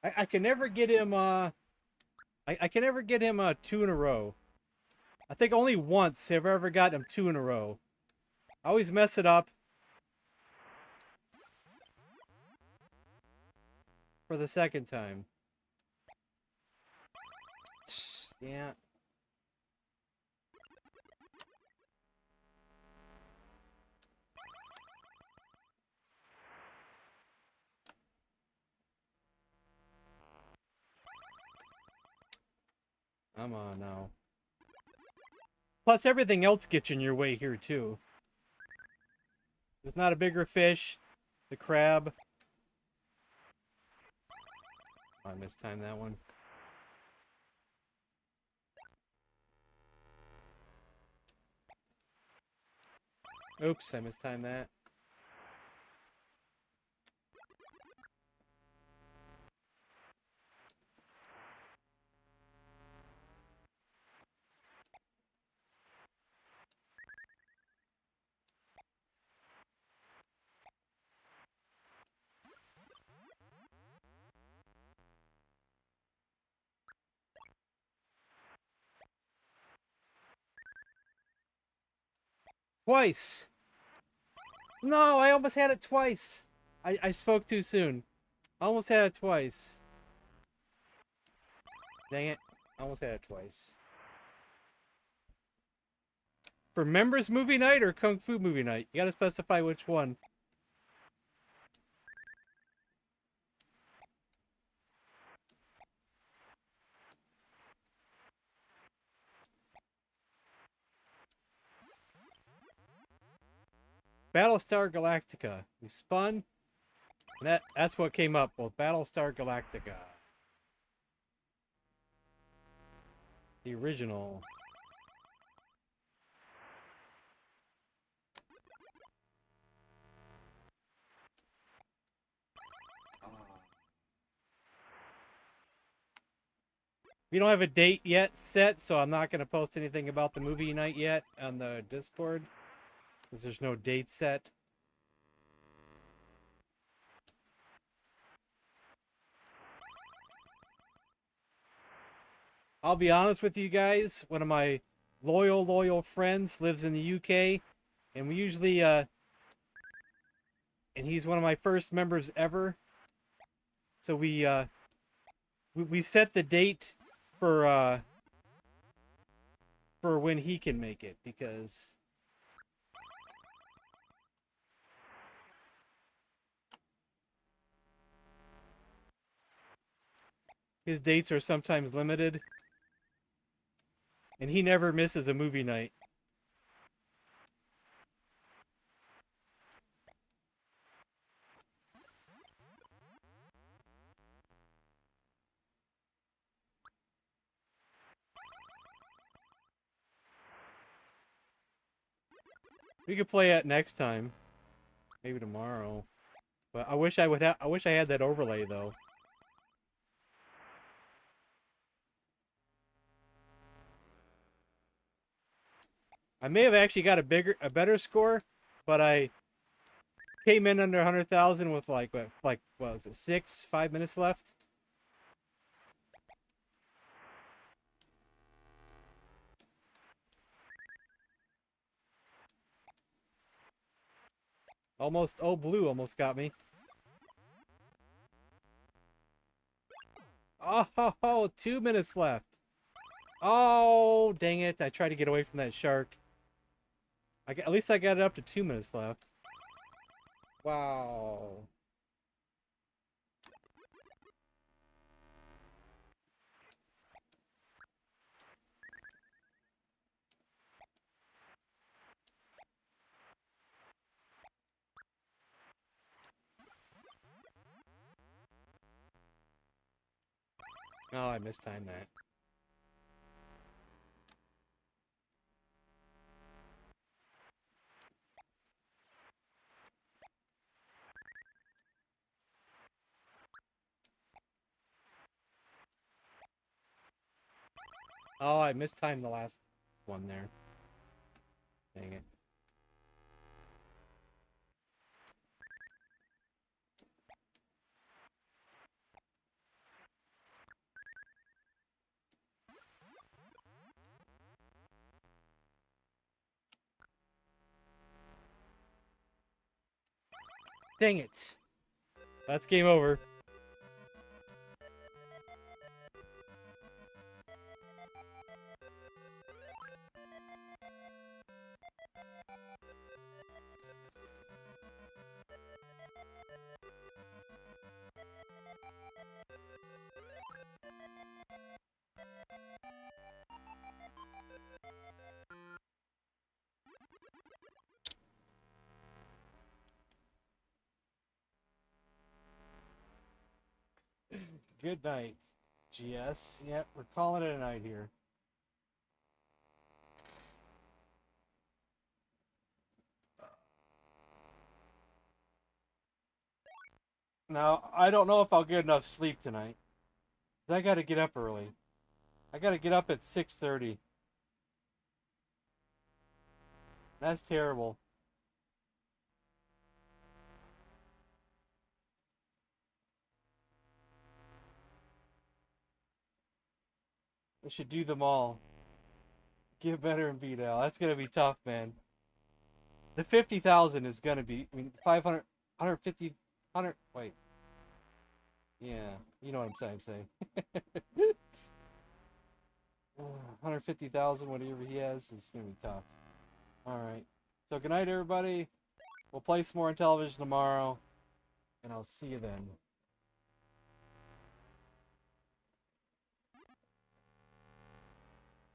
I can never get him I can never get him 2 in a row. I think only once have I ever got him 2 in a row. I always mess it up for the second time. Yeah. Come on now. Plus everything else gets in your way here too. There's not a bigger fish. The crab. Oh, I mistimed that one. Oops, I mistimed that. Twice! No, I almost had it twice. I spoke too soon. I almost had it twice. Dang it. I almost had it twice. For members movie night or Kung Fu movie night? You gotta specify which one. Battlestar Galactica. We spun. And that's what came up. Well, Battlestar Galactica. The original. We don't have a date yet set, so I'm not going to post anything about the movie night yet on the Discord. Because there's no date set. I'll be honest with you guys. One of my loyal friends lives in the UK. And we usually, and he's one of my first members ever. So we set the date for when he can make it, because his dates are sometimes limited, and he never misses a movie night. We could play it next time. Maybe tomorrow. But I wish I would have. I wish I had that overlay though. I may have actually got a better score, but I came in under 100,000 with like what was it, 5 minutes left. Almost. Oh, blue almost got me. Oh, 2 minutes left. Oh, dang it! I tried to get away from that shark. At least I got it up to 2 minutes left. Wow. Oh, I mistimed that. Oh, I mistimed the last one there. Dang it. Dang it. That's game over. Good night, GS. Yep, we're calling it a night here. Now, I don't know if I'll get enough sleep tonight. I gotta get up early. I gotta get up at 6:30. That's terrible. I should do them all. Get better and beat out. That's gonna be tough, man. The 50,000 is gonna be. I mean, 500, 150, 100. Wait. Yeah, you know what I'm saying. 150,000, whatever he has, is gonna be tough. All right. So good night, everybody. We'll play some more Intellivision tomorrow, and I'll see you then.